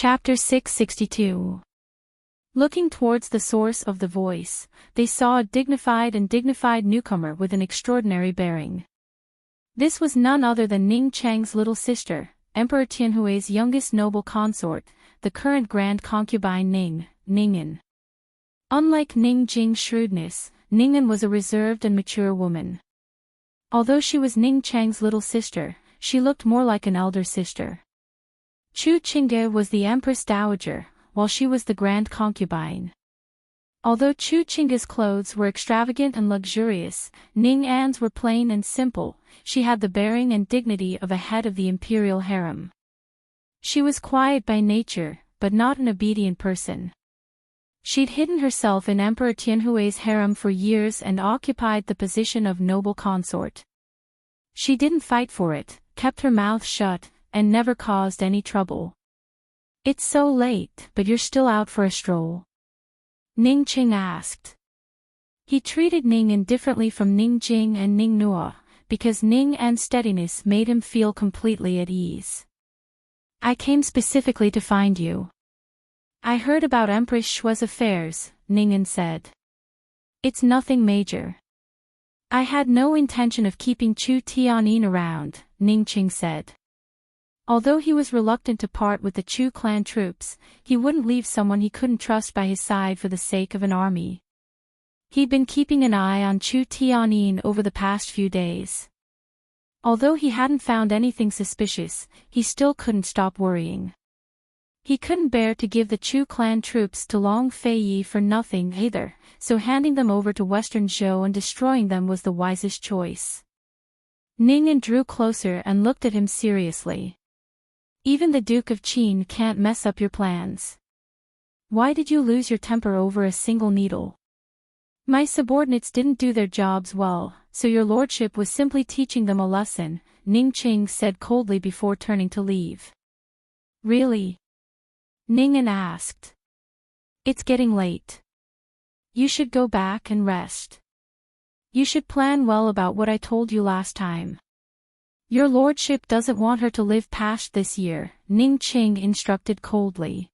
Chapter 662. Looking towards the source of the voice, they saw a dignified newcomer with an extraordinary bearing. This was none other than Ning Cheng's little sister, Emperor Tianhui's youngest noble consort, the current grand concubine Ning'an. Unlike Ning Jing's shrewdness, Ning'an was a reserved and mature woman. Although she was Ning Cheng's little sister, she looked more like an elder sister. Chu Qingge was the Empress Dowager, while she was the grand concubine. Although Chu Qingge's clothes were extravagant and luxurious, Ning An's were plain and simple. She had the bearing and dignity of a head of the imperial harem. She was quiet by nature, but not an obedient person. She'd hidden herself in Emperor Tianhui's harem for years and occupied the position of noble consort. She didn't fight for it, kept her mouth shut, and never caused any trouble. "It's so late, but you're still out for a stroll?" Ning Qing asked. He treated Ning indifferently from Ning Jing and Ning Nua, because Ning An's steadiness made him feel completely at ease. "I came specifically to find you." "I heard about Empress Shui's affairs," Ning'an said. "It's nothing major." "I had no intention of keeping Chu Tianyin around," Ning Qing said. Although he was reluctant to part with the Chu clan troops, he wouldn't leave someone he couldn't trust by his side for the sake of an army. He'd been keeping an eye on Chu Tianyin over the past few days. Although he hadn't found anything suspicious, he still couldn't stop worrying. He couldn't bear to give the Chu clan troops to Long Feiyi for nothing either, so handing them over to Western Zhou and destroying them was the wisest choice. Ning'an drew closer and looked at him seriously. "Even the Duke of Qin can't mess up your plans. Why did you lose your temper over a single needle?" "My subordinates didn't do their jobs well, so your lordship was simply teaching them a lesson," Ning Qing said coldly before turning to leave. "Really?" Ning'an asked. "It's getting late. You should go back and rest. You should plan well about what I told you last time. Your lordship doesn't want her to live past this year," Ning Qing instructed coldly.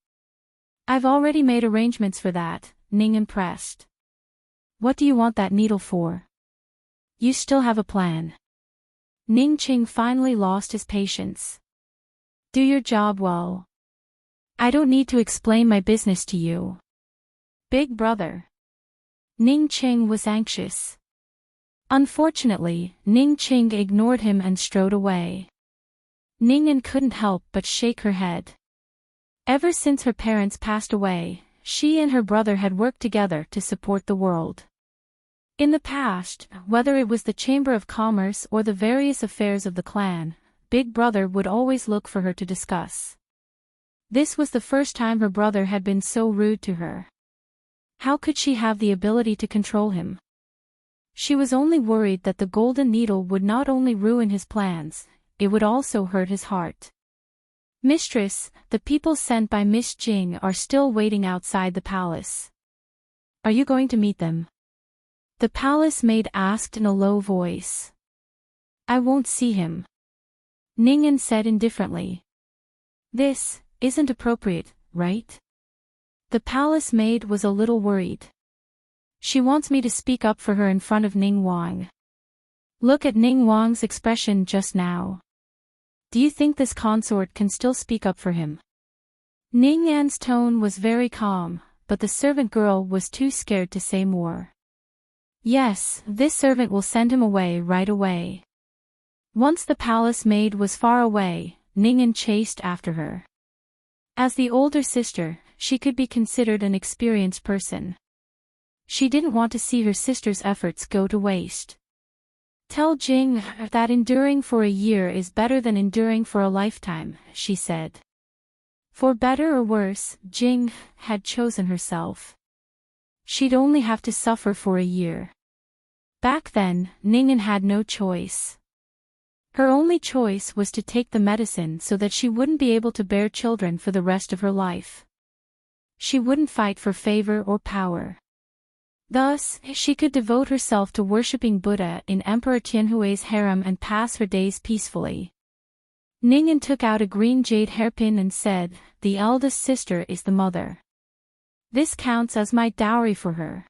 "I've already made arrangements for that," Ning'an pressed. "What do you want that needle for? You still have a plan." Ning Qing finally lost his patience. "Do your job well. I don't need to explain my business to you." "Big brother." Ning Qing was anxious. Unfortunately, Ning Qing ignored him and strode away. Ning'an couldn't help but shake her head. Ever since her parents passed away, she and her brother had worked together to support the world. In the past, whether it was the Chamber of Commerce or the various affairs of the clan, Big Brother would always look for her to discuss. This was the first time her brother had been so rude to her. How could she have the ability to control him? She was only worried that the golden needle would not only ruin his plans, it would also hurt his heart. "Mistress, the people sent by Miss Jing are still waiting outside the palace. Are you going to meet them?" the palace maid asked in a low voice. "I won't see him," Ning'an said indifferently. "This isn't appropriate, right?" The palace maid was a little worried. "She wants me to speak up for her in front of Ning Wang. Look at Ning Wang's expression just now. Do you think this consort can still speak up for him?" Ning An's tone was very calm, but the servant girl was too scared to say more. "Yes, this servant will send him away right away." Once the palace maid was far away, Ning'an chased after her. As the older sister, she could be considered an experienced person. She didn't want to see her sister's efforts go to waste. "Tell Jing that enduring for a year is better than enduring for a lifetime," she said. For better or worse, Jing had chosen herself. She'd only have to suffer for a year. Back then, Ning'an had no choice. Her only choice was to take the medicine so that she wouldn't be able to bear children for the rest of her life. She wouldn't fight for favor or power. Thus, she could devote herself to worshipping Buddha in Emperor Tianhui's harem and pass her days peacefully. Ningen took out a green jade hairpin and said, "The eldest sister is the mother. This counts as my dowry for her.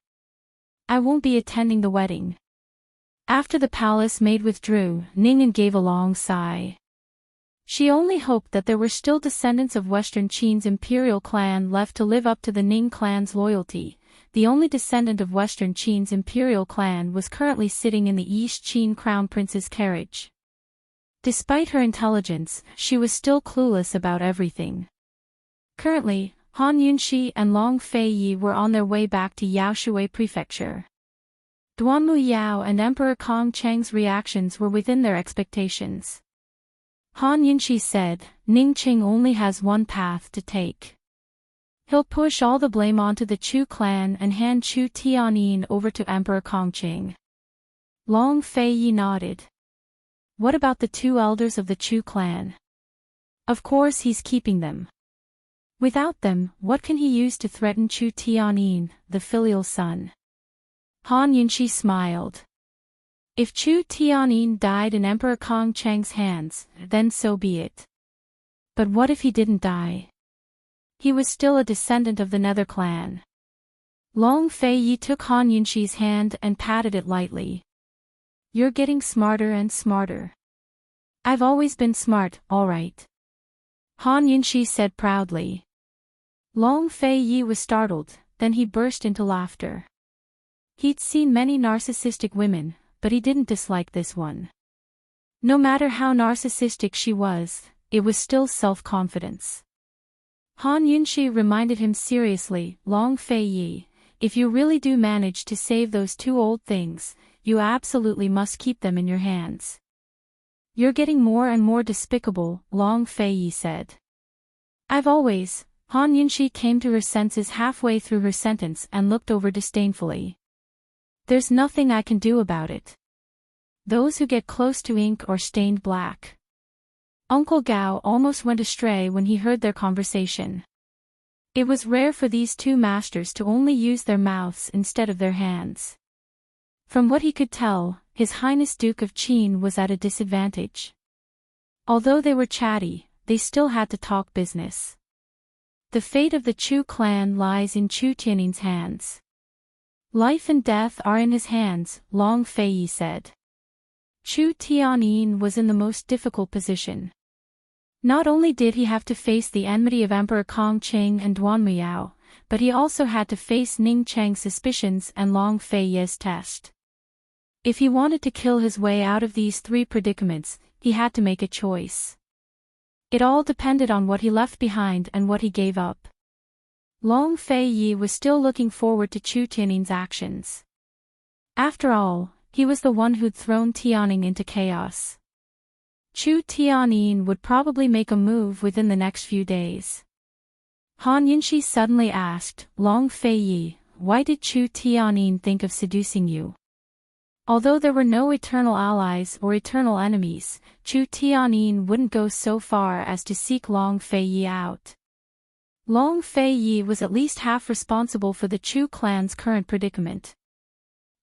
I won't be attending the wedding." After the palace maid withdrew, Ningen gave a long sigh. She only hoped that there were still descendants of Western Qin's imperial clan left to live up to the Ning clan's loyalty. The only descendant of Western Qin's imperial clan was currently sitting in the East Qin crown prince's carriage. Despite her intelligence, she was still clueless about everything. Currently, Han Yunxi and Long Feiyi were on their way back to Yaoshui Prefecture. Duanmu Yao and Emperor Kong Cheng's reactions were within their expectations. Han Yunxi said, "Ningqing only has one path to take. He'll push all the blame onto the Chu clan and hand Chu Tianyin over to Emperor Kongqing." Long Feiyi nodded. "What about the two elders of the Chu clan? Of course he's keeping them. Without them, what can he use to threaten Chu Tianyin, the filial son?" Han Yunxi smiled. If Chu Tianyin died in Emperor Kong Cheng's hands, then so be it. But what if he didn't die? He was still a descendant of the Nether clan. Long Feiyi took Han Yunxi's hand and patted it lightly. "You're getting smarter and smarter." "I've always been smart, all right," Han Yunxi said proudly. Long Feiyi was startled, then he burst into laughter. He'd seen many narcissistic women, but he didn't dislike this one. No matter how narcissistic she was, it was still self-confidence. Han Yunxi reminded him seriously, "Long Feiyi, if you really do manage to save those two old things, you absolutely must keep them in your hands." "You're getting more and more despicable," Long Feiyi said. "I've always..." Han Yunxi came to her senses halfway through her sentence and looked over disdainfully. "There's nothing I can do about it. Those who get close to ink are stained black." Uncle Gao almost went astray when he heard their conversation. It was rare for these two masters to only use their mouths instead of their hands. From what he could tell, His Highness Duke of Qin was at a disadvantage. Although they were chatty, they still had to talk business. The fate of the Chu clan lies in Chu Tiannin's hands. "Life and death are in his hands," Long Feiyi said. Chu Tianyin was in the most difficult position. Not only did he have to face the enmity of Emperor Kongqing and Duanmu Yao, but he also had to face Ning Cheng's suspicions and Long Feiyi's test. If he wanted to kill his way out of these three predicaments, he had to make a choice. It all depended on what he left behind and what he gave up. Long Feiyi was still looking forward to Chu Tiannin's actions. After all, he was the one who'd thrown Tianning into chaos. Chu Tianyin would probably make a move within the next few days. Han Yunxi suddenly asked, "Long Feiyi, why did Chu Tianyin think of seducing you?" Although there were no eternal allies or eternal enemies, Chu Tianyin wouldn't go so far as to seek Long Feiyi out. Long Feiyi was at least half responsible for the Chu clan's current predicament.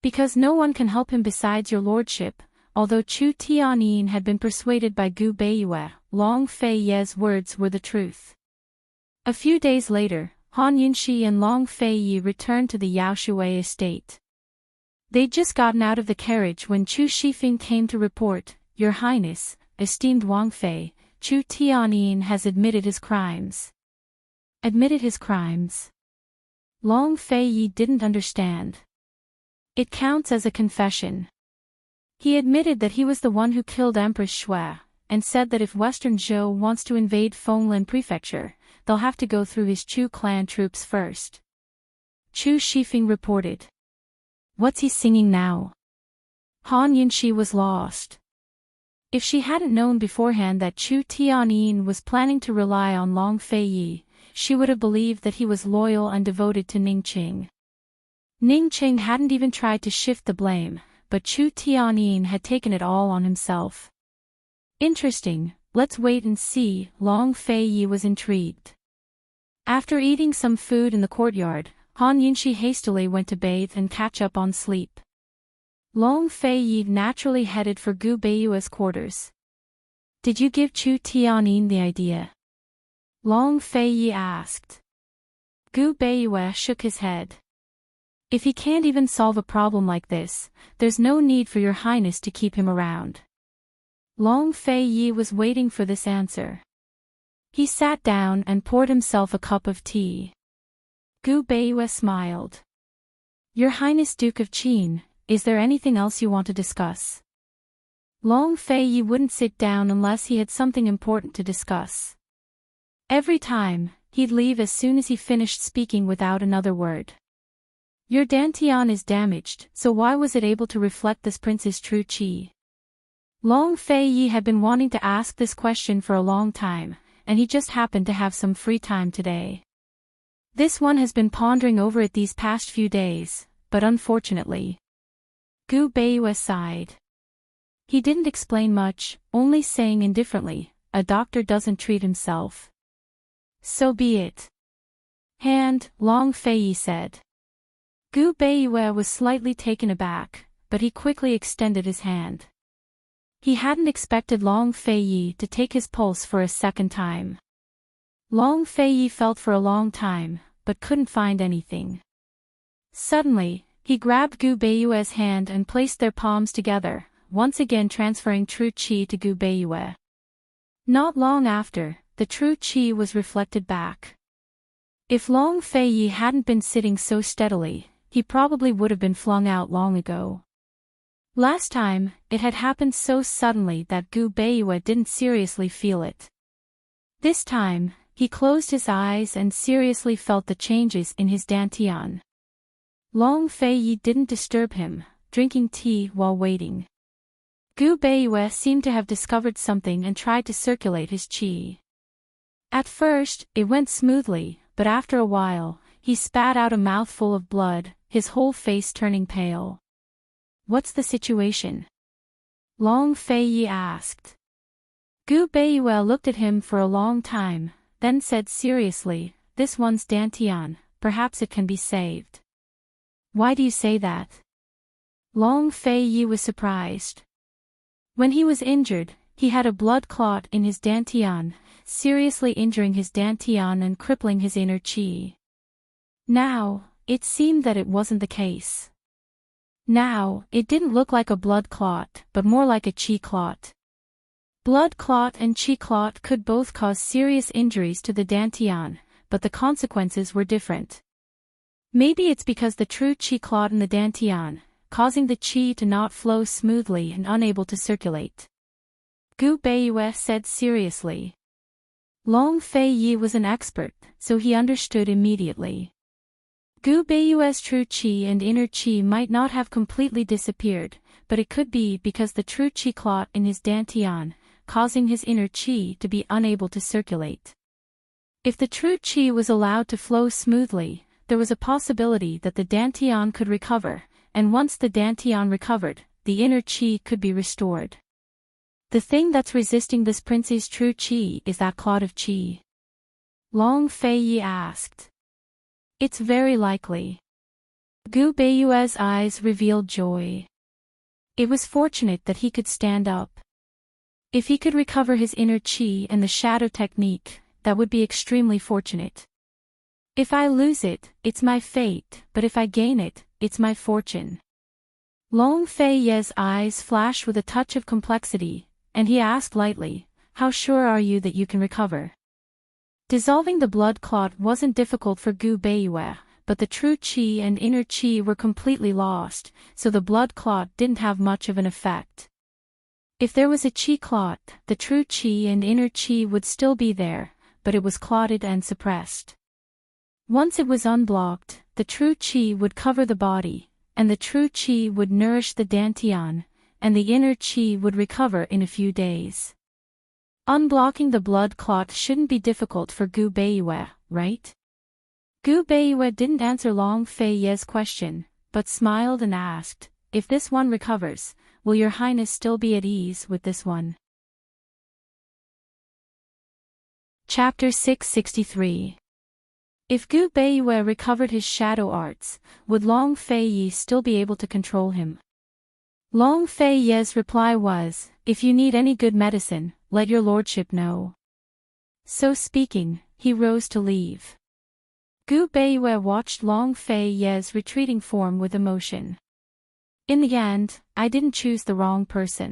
"Because no one can help him besides your lordship." Although Chu Tianyin had been persuaded by Gu Beiyue, Long Feiyi's words were the truth. A few days later, Han Yunxi and Long Feiyi returned to the Yaoshui estate. They'd just gotten out of the carriage when Chu Shifeng came to report, "Your Highness, esteemed Wang Fei, Chu Tianyin has admitted his crimes." Admitted his crimes? Long Feiyi didn't understand. It counts as a confession. He admitted that he was the one who killed Empress Shui, and said that if Western Zhou wants to invade Fenglin Prefecture, they'll have to go through his Chu clan troops first. Chu Shifeng reported. "What's he singing now?" Han Yunxi was lost. If she hadn't known beforehand that Chu Tianyin was planning to rely on Long Feiyi, she would have believed that he was loyal and devoted to Ningqing. Ningqing hadn't even tried to shift the blame, but Chu Tianyin had taken it all on himself. "Interesting, let's wait and see," Long Feiyi was intrigued. After eating some food in the courtyard, Han Yunxi hastily went to bathe and catch up on sleep. Long Feiyi naturally headed for Gu Beiyue's quarters. Did you give Chu Tianyin the idea? Long Fei Yi asked. Gu Beiyue shook his head. If he can't even solve a problem like this, there's no need for your highness to keep him around. Long Fei Yi was waiting for this answer. He sat down and poured himself a cup of tea. Gu Beiyue smiled. Your Highness Duke of Qin, is there anything else you want to discuss? Long Fei Yi wouldn't sit down unless he had something important to discuss. Every time, he'd leave as soon as he finished speaking without another word. Your dantian is damaged, so why was it able to reflect this prince's true qi? Long Fei Yi had been wanting to ask this question for a long time, and he just happened to have some free time today. This one has been pondering over it these past few days, but unfortunately. Gu Beiyue sighed. He didn't explain much, only saying indifferently, a doctor doesn't treat himself. So be it. Hand, Long Fei Yi said. Gu Beiyue was slightly taken aback, but he quickly extended his hand. He hadn't expected Long Fei Yi to take his pulse for a second time. Long Fei Yi felt for a long time, but couldn't find anything. Suddenly, he grabbed Gu Beiyue's hand and placed their palms together, once again transferring true qi to Gu Beiyue. Not long after, the true qi was reflected back. If Long Fei Yi hadn't been sitting so steadily, he probably would have been flung out long ago. Last time, it had happened so suddenly that Gu Beiyue didn't seriously feel it. This time, he closed his eyes and seriously felt the changes in his dantian. Long Fei Yi didn't disturb him, drinking tea while waiting. Gu Beiyue seemed to have discovered something and tried to circulate his qi. At first, it went smoothly, but after a while, he spat out a mouthful of blood, his whole face turning pale. What's the situation? Long Fei Yi asked. Gu Beiyue looked at him for a long time, then said seriously, this one's dantian, perhaps it can be saved. Why do you say that? Long Fei Yi was surprised. When he was injured, he had a blood clot in his dantian, seriously injuring his dantian and crippling his inner qi. Now, it seemed that it wasn't the case. Now, it didn't look like a blood clot, but more like a qi clot. Blood clot and qi clot could both cause serious injuries to the dantian, but the consequences were different. Maybe it's because the true qi clot in the dantian, causing the qi to not flow smoothly and unable to circulate. Gu Beiyue said seriously. Long Fei Yi was an expert, so he understood immediately. Gu Beiyue's true qi and inner qi might not have completely disappeared, but it could be because the true qi clot in his dantian, causing his inner qi to be unable to circulate. If the true qi was allowed to flow smoothly, there was a possibility that the dantian could recover, and once the dantian recovered, the inner qi could be restored. The thing that's resisting this prince's true qi is that clot of qi. Long Fei Yi asked. It's very likely. Gu Beiyue's eyes revealed joy. It was fortunate that he could stand up. If he could recover his inner qi and the shadow technique, that would be extremely fortunate. If I lose it, it's my fate, but if I gain it, it's my fortune. Long Fei Yi's eyes flashed with a touch of complexity, and he asked lightly, how sure are you that you can recover? Dissolving the blood clot wasn't difficult for Gu Beiyue, but the true qi and inner qi were completely lost, so the blood clot didn't have much of an effect. If there was a qi clot, the true qi and inner qi would still be there, but it was clotted and suppressed. Once it was unblocked, the true qi would cover the body, and the true qi would nourish the dantian, and the inner qi would recover in a few days. Unblocking the blood clot shouldn't be difficult for Gu Beiyue, right? Gu Beiyue didn't answer Long Fei Yi's question, but smiled and asked, if this one recovers, will your highness still be at ease with this one? Chapter 663. If Gu Beiyue recovered his shadow arts, would Long Fei Yi still be able to control him? Long Fei Yi's reply was, if you need any good medicine, let your lordship know." So speaking, he rose to leave. Gu Beiyue watched Long Fei Ye's retreating form with emotion. "In the end, I didn't choose the wrong person."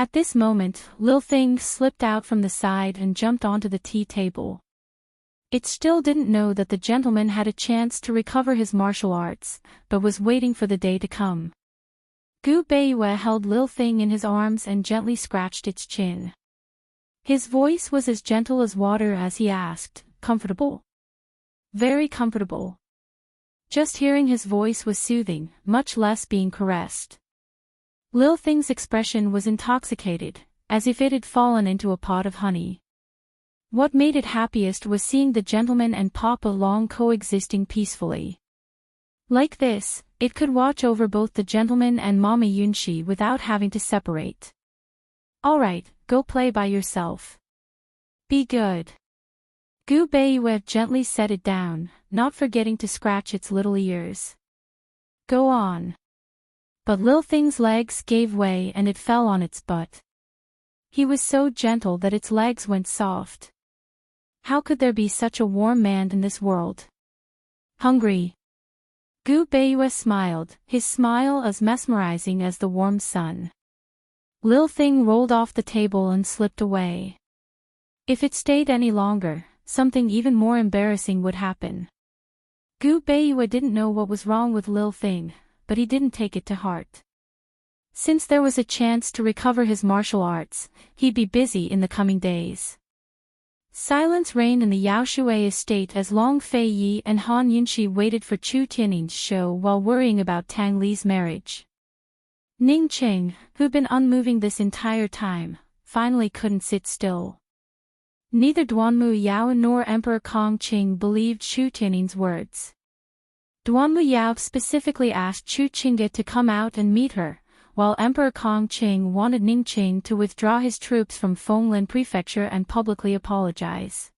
At this moment, Lil Thing slipped out from the side and jumped onto the tea table. It still didn't know that the gentleman had a chance to recover his martial arts, but was waiting for the day to come. Gu Beiyue held Lil Thing in his arms and gently scratched its chin. His voice was as gentle as water as he asked, "Comfortable?" "Very comfortable." Just hearing his voice was soothing, much less being caressed. Lil Thing's expression was intoxicated, as if it had fallen into a pot of honey. What made it happiest was seeing the gentleman and Papa Long coexisting peacefully. Like this, it could watch over both the gentleman and Mama Yunxi without having to separate. "All right, go play by yourself. Be good." Gu Beiyue gently set it down, not forgetting to scratch its little ears. "Go on." But Lil Thing's legs gave way and it fell on its butt. He was so gentle that its legs went soft. How could there be such a warm man in this world? "Hungry?" Gu Beiyue smiled, his smile as mesmerizing as the warm sun. Lil Thing rolled off the table and slipped away. If it stayed any longer, something even more embarrassing would happen. Gu Beiyue didn't know what was wrong with Lil Thing, but he didn't take it to heart. Since there was a chance to recover his martial arts, he'd be busy in the coming days. Silence reigned in the Yaoshui estate as Long Fei Yi and Han Yunxi waited for Chu Tianing's show while worrying about Tang Li's marriage. Ning Qing, who'd been unmoving this entire time, finally couldn't sit still. Neither Duanmu Yao nor Emperor Kong Qing believed Chu Tianing's words. Duanmu Yao specifically asked Chu Qingge to come out and meet her, while Emperor Kong Qing wanted Ning Qing to withdraw his troops from Fenglin Prefecture and publicly apologize.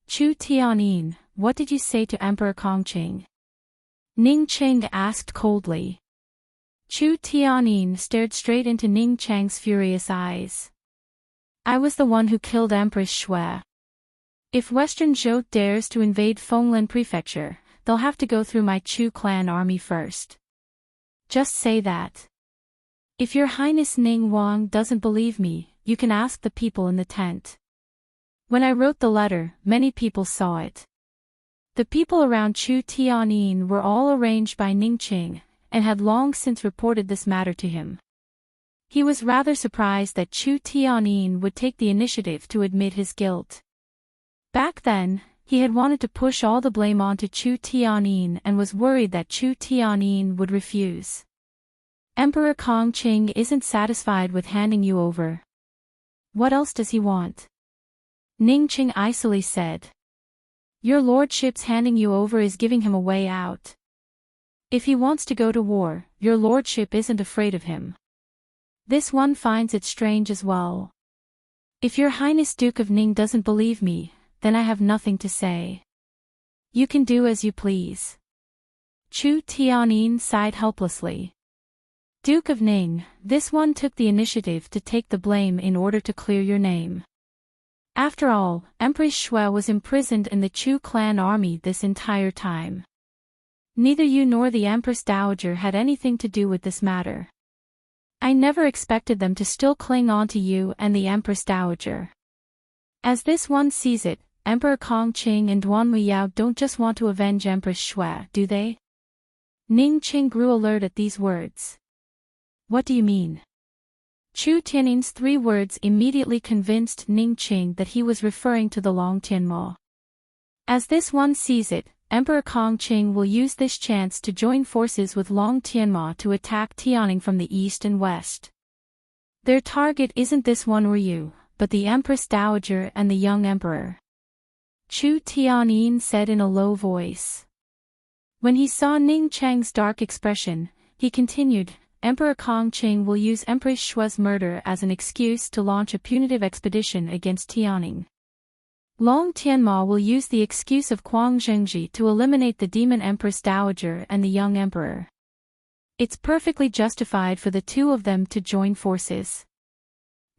"Chu Tianin, what did you say to Emperor Kong Qing?" Ning Qing asked coldly. Chu Tianin stared straight into Ning Chang's furious eyes. "I was the one who killed Empress Shui. If Western Zhou dares to invade Fenglin Prefecture, they'll have to go through my Chu clan army first. Just say that. If Your Highness Ning Wang doesn't believe me, you can ask the people in the tent. When I wrote the letter, many people saw it." The people around Chu Tianin were all arranged by Ning Qing, and had long since reported this matter to him. He was rather surprised that Chu Tianin would take the initiative to admit his guilt. Back then, he had wanted to push all the blame onto Chu Tianin and was worried that Chu Tianin would refuse. "Emperor Kong Qing isn't satisfied with handing you over. What else does he want?" Ning Qing icily said. "Your lordship's handing you over is giving him a way out. If he wants to go to war, your lordship isn't afraid of him. This one finds it strange as well. If Your Highness Duke of Ning doesn't believe me, then I have nothing to say. You can do as you please." Chu Tianin sighed helplessly. "Duke of Ning, this one took the initiative to take the blame in order to clear your name. After all, Empress Shui was imprisoned in the Chu clan army this entire time. Neither you nor the Empress Dowager had anything to do with this matter. I never expected them to still cling on to you and the Empress Dowager. As this one sees it, Emperor Kong Qing and Duanmu Yao don't just want to avenge Empress Shui, do they?" Ning Qing grew alert at these words. "What do you mean?" Chu Tianing's 3 words immediately convinced Ning Qing that he was referring to the Long Tianmo. As this one sees it, Emperor Kong Qing will use this chance to join forces with Long Tianmo to attack Tianing from the east and west. Their target isn't this one or you, but the Empress Dowager and the young emperor. Chu Tianin said in a low voice. When he saw Ning Chang's dark expression, he continued, Emperor Kong Qing will use Empress Shui's murder as an excuse to launch a punitive expedition against Tianing. Long Tianmo will use the excuse of Quang Zhengji to eliminate the demon Empress Dowager and the young emperor. It's perfectly justified for the 2 of them to join forces.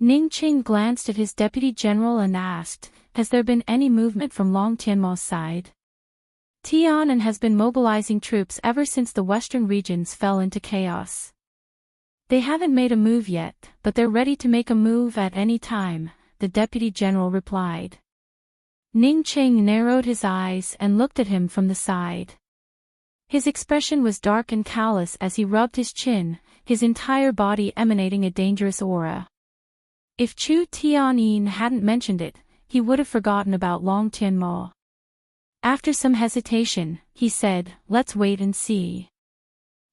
Ning Qing glanced at his deputy general and asked, "Has there been any movement from Long Tianma's side?" Tian'an has been mobilizing troops ever since the western regions fell into chaos. They haven't made a move yet, but they're ready to make a move at any time, the deputy general replied. Ning Qing narrowed his eyes and looked at him from the side. His expression was dark and callous as he rubbed his chin, his entire body emanating a dangerous aura. If Chu Tian'an hadn't mentioned it, he would have forgotten about Long Tianma. After some hesitation, he said, "Let's wait and see.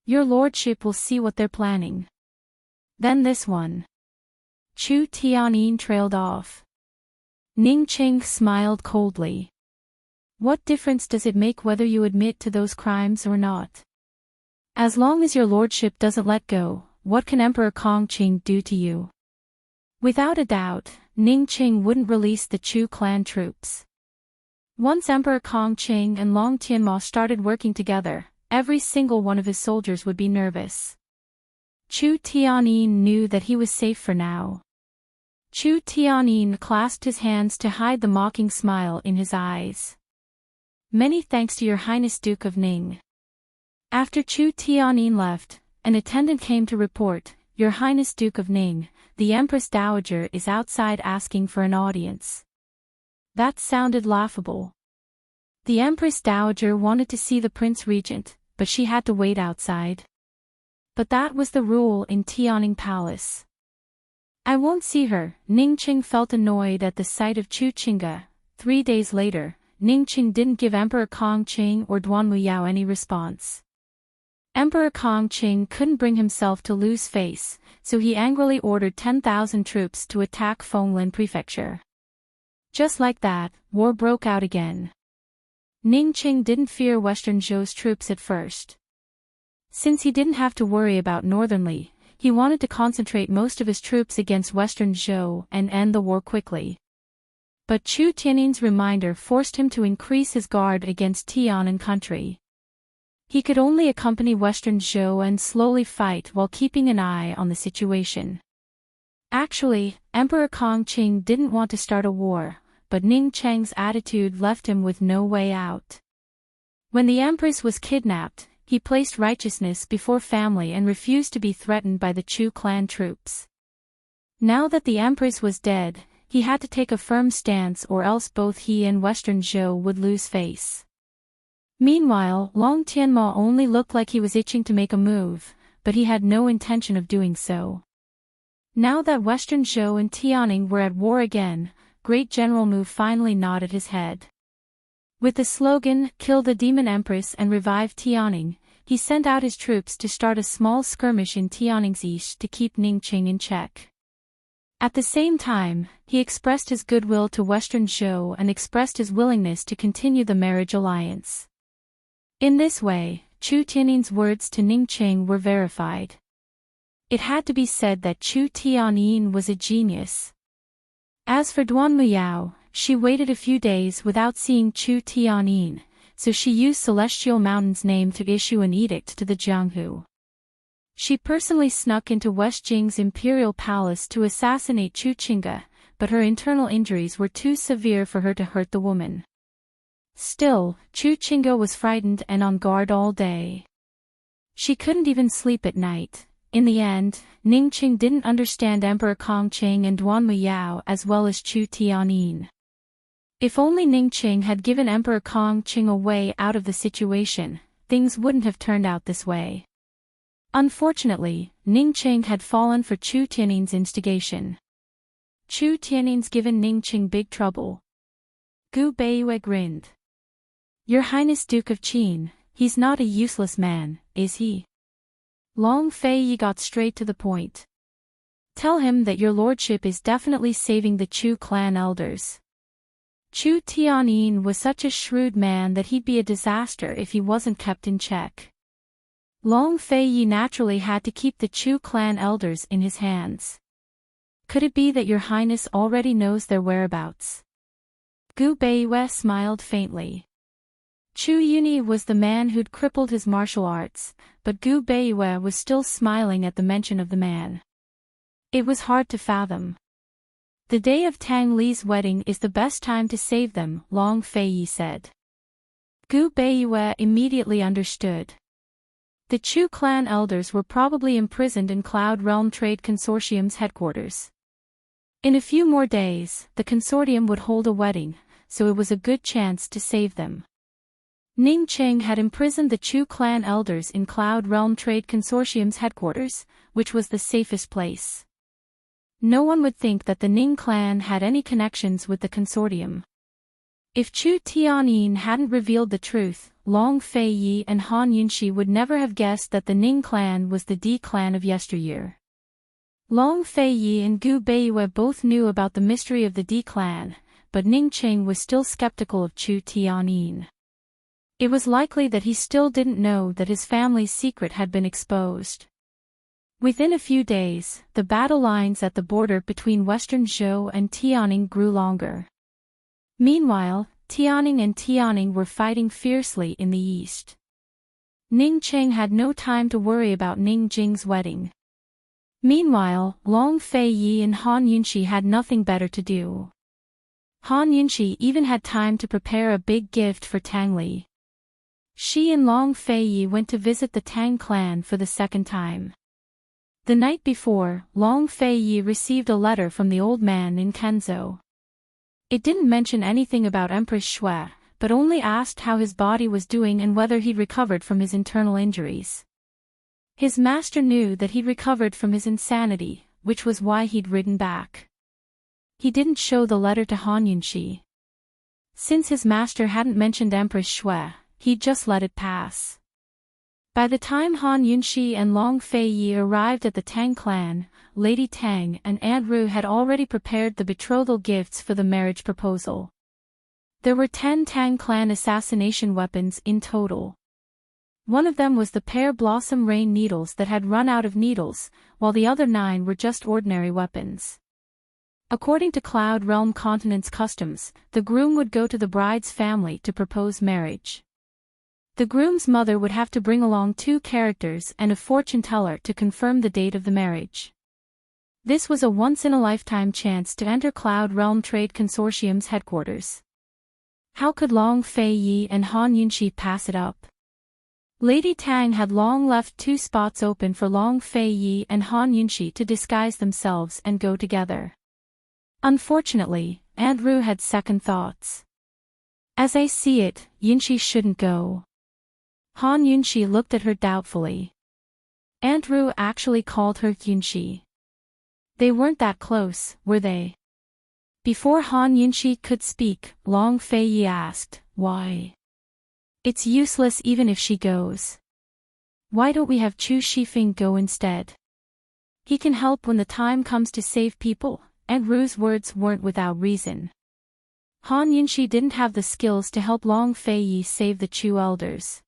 Your lordship will see what they're planning. Then this one." Chu Tian'an trailed off. Ning Qing smiled coldly. "What difference does it make whether you admit to those crimes or not? As long as your lordship doesn't let go, what can Emperor Kongqing do to you?" Without a doubt, Ning Qing wouldn't release the Chu clan troops. Once Emperor Kongqing and Long Tianma started working together, every single one of his soldiers would be nervous. Chu Tian'an knew that he was safe for now. Chu Tian'an clasped his hands to hide the mocking smile in his eyes. "Many thanks to your Highness Duke of Ning." After Chu Tian'an left, an attendant came to report, "Your Highness Duke of Ning, the Empress Dowager is outside asking for an audience." That sounded laughable. The Empress Dowager wanted to see the Prince Regent, but she had to wait outside. But that was the rule in Tianning Palace. "I won't see her." Ning Qing felt annoyed at the sight of Chu Qingge. 3 days later, Ning Qing didn't give Emperor Kongqing or Duan Muyao any response. Emperor Kongqing couldn't bring himself to lose face, so he angrily ordered 10,000 troops to attack Fenglin Prefecture. Just like that, war broke out again. Ning Qing didn't fear Western Zhou's troops at first. Since he didn't have to worry about Northern Li, he wanted to concentrate most of his troops against Western Zhou and end the war quickly. But Chu Tian'an's reminder forced him to increase his guard against Tian'an country. He could only accompany Western Zhou and slowly fight while keeping an eye on the situation. Actually, Emperor Kongqing didn't want to start a war, but Ning Cheng's attitude left him with no way out. When the Empress was kidnapped, he placed righteousness before family and refused to be threatened by the Chu clan troops. Now that the Empress was dead, he had to take a firm stance or else both he and Western Zhou would lose face. Meanwhile, Long Tianma only looked like he was itching to make a move, but he had no intention of doing so. Now that Western Zhou and Tianning were at war again, Great General Mu finally nodded his head. With the slogan, "Kill the Demon Empress and revive Tianning," he sent out his troops to start a small skirmish in Tianning's east to keep Ning Qing in check. At the same time, he expressed his goodwill to Western Zhou and expressed his willingness to continue the marriage alliance. In this way, Chu Tian'an's words to Ning Qing were verified. It had to be said that Chu Tian'an was a genius. As for Duan Muyao, she waited a few days without seeing Chu Tian'an, so she used Celestial Mountain's name to issue an edict to the Jianghu. She personally snuck into West Jing's imperial palace to assassinate Chu Qingge, but her internal injuries were too severe for her to hurt the woman. Still, Chu Qingge was frightened and on guard all day. She couldn't even sleep at night. In the end, Ning Qing didn't understand Emperor Kongqing and Duan Muyao as well as Chu Tian'an. If only Ning Qing had given Emperor Kongqing a way out of the situation, things wouldn't have turned out this way. Unfortunately, Ning Qing had fallen for Chu Tian'an's instigation. Chu Tian'an's given Ning Qing big trouble. Gu Beiyue grinned. "Your Highness Duke of Qin, he's not a useless man, is he?" Long Fei got straight to the point. "Tell him that your lordship is definitely saving the Chu clan elders. Chu Tian'an was such a shrewd man that he'd be a disaster if he wasn't kept in check." Long Fei naturally had to keep the Chu clan elders in his hands. "Could it be that your highness already knows their whereabouts?" Gu Beiyue smiled faintly. Chu Yuni was the man who'd crippled his martial arts, but Gu Beiyue was still smiling at the mention of the man. It was hard to fathom. The day of Tang Li's wedding is the best time to save them, Long Feiyi said. Gu Beiyue immediately understood. The Chu clan elders were probably imprisoned in Cloud Realm Trade Consortium's headquarters. In a few more days, the consortium would hold a wedding, so it was a good chance to save them. Ning Qing had imprisoned the Chu clan elders in Cloud Realm Trade Consortium's headquarters, which was the safest place. No one would think that the Ning clan had any connections with the consortium. If Chu Tianyin hadn't revealed the truth, Long Feiyi and Han Yunxi would never have guessed that the Ning clan was the D clan of yesteryear. Long Feiyi and Gu Beiyue both knew about the mystery of the D clan, but Ning Qing was still skeptical of Chu Tianyin. It was likely that he still didn't know that his family's secret had been exposed. Within a few days, the battle lines at the border between Western Zhou and Tianning grew longer. Meanwhile, Tianning and Tianning were fighting fiercely in the east. Ning Qing had no time to worry about Ning Jing's wedding. Meanwhile, Long Feiyi and Han Yunxi had nothing better to do. Han Yunxi even had time to prepare a big gift for Tang Li. She and Long Feiyi went to visit the Tang clan for the second time. The night before, Long Feiyi received a letter from the old man in Kenzhou. It didn't mention anything about Empress Shui, but only asked how his body was doing and whether he'd recovered from his internal injuries. His master knew that he'd recovered from his insanity, which was why he'd ridden back. He didn't show the letter to Han Yunxi. Since his master hadn't mentioned Empress Shui, he'd just let it pass. By the time Han Yunxi and Long Feiyi arrived at the Tang clan, Lady Tang and Aunt Ru had already prepared the betrothal gifts for the marriage proposal. There were 10 Tang clan assassination weapons in total. One of them was the pear blossom rain needles that had run out of needles, while the other 9 were just ordinary weapons. According to Cloud Realm Continent's customs, the groom would go to the bride's family to propose marriage. The groom's mother would have to bring along 2 characters and a fortune teller to confirm the date of the marriage. This was a once-in-a-lifetime chance to enter Cloud Realm Trade Consortium's headquarters. How could Long Feiyi and Han Yunxi pass it up? Lady Tang had long left 2 spots open for Long Feiyi and Han Yunxi to disguise themselves and go together. Unfortunately, Aunt Ru had second thoughts. As I see it, Yunxi shouldn't go. Han Yunxi looked at her doubtfully. Aunt Ru actually called her Yunxi. They weren't that close, were they? Before Han Yunxi could speak, Long Feiyi asked, why? It's useless even if she goes. Why don't we have Chu Shifeng go instead? He can help when the time comes to save people. Aunt Ru's words weren't without reason. Han Yunxi didn't have the skills to help Long Feiyi save the Chu elders.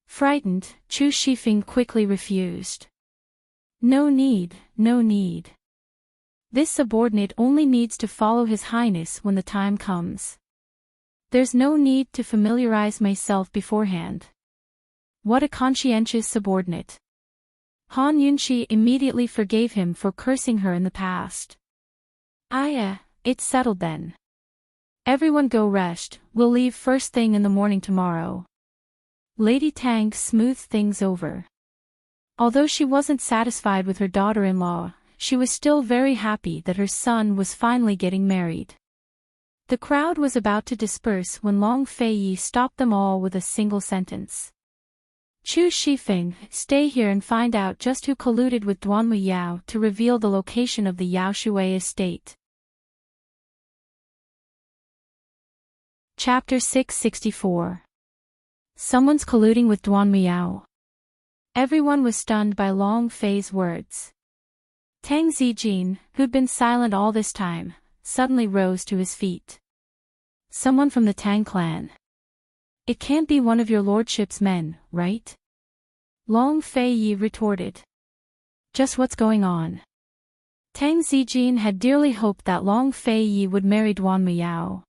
Frightened, Chu Shifeng quickly refused. No need, no need. This subordinate only needs to follow His Highness when the time comes. There's no need to familiarize myself beforehand. What a conscientious subordinate. Han Yunxi immediately forgave him for cursing her in the past. It's settled then. Everyone go rest, we'll leave first thing in the morning tomorrow. Lady Tang smoothed things over. Although she wasn't satisfied with her daughter-in-law, she was still very happy that her son was finally getting married. The crowd was about to disperse when Long Feiyi stopped them all with a single sentence. Chu Shifeng, stay here and find out just who colluded with Duanmu Yao to reveal the location of the Yao Shui estate. Chapter 664. Someone's colluding with Duanmu Yao. Everyone was stunned by Long Fei's words. Tang Zijin, who'd been silent all this time, suddenly rose to his feet. Someone from the Tang clan. It can't be one of your lordship's men, right? Long Feiyi retorted. Just what's going on? Tang Zijin had dearly hoped that Long Feiyi would marry Duanmu Yao.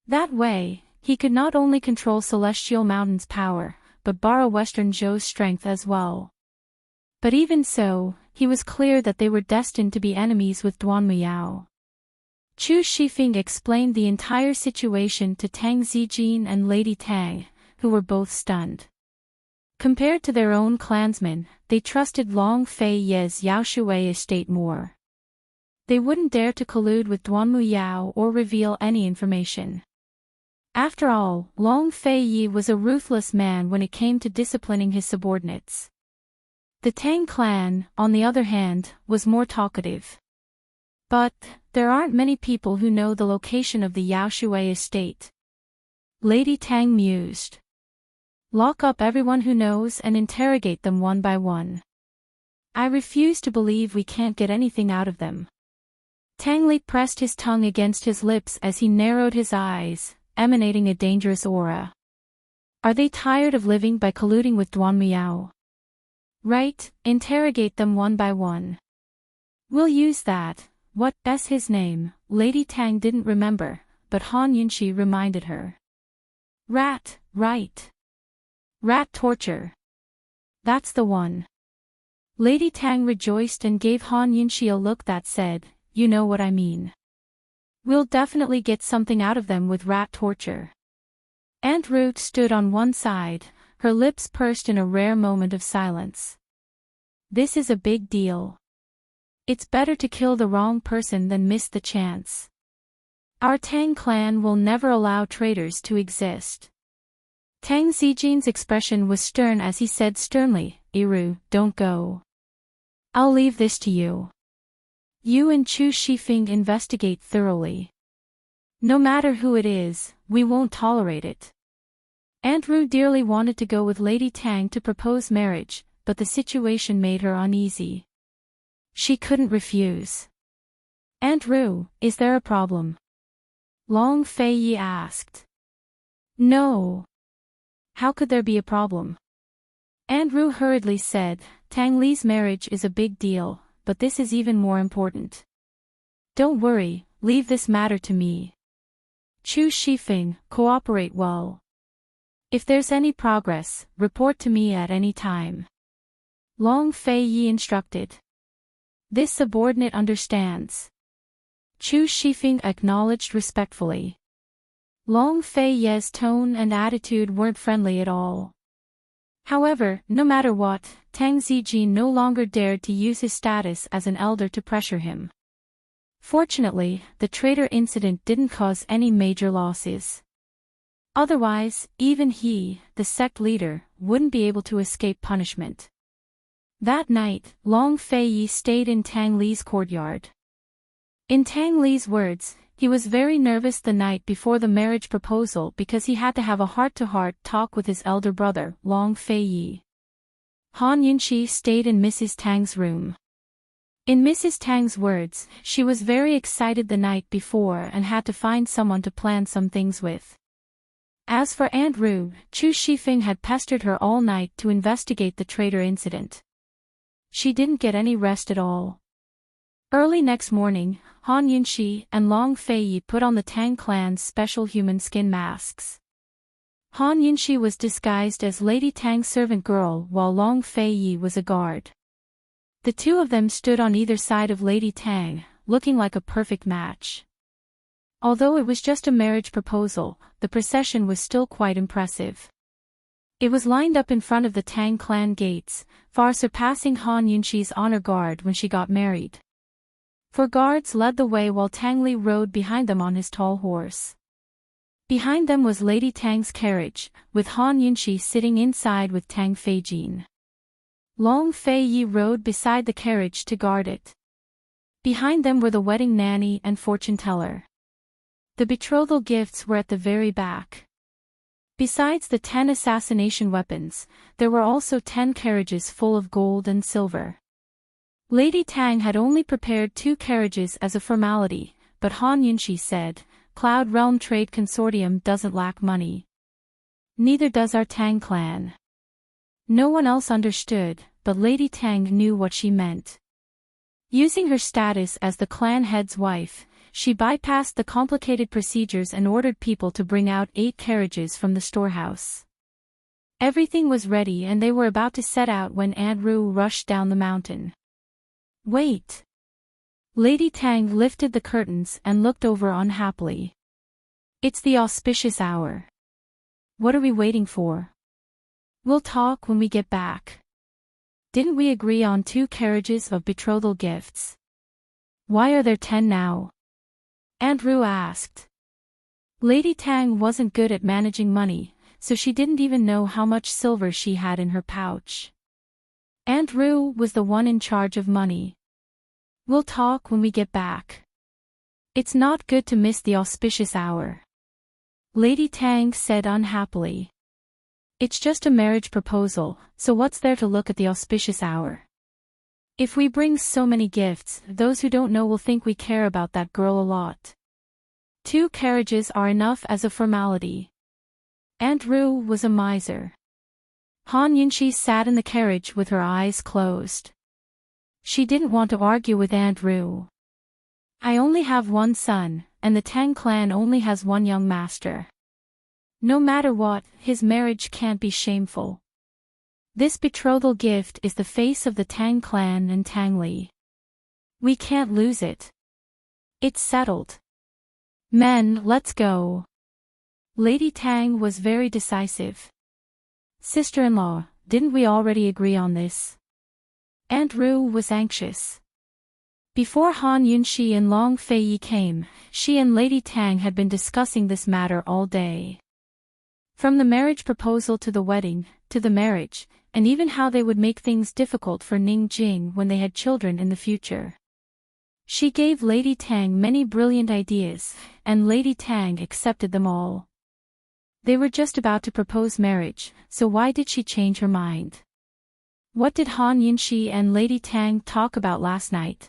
That way, he could not only control Celestial Mountain's power, but borrow Western Zhou's strength as well. But even so, he was clear that they were destined to be enemies with Duanmu Yao. Chu Shifeng explained the entire situation to Tang Zijin and Lady Tang, who were both stunned. Compared to their own clansmen, they trusted Long Fei Ye's Yaoshui estate more. They wouldn't dare to collude with Duanmu Yao or reveal any information. After all, Long Fei Yi was a ruthless man when it came to disciplining his subordinates. The Tang clan, on the other hand, was more talkative. But there aren't many people who know the location of the Yaoshui estate. Lady Tang mused. Lock up everyone who knows and interrogate them one by one. I refuse to believe we can't get anything out of them. Tang Li pressed his tongue against his lips as he narrowed his eyes, emanating a dangerous aura. Are they tired of living by colluding with Duanmu Yao? Right, interrogate them one by one. We'll use that. What's his name? Lady Tang didn't remember, but Han Yunxi reminded her. Rat, right. Rat torture. That's the one. Lady Tang rejoiced and gave Han Yunxi a look that said, you know what I mean. We'll definitely get something out of them with rat torture. Aunt Ruth stood on one side, her lips pursed in a rare moment of silence. This is a big deal. It's better to kill the wrong person than miss the chance. Our Tang clan will never allow traitors to exist. Tang Zijin's expression was stern as he said sternly, Iru, don't go. I'll leave this to you. You and Chu Shifeng investigate thoroughly. No matter who it is, we won't tolerate it. Aunt Ru dearly wanted to go with Lady Tang to propose marriage, but the situation made her uneasy. She couldn't refuse. Aunt Ru, is there a problem? Long Fei Yi asked. No. How could there be a problem? Aunt Ru hurriedly said, Tang Li's marriage is a big deal, but this is even more important. Don't worry, leave this matter to me. Chu Shifeng, cooperate well. If there's any progress, report to me at any time. Long Fei Yi instructed. This subordinate understands. Chu Shifeng acknowledged respectfully. Long Fei Ye's tone and attitude weren't friendly at all. However, no matter what, Tang Zijin no longer dared to use his status as an elder to pressure him. Fortunately, the traitor incident didn't cause any major losses. Otherwise, even he, the sect leader, wouldn't be able to escape punishment. That night, Long Fei Yi stayed in Tang Li's courtyard. In Tang Li's words, he was very nervous the night before the marriage proposal because he had to have a heart-to-heart talk with his elder brother, Long Fei Yi. Han Yunxi stayed in Mrs. Tang's room. In Mrs. Tang's words, she was very excited the night before and had to find someone to plan some things with. As for Aunt Ru, Chu Shifeng had pestered her all night to investigate the traitor incident. She didn't get any rest at all. Early next morning, Han Yunxi and Long Fei Yi put on the Tang clan's special human skin masks. Han Yunxi was disguised as Lady Tang's servant girl while Long Fei Yi was a guard. The two of them stood on either side of Lady Tang, looking like a perfect match. Although it was just a marriage proposal, the procession was still quite impressive. It was lined up in front of the Tang clan gates, far surpassing Han Yunxi's honor guard when she got married. Four guards led the way while Tang Li rode behind them on his tall horse. Behind them was Lady Tang's carriage, with Han Yunxi sitting inside with Tang Feijin. Long Fei Yi rode beside the carriage to guard it. Behind them were the wedding nanny and fortune teller. The betrothal gifts were at the very back. Besides the 10 assassination weapons, there were also 10 carriages full of gold and silver. Lady Tang had only prepared 2 carriages as a formality, but Han Yunxi said, Cloud Realm Trade Consortium doesn't lack money. Neither does our Tang clan. No one else understood, but Lady Tang knew what she meant. Using her status as the clan head's wife, she bypassed the complicated procedures and ordered people to bring out 8 carriages from the storehouse. Everything was ready and they were about to set out when Aunt Ru rushed down the mountain. Wait! Lady Tang lifted the curtains and looked over unhappily. It's the auspicious hour. What are we waiting for? We'll talk when we get back. Didn't we agree on 2 carriages of betrothal gifts? Why are there 10 now? Aunt Rue asked. Lady Tang wasn't good at managing money, so she didn't even know how much silver she had in her pouch. Aunt Rue was the one in charge of money. We'll talk when we get back. It's not good to miss the auspicious hour. Lady Tang said unhappily. It's just a marriage proposal, so what's there to look at the auspicious hour? If we bring so many gifts, those who don't know will think we care about that girl a lot. 2 carriages are enough as a formality. Aunt Rue was a miser. Han Yunxi sat in the carriage with her eyes closed. She didn't want to argue with Aunt Rue. I only have 1 son, and the Tang clan only has 1 young master. No matter what, his marriage can't be shameful. This betrothal gift is the face of the Tang clan and Tang Li. We can't lose it. It's settled. Men, let's go. Lady Tang was very decisive. Sister-in-law, didn't we already agree on this? Aunt Rue was anxious. Before Han Yunxi and Long Feiyi came, she and Lady Tang had been discussing this matter all day. From the marriage proposal to the wedding, to the marriage, and even how they would make things difficult for Ning Jing when they had children in the future. She gave Lady Tang many brilliant ideas, and Lady Tang accepted them all. They were just about to propose marriage, so why did she change her mind? What did Han Yunxi and Lady Tang talk about last night?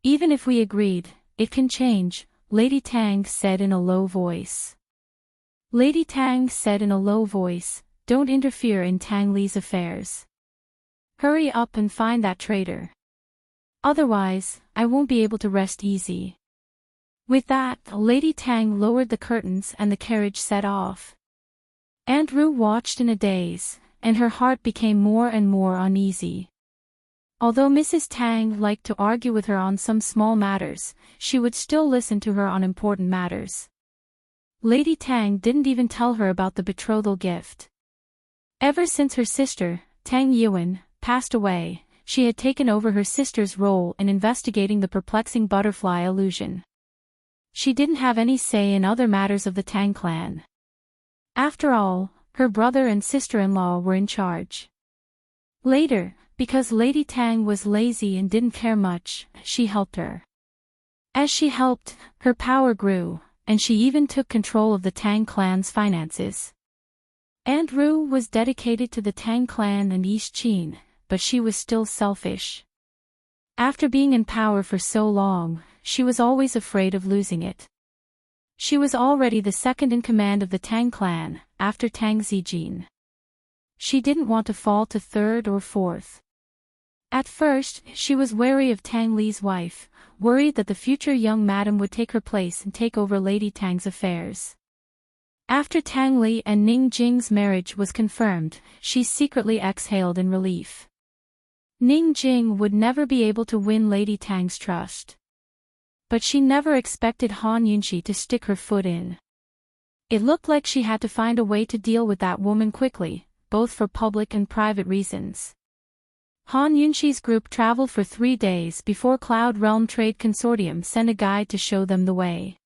Even if we agreed, it can change, Lady Tang said in a low voice. Lady Tang said in a low voice, don't interfere in Tang Li's affairs. Hurry up and find that traitor. Otherwise, I won't be able to rest easy. With that, Lady Tang lowered the curtains and the carriage set off. Aunt Rue watched in a daze, and her heart became more and more uneasy. Although Mrs. Tang liked to argue with her on some small matters, she would still listen to her on important matters. Lady Tang didn't even tell her about the betrothal gift. Ever since her sister, Tang Yuan, passed away, she had taken over her sister's role in investigating the perplexing butterfly illusion. She didn't have any say in other matters of the Tang clan. After all, her brother and sister-in-law were in charge. Later, because Lady Tang was lazy and didn't care much, she helped her. As she helped, her power grew, and she even took control of the Tang clan's finances. Aunt Rue was dedicated to the Tang clan and East Qin, but she was still selfish. After being in power for so long, she was always afraid of losing it. She was already the second in command of the Tang clan, after Tang Zijin. She didn't want to fall to 3rd or 4th. At first, she was wary of Tang Li's wife, worried that the future young madam would take her place and take over Lady Tang's affairs. After Tang Li and Ning Jing's marriage was confirmed, she secretly exhaled in relief. Ning Jing would never be able to win Lady Tang's trust. But she never expected Han Yunxi to stick her foot in. It looked like she had to find a way to deal with that woman quickly, both for public and private reasons. Han Yunxi's group traveled for 3 days before Cloud Realm Trade Consortium sent a guide to show them the way.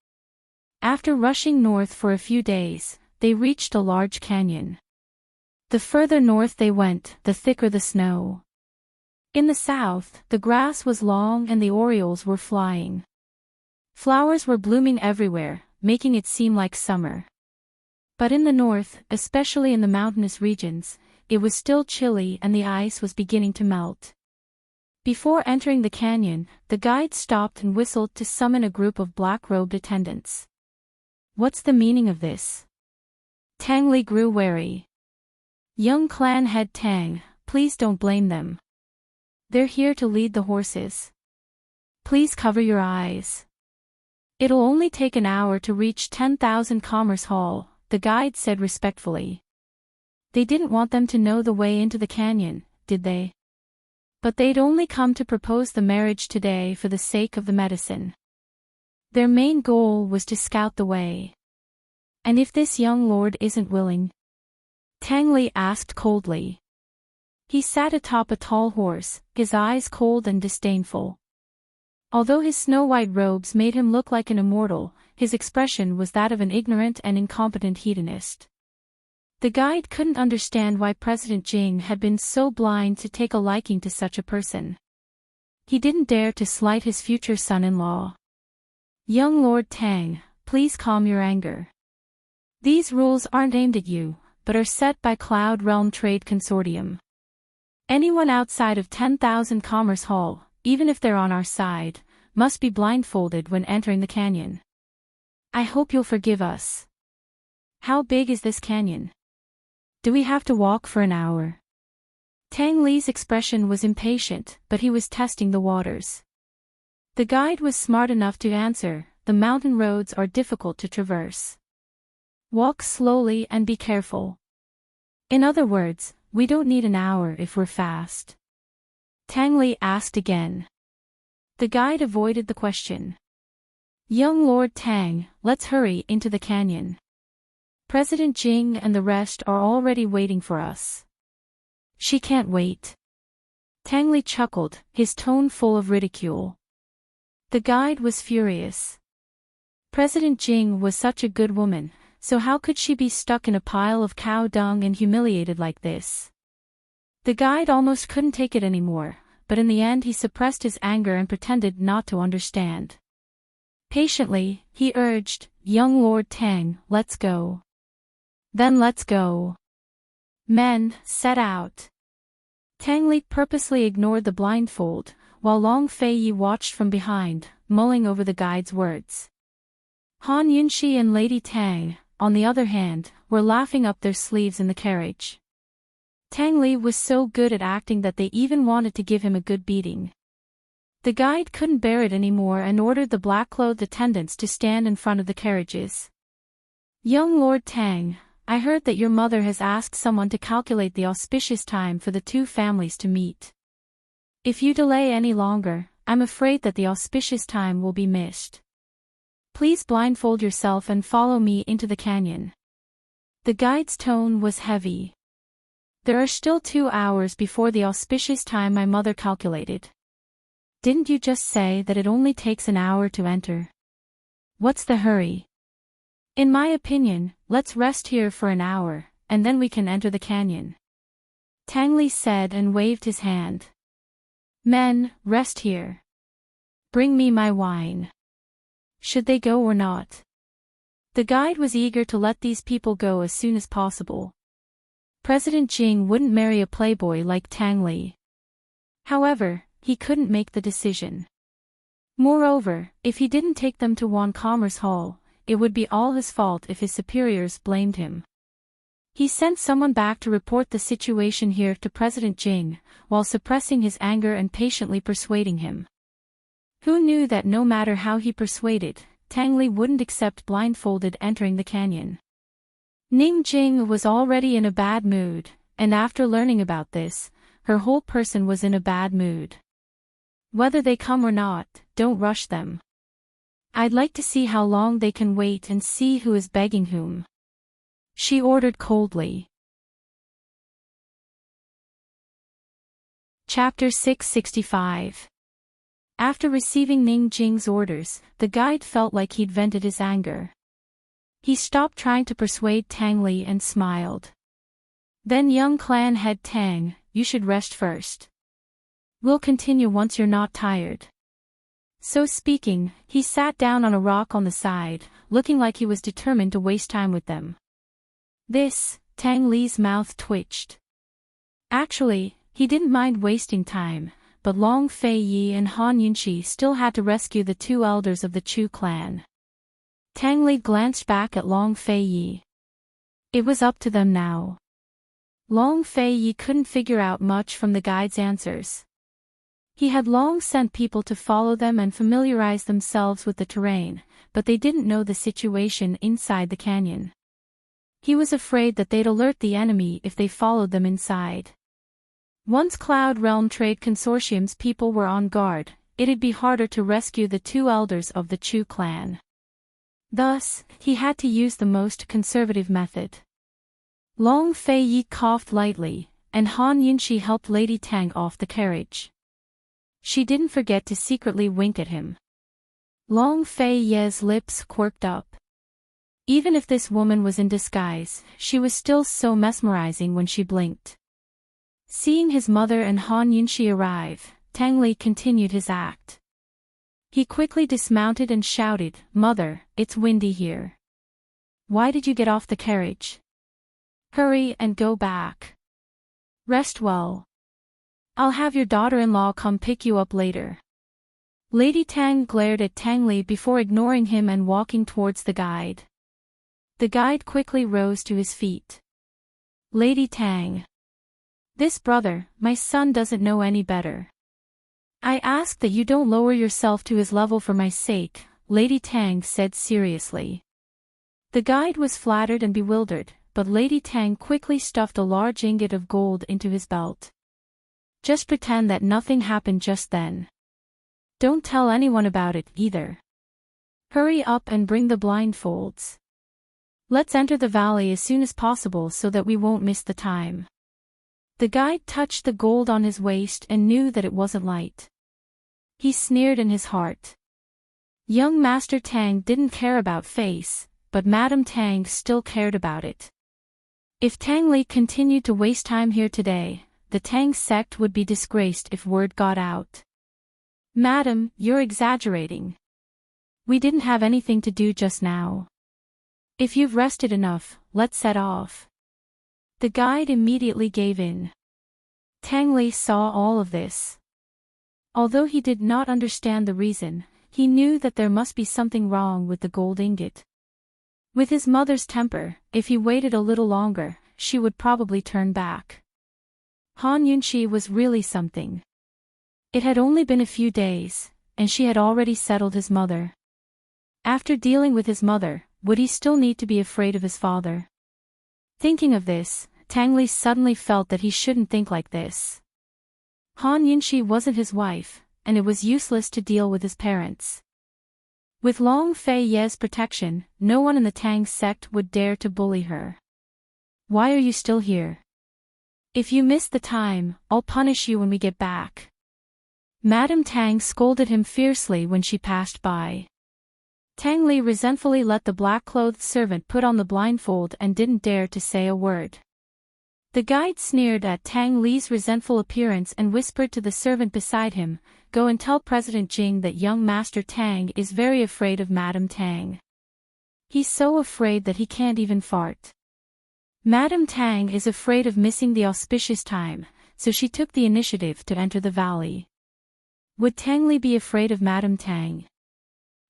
After rushing north for a few days, they reached a large canyon. The further north they went, the thicker the snow. In the south, the grass was long and the orioles were flying. Flowers were blooming everywhere, making it seem like summer. But in the north, especially in the mountainous regions, it was still chilly and the ice was beginning to melt. Before entering the canyon, the guide stopped and whistled to summon a group of black-robed attendants. What's the meaning of this? Tang Li grew wary. Young clan head Tang, please don't blame them. They're here to lead the horses. Please cover your eyes. It'll only take an hour to reach 10,000 Commerce Hall, the guide said respectfully. They didn't want them to know the way into the canyon, did they? But they'd only come to propose the marriage today for the sake of the medicine. Their main goal was to scout the way. And if this young lord isn't willing? Tang Li asked coldly. He sat atop a tall horse, his eyes cold and disdainful. Although his snow-white robes made him look like an immortal, his expression was that of an ignorant and incompetent hedonist. The guide couldn't understand why President Jing had been so blind to take a liking to such a person. He didn't dare to slight his future son-in-law. Young Lord Tang, please calm your anger. These rules aren't aimed at you, but are set by Cloud Realm Trade Consortium. Anyone outside of 10,000 Commerce Hall, even if they're on our side, must be blindfolded when entering the canyon. I hope you'll forgive us. How big is this canyon? Do we have to walk for an hour? Tang Li's expression was impatient, but he was testing the waters. The guide was smart enough to answer, the mountain roads are difficult to traverse. Walk slowly and be careful. In other words, we don't need an hour if we're fast. Tang Li asked again. The guide avoided the question. Young Lord Tang, let's hurry into the canyon. President Jing and the rest are already waiting for us. She can't wait. Tang Li chuckled, his tone full of ridicule. The guide was furious. President Jing was such a good woman, so how could she be stuck in a pile of cow dung and humiliated like this? The guide almost couldn't take it anymore, but in the end he suppressed his anger and pretended not to understand. Patiently, he urged, Young Lord Tang, let's go. Then let's go. Men, set out. Tang Li purposely ignored the blindfold, while Long Fei Yi watched from behind, mulling over the guide's words. Han Yunxi and Lady Tang, on the other hand, were laughing up their sleeves in the carriage. Tang Li was so good at acting that they even wanted to give him a good beating. The guide couldn't bear it anymore and ordered the black-clothed attendants to stand in front of the carriages. Young Lord Tang, I heard that your mother has asked someone to calculate the auspicious time for the two families to meet. If you delay any longer, I'm afraid that the auspicious time will be missed. Please blindfold yourself and follow me into the canyon. The guide's tone was heavy. There are still 2 hours before the auspicious time my mother calculated. Didn't you just say that it only takes an hour to enter? What's the hurry? In my opinion, let's rest here for an hour, and then we can enter the canyon. Tang Li said and waved his hand. Men, rest here. Bring me my wine. Should they go or not? The guide was eager to let these people go as soon as possible. President Jing wouldn't marry a playboy like Tang Li. However, he couldn't make the decision. Moreover, if he didn't take them to Wan Commerce Hall, it would be all his fault if his superiors blamed him. He sent someone back to report the situation here to President Jing, while suppressing his anger and patiently persuading him. Who knew that no matter how he persuaded, Tang Li wouldn't accept blindfolded entering the canyon? Ning Jing was already in a bad mood, and after learning about this, her whole person was in a bad mood. Whether they come or not, don't rush them. I'd like to see how long they can wait and see who is begging whom. She ordered coldly. Chapter 665. After receiving Ning Jing's orders, the guide felt like he'd vented his anger. He stopped trying to persuade Tang Li and smiled. Then young clan head Tang, you should rest first. We'll continue once you're not tired. So speaking, he sat down on a rock on the side, looking like he was determined to waste time with them. Tang Li's mouth twitched. Actually, he didn't mind wasting time, but Long Fei Yi and Han Yunxi still had to rescue the 2 elders of the Chu clan. Tang Li glanced back at Long Fei Yi. It was up to them now. Long Fei Yi couldn't figure out much from the guide's answers. He had long sent people to follow them and familiarize themselves with the terrain, but they didn't know the situation inside the canyon. He was afraid that they'd alert the enemy if they followed them inside. Once Cloud Realm Trade Consortium's people were on guard, it'd be harder to rescue the two elders of the Chu clan. Thus, he had to use the most conservative method. Long Fei Yi coughed lightly, and Han Yunxi helped Lady Tang off the carriage. She didn't forget to secretly wink at him. Long Fei Yi's lips quirked up. Even if this woman was in disguise, she was still so mesmerizing when she blinked. Seeing his mother and Han Yunxi arrive, Tang Li continued his act. He quickly dismounted and shouted, "Mother, it's windy here. Why did you get off the carriage? Hurry and go back. Rest well. I'll have your daughter-in-law come pick you up later." Lady Tang glared at Tang Li before ignoring him and walking towards the guide. The guide quickly rose to his feet. "Lady Tang. This brother, my son, doesn't know any better. I ask that you don't lower yourself to his level for my sake," Lady Tang said seriously. The guide was flattered and bewildered, but Lady Tang quickly stuffed a large ingot of gold into his belt. "Just pretend that nothing happened just then. Don't tell anyone about it, either. Hurry up and bring the blindfolds. Let's enter the valley as soon as possible so that we won't miss the time." The guide touched the gold on his waist and knew that it wasn't light. He sneered in his heart. Young Master Tang didn't care about face, but Madame Tang still cared about it. If Tang Li continued to waste time here today, the Tang sect would be disgraced if word got out. "Madam, you're exaggerating. We didn't have anything to do just now. If you've rested enough, let's set off." The guide immediately gave in. Tang Li saw all of this. Although he did not understand the reason, he knew that there must be something wrong with the gold ingot. With his mother's temper, if he waited a little longer, she would probably turn back. Han Yunxi was really something. It had only been a few days, and she had already settled his mother. After dealing with his mother, would he still need to be afraid of his father? Thinking of this, Tang Li suddenly felt that he shouldn't think like this. Han Yunxi wasn't his wife, and it was useless to deal with his parents. With Long Fei Ye's protection, no one in the Tang sect would dare to bully her. "Why are you still here? If you miss the time, I'll punish you when we get back." Madame Tang scolded him fiercely when she passed by. Tang Li resentfully let the black-clothed servant put on the blindfold and didn't dare to say a word. The guide sneered at Tang Li's resentful appearance and whispered to the servant beside him, "Go and tell President Jing that young Master Tang is very afraid of Madame Tang. He's so afraid that he can't even fart. Madame Tang is afraid of missing the auspicious time, so she took the initiative to enter the valley." Would Tang Li be afraid of Madame Tang?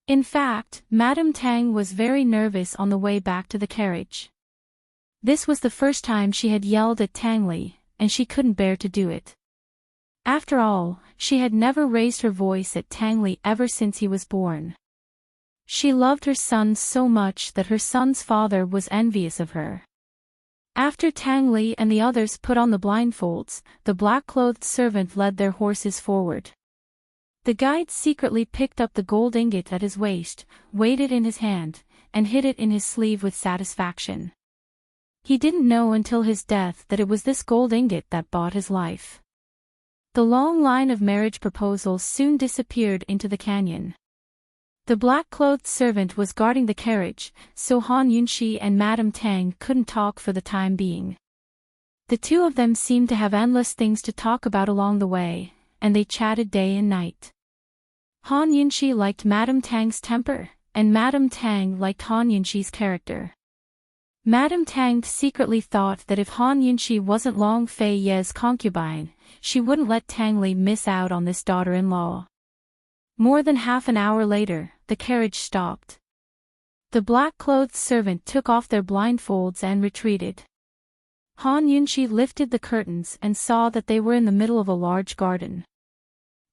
In fact, Madame Tang was very nervous on the way back to the carriage. This was the first time she had yelled at Tang Li, and she couldn't bear to do it. After all, she had never raised her voice at Tang Li ever since he was born. She loved her son so much that her son's father was envious of her. After Tang Li and the others put on the blindfolds, the black-clothed servant led their horses forward. The guide secretly picked up the gold ingot at his waist, weighed it in his hand, and hid it in his sleeve with satisfaction. He didn't know until his death that it was this gold ingot that bought his life. The long line of marriage proposals soon disappeared into the canyon. The black-clothed servant was guarding the carriage, so Han Yunxi and Madame Tang couldn't talk for the time being. The two of them seemed to have endless things to talk about along the way, and they chatted day and night. Han Yunxi liked Madame Tang's temper, and Madame Tang liked Han Yunxi's character. Madame Tang secretly thought that if Han Yunxi wasn't Long Fei Ye's concubine, she wouldn't let Tang Li miss out on this daughter-in-law. More than half an hour later, the carriage stopped. The black-clothed servant took off their blindfolds and retreated. Han Yunxi lifted the curtains and saw that they were in the middle of a large garden.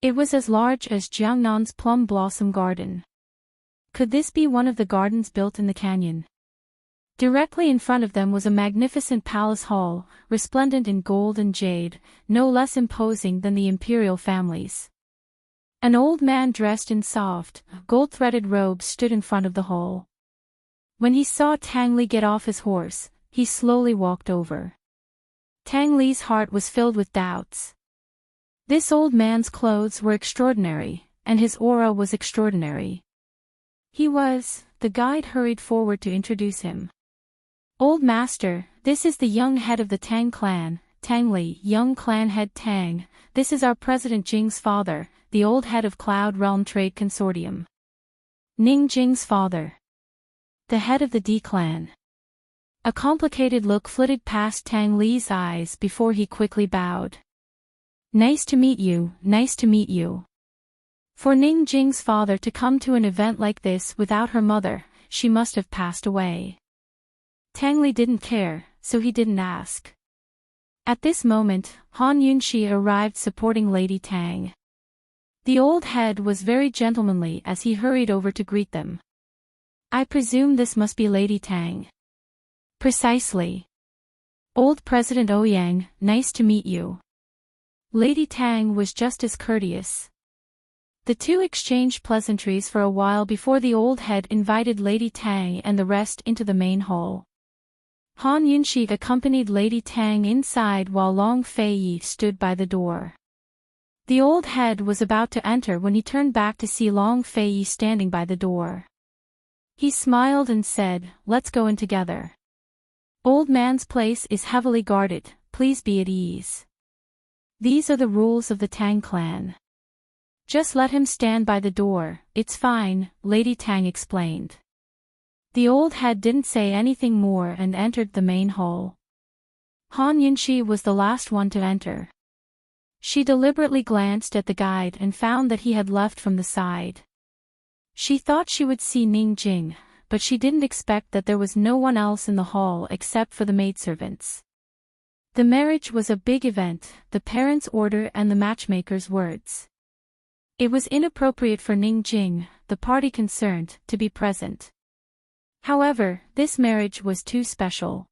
It was as large as Jiangnan's plum blossom garden. Could this be one of the gardens built in the canyon? Directly in front of them was a magnificent palace hall, resplendent in gold and jade, no less imposing than the imperial families. An old man dressed in soft, gold-threaded robes stood in front of the hall. When he saw Tang Li get off his horse, he slowly walked over. Tang Li's heart was filled with doubts. This old man's clothes were extraordinary, and his aura was extraordinary. The guide hurried forward to introduce him. Old master, this is the young head of the Tang clan, Tang Li, young clan head Tang. This is our president Jing's father, the old head of Cloud Realm Trade Consortium. Ning Jing's father. The head of the D clan. A complicated look flitted past Tang Li's eyes before he quickly bowed. Nice to meet you, nice to meet you. For Ning Jing's father to come to an event like this without her mother, she must have passed away. Tang Li didn't care, so he didn't ask. At this moment, Han Yunxi arrived supporting Lady Tang. The old head was very gentlemanly as he hurried over to greet them. I presume this must be Lady Tang. Precisely. Old President Ouyang, nice to meet you. Lady Tang was just as courteous. The two exchanged pleasantries for a while before the old head invited Lady Tang and the rest into the main hall. Han Yunxi accompanied Lady Tang inside while Long Fei stood by the door. The old head was about to enter when he turned back to see Long Fei standing by the door. He smiled and said, let's go in together. Old man's place is heavily guarded, please be at ease. These are the rules of the Tang clan. Just let him stand by the door, it's fine, Lady Tang explained. The old head didn't say anything more and entered the main hall. Han Yunxi was the last one to enter. She deliberately glanced at the guide and found that he had left from the side. She thought she would see Ning Jing, but she didn't expect that there was no one else in the hall except for the maidservants. The marriage was a big event, the parents' order and the matchmaker's words. It was inappropriate for Ning Jing, the party concerned, to be present. However, this marriage was too special.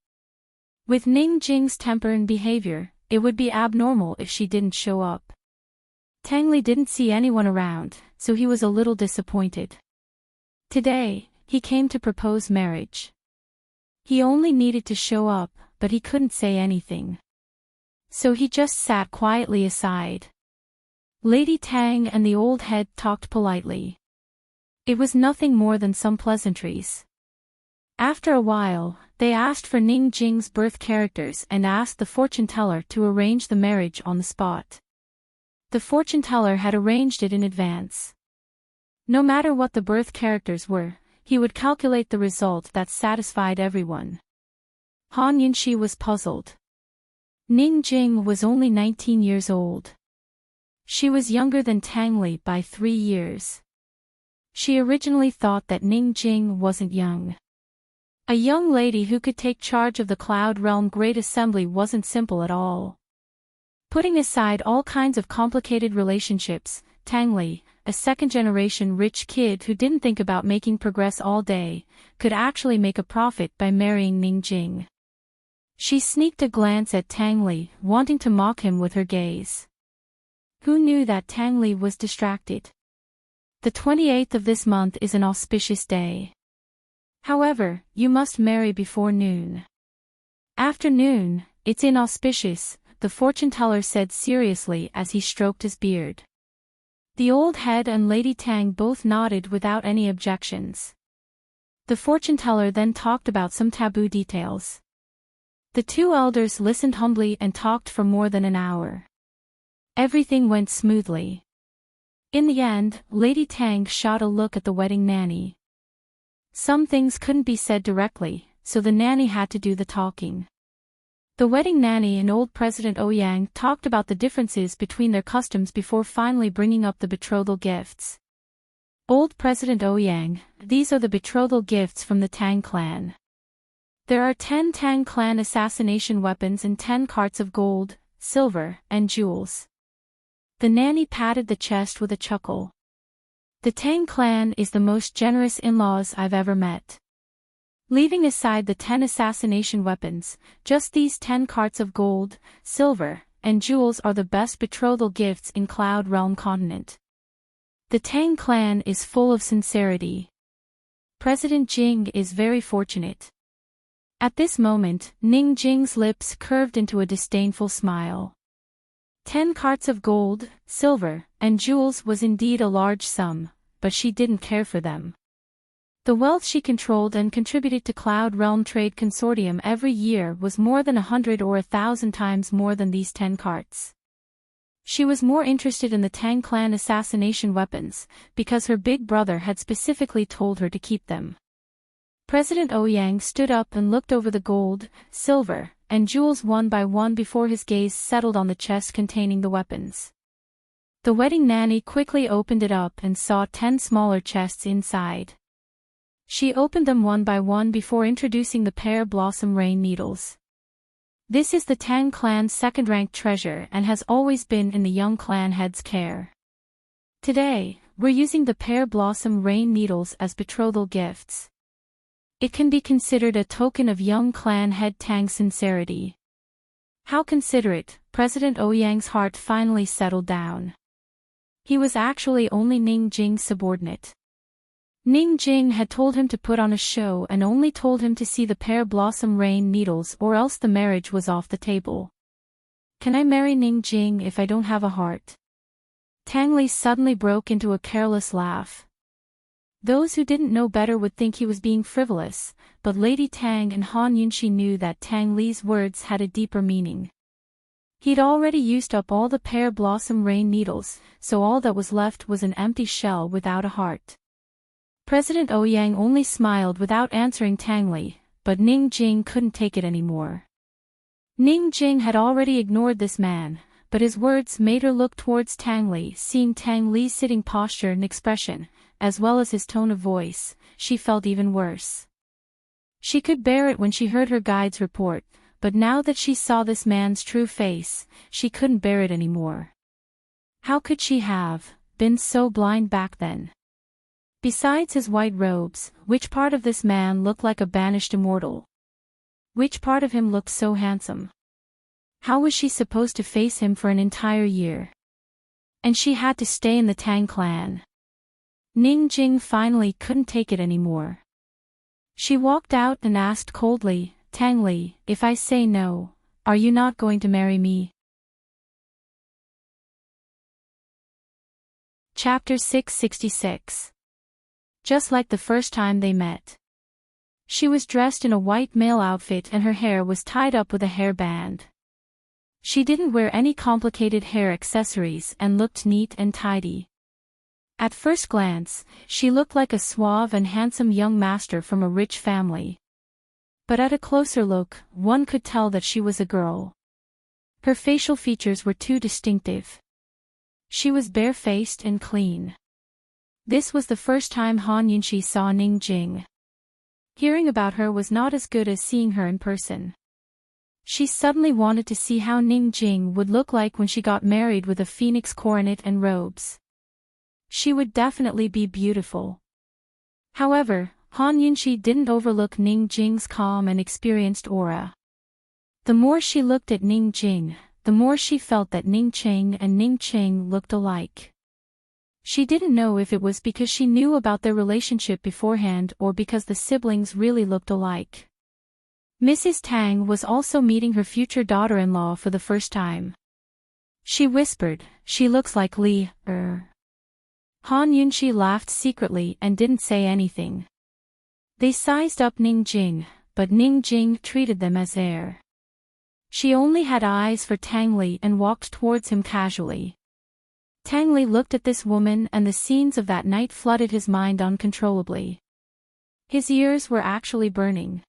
With Ning Jing's temper and behavior, it would be abnormal if she didn't show up. Tang Li didn't see anyone around, so he was a little disappointed. Today, he came to propose marriage. He only needed to show up, but he couldn't say anything. So he just sat quietly aside. Lady Tang and the old head talked politely. It was nothing more than some pleasantries. After a while, they asked for Ning Jing's birth characters and asked the fortune teller to arrange the marriage on the spot. The fortune teller had arranged it in advance. No matter what the birth characters were, he would calculate the result that satisfied everyone. Han Yunxi was puzzled. Ning Jing was only 19 years old. She was younger than Tang Li by 3 years. She originally thought that Ning Jing wasn't young. A young lady who could take charge of the Cloud Realm Great Assembly wasn't simple at all. Putting aside all kinds of complicated relationships, Tang Li, a second-generation rich kid who didn't think about making progress all day, could actually make a profit by marrying Ning Jing. She sneaked a glance at Tang Li, wanting to mock him with her gaze. Who knew that Tang Li was distracted? The 28th of this month is an auspicious day. However, you must marry before noon. After noon, it's inauspicious, the fortune teller said seriously as he stroked his beard. The old head and Lady Tang both nodded without any objections. The fortune teller then talked about some taboo details. The two elders listened humbly and talked for more than an hour. Everything went smoothly. In the end, Lady Tang shot a look at the wedding nanny. Some things couldn't be said directly, so the nanny had to do the talking. The wedding nanny and old President Ouyang talked about the differences between their customs before finally bringing up the betrothal gifts. Old President Ouyang, these are the betrothal gifts from the Tang clan. There are 10 Tang clan assassination weapons and 10 carts of gold, silver, and jewels. The nanny patted the chest with a chuckle. The Tang clan is the most generous in-laws I've ever met. Leaving aside the 10 assassination weapons, just these 10 carts of gold, silver, and jewels are the best betrothal gifts in Cloud Realm continent. The Tang clan is full of sincerity. President Jing is very fortunate. At this moment, Ning Jing's lips curved into a disdainful smile. 10 carts of gold, silver, and jewels was indeed a large sum, but she didn't care for them. The wealth she controlled and contributed to Cloud Realm Trade Consortium every year was more than 100 or 1,000 times more than these 10 carts. She was more interested in the Tang clan assassination weapons, because her big brother had specifically told her to keep them. President Ouyang stood up and looked over the gold, silver, and jewels one by one before his gaze settled on the chest containing the weapons. The wedding nanny quickly opened it up and saw 10 smaller chests inside. She opened them one by one before introducing the pear blossom rain needles. This is the Tang clan's second-ranked treasure and has always been in the young clan head's care. Today, we're using the pear blossom rain needles as betrothal gifts. It can be considered a token of young clan head Tang's sincerity. How considerate. President Ouyang's heart finally settled down. He was actually only Ning Jing's subordinate. Ning Jing had told him to put on a show and only told him to see the pear blossom rain needles or else the marriage was off the table. Can I marry Ning Jing if I don't have a heart? Tang Li suddenly broke into a careless laugh. Those who didn't know better would think he was being frivolous, but Lady Tang and Han Yunxi knew that Tang Li's words had a deeper meaning. He'd already used up all the pear blossom rain needles, so all that was left was an empty shell without a heart. President Ouyang only smiled without answering Tang Li, but Ning Jing couldn't take it anymore. Ning Jing had already ignored this man, but his words made her look towards Tang Li. Seeing Tang Li's sitting posture and expression, as well as his tone of voice, she felt even worse. She could bear it when she heard her guide's report, but now that she saw this man's true face, she couldn't bear it anymore. How could she have been so blind back then? Besides his white robes, which part of this man looked like a banished immortal? Which part of him looked so handsome? How was she supposed to face him for an entire year? And she had to stay in the Tang clan. Ning Jing finally couldn't take it anymore. She walked out and asked coldly, Tang Li, if I say no, are you not going to marry me? Chapter 666. Just like the first time they met. She was dressed in a white male outfit and her hair was tied up with a hairband. She didn't wear any complicated hair accessories and looked neat and tidy. At first glance, she looked like a suave and handsome young master from a rich family. But at a closer look, one could tell that she was a girl. Her facial features were too distinctive. She was barefaced and clean. This was the first time Han Yunxi saw Ning Jing. Hearing about her was not as good as seeing her in person. She suddenly wanted to see how Ning Jing would look like when she got married with a phoenix coronet and robes. She would definitely be beautiful. However, Han Yunxi didn't overlook Ning Jing's calm and experienced aura. The more she looked at Ning Jing, the more she felt that Ning Cheng and Ning Cheng looked alike. She didn't know if it was because she knew about their relationship beforehand or because the siblings really looked alike. Mrs. Tang was also meeting her future daughter-in-law for the first time. She whispered, "She looks like Li, Han Yunxi laughed secretly and didn't say anything. They sized up Ning Jing, but Ning Jing treated them as air. She only had eyes for Tang Li and walked towards him casually. Tang Li looked at this woman and the scenes of that night flooded his mind uncontrollably. His ears were actually burning.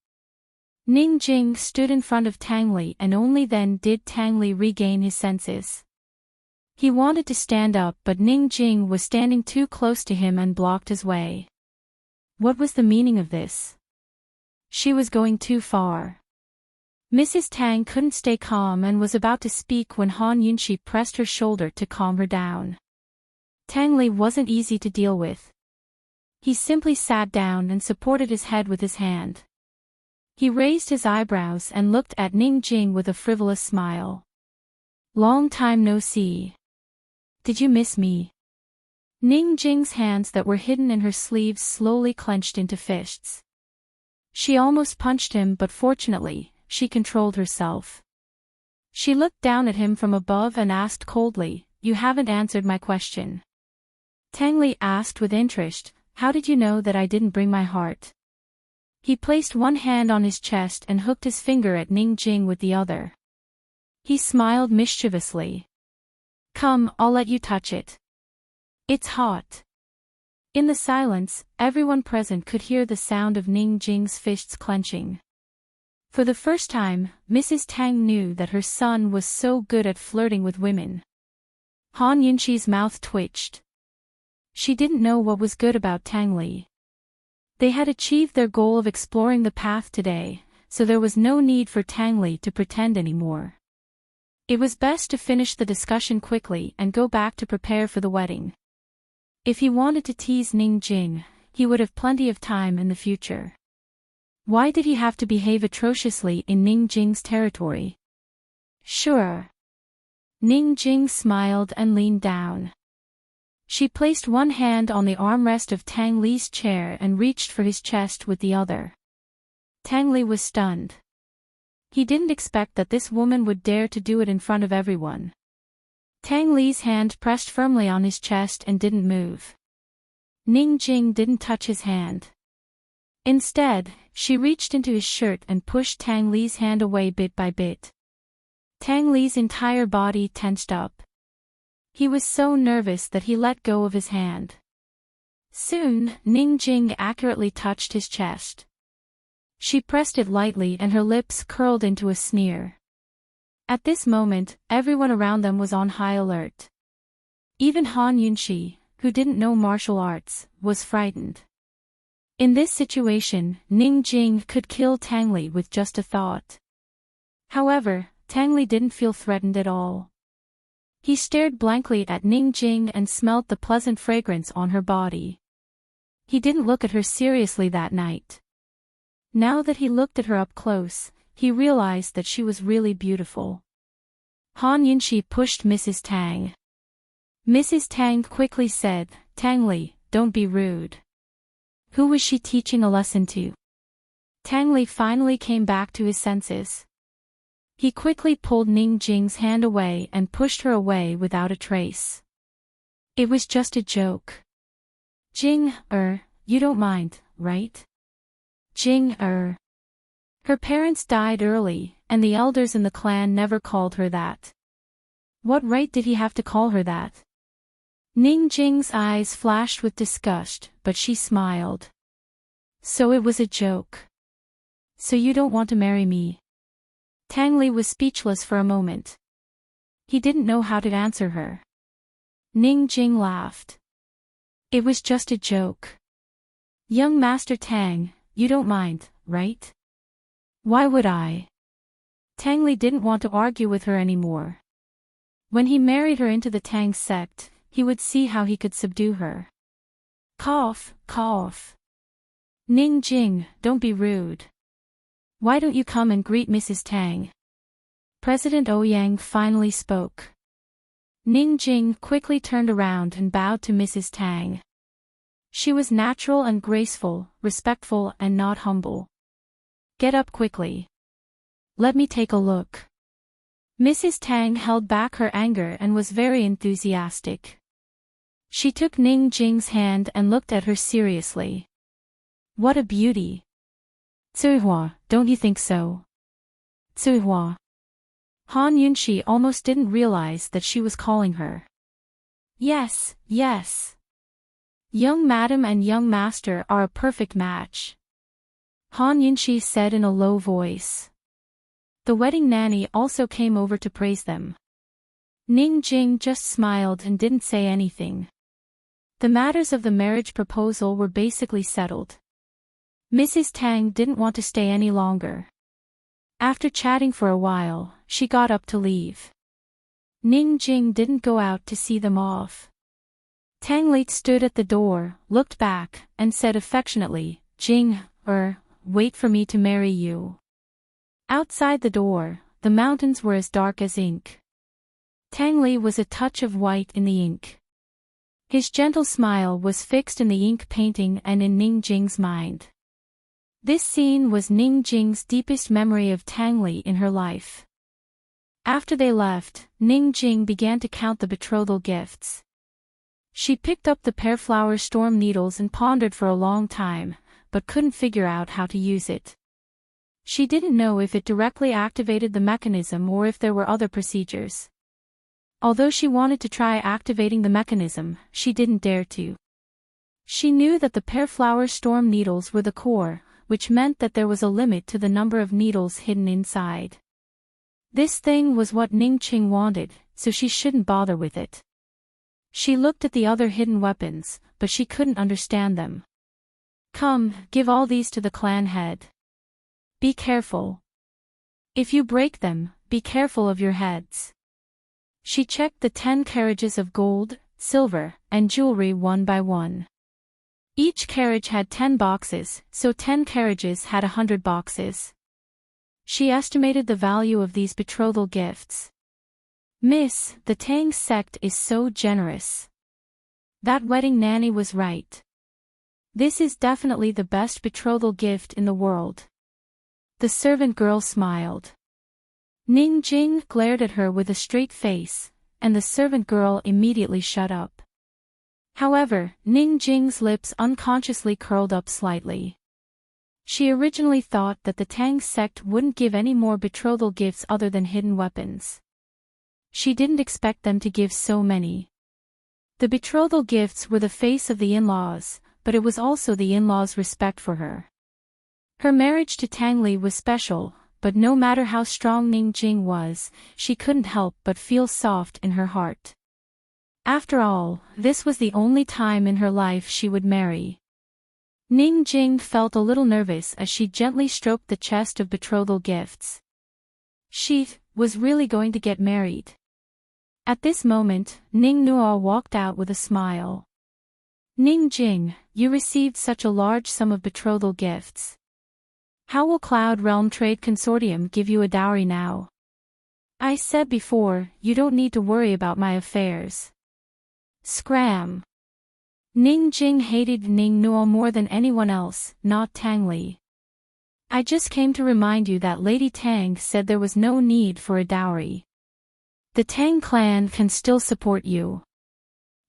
Ning Jing stood in front of Tang Li and only then did Tang Li regain his senses. He wanted to stand up but Ning Jing was standing too close to him and blocked his way. What was the meaning of this? She was going too far. Mrs. Tang couldn't stay calm and was about to speak when Han Yunxi pressed her shoulder to calm her down. Tang Li wasn't easy to deal with. He simply sat down and supported his head with his hand. He raised his eyebrows and looked at Ning Jing with a frivolous smile. Long time no see. Did you miss me? Ning Jing's hands that were hidden in her sleeves slowly clenched into fists. She almost punched him, but fortunately, she controlled herself. She looked down at him from above and asked coldly, "You haven't answered my question." Tang Li asked with interest, "How did you know that I didn't bring my heart?" He placed one hand on his chest and hooked his finger at Ning Jing with the other. He smiled mischievously. "Come, I'll let you touch it. It's hot." In the silence, everyone present could hear the sound of Ning Jing's fists clenching. For the first time, Mrs. Tang knew that her son was so good at flirting with women. Han Yunxi's mouth twitched. She didn't know what was good about Tang Li. They had achieved their goal of exploring the path today, so there was no need for Tang Li to pretend anymore. It was best to finish the discussion quickly and go back to prepare for the wedding. If he wanted to tease Ning Jing, he would have plenty of time in the future. Why did he have to behave atrociously in Ning Jing's territory? Sure. Ning Jing smiled and leaned down. She placed one hand on the armrest of Tang Li's chair and reached for his chest with the other. Tang Li was stunned. He didn't expect that this woman would dare to do it in front of everyone. Tang Li's hand pressed firmly on his chest and didn't move. Ning Jing didn't touch his hand. Instead, she reached into his shirt and pushed Tang Li's hand away bit by bit. Tang Li's entire body tensed up. He was so nervous that he let go of his hand. Soon, Ning Jing accurately touched his chest. She pressed it lightly and her lips curled into a sneer. At this moment, everyone around them was on high alert. Even Han Yunxi, who didn't know martial arts, was frightened. In this situation, Ning Jing could kill Tang Li with just a thought. However, Tang Li didn't feel threatened at all. He stared blankly at Ning Jing and smelt the pleasant fragrance on her body. He didn't look at her seriously that night. Now that he looked at her up close, he realized that she was really beautiful. Han Yunxi pushed Mrs. Tang. Mrs. Tang quickly said, "Tang Li, don't be rude." Who was she teaching a lesson to? Tang Li finally came back to his senses. He quickly pulled Ning Jing's hand away and pushed her away without a trace. It was just a joke. Jing, you don't mind, right? Jing, Her parents died early, and the elders in the clan never called her that. What right did he have to call her that? Ning Jing's eyes flashed with disgust, but she smiled. So it was a joke. So you don't want to marry me? Tang Li was speechless for a moment. He didn't know how to answer her. Ning Jing laughed. It was just a joke. Young Master Tang, you don't mind, right? Why would I? Tang Li didn't want to argue with her anymore. When he married her into the Tang sect, he would see how he could subdue her. Cough, cough. Ning Jing, don't be rude. Why don't you come and greet Mrs. Tang? President Ouyang finally spoke. Ning Jing quickly turned around and bowed to Mrs. Tang. She was natural and graceful, respectful and not humble. Get up quickly. Let me take a look. Mrs. Tang held back her anger and was very enthusiastic. She took Ning Jing's hand and looked at her seriously. What a beauty. Zuihua, don't you think so? Zuihua. Han Yunxi almost didn't realize that she was calling her. Yes, yes. Young madam and young master are a perfect match. Han Yunxi said in a low voice. The wedding nanny also came over to praise them. Ning Jing just smiled and didn't say anything. The matters of the marriage proposal were basically settled. Mrs. Tang didn't want to stay any longer. After chatting for a while, she got up to leave. Ning Jing didn't go out to see them off. Tang Li stood at the door, looked back, and said affectionately, Jing, wait for me to marry you. Outside the door, the mountains were as dark as ink. Tang Li was a touch of white in the ink. His gentle smile was fixed in the ink painting and in Ning Jing's mind. This scene was Ning Jing's deepest memory of Tang Li in her life. After they left, Ning Jing began to count the betrothal gifts. She picked up the pearflower storm needles and pondered for a long time, but couldn't figure out how to use it. She didn't know if it directly activated the mechanism or if there were other procedures. Although she wanted to try activating the mechanism, she didn't dare to. She knew that the pearflower storm needles were the core, which meant that there was a limit to the number of needles hidden inside. This thing was what Ning Jing wanted, so she shouldn't bother with it. She looked at the other hidden weapons, but she couldn't understand them. Come, give all these to the clan head. Be careful. If you break them, be careful of your heads. She checked the 10 carriages of gold, silver, and jewelry one by one. Each carriage had 10 boxes, so 10 carriages had 100 boxes. She estimated the value of these betrothal gifts. Miss, the Tang sect is so generous. That wedding nanny was right. This is definitely the best betrothal gift in the world. The servant girl smiled. Ning Jing glared at her with a straight face, and the servant girl immediately shut up. However, Ning Jing's lips unconsciously curled up slightly. She originally thought that the Tang sect wouldn't give any more betrothal gifts other than hidden weapons. She didn't expect them to give so many. The betrothal gifts were the face of the in-laws, but it was also the in-laws' respect for her. Her marriage to Tang Li was special, but no matter how strong Ning Jing was, she couldn't help but feel soft in her heart. After all, this was the only time in her life she would marry. Ning Jing felt a little nervous as she gently stroked the chest of betrothal gifts. She was really going to get married. At this moment, Ning Nuo walked out with a smile. Ning Jing, you received such a large sum of betrothal gifts. How will Cloud Realm Trade Consortium give you a dowry now? I said before, you don't need to worry about my affairs. Scram. Ning Jing hated Ning Nuo more than anyone else, not Tang Li. I just came to remind you that Lady Tang said there was no need for a dowry. The Tang clan can still support you.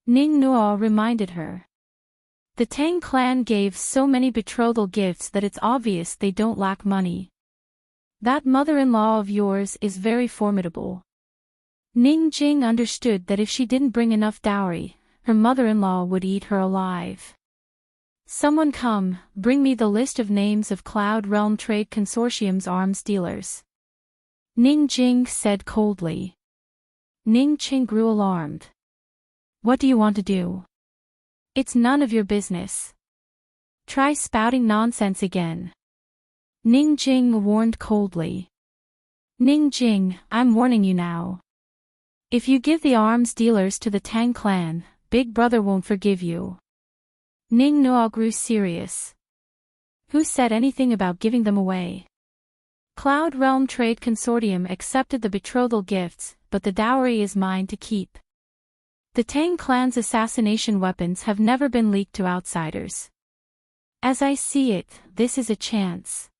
Ning Nuo reminded her. The Tang clan gave so many betrothal gifts that it's obvious they don't lack money. That mother-in-law of yours is very formidable. Ning Jing understood that if she didn't bring enough dowry, her mother-in-law would eat her alive. Someone come, bring me the list of names of Cloud Realm Trade Consortium's arms dealers. Ning Jing said coldly. Ning Jing grew alarmed. What do you want to do? It's none of your business. Try spouting nonsense again. Ning Jing warned coldly. Ning Jing, I'm warning you now. If you give the arms dealers to the Tang clan, Big Brother won't forgive you. Ning Nuo grew serious. Who said anything about giving them away? Cloud Realm Trade Consortium accepted the betrothal gifts, but the dowry is mine to keep. The Tang clan's assassination weapons have never been leaked to outsiders. As I see it, this is a chance.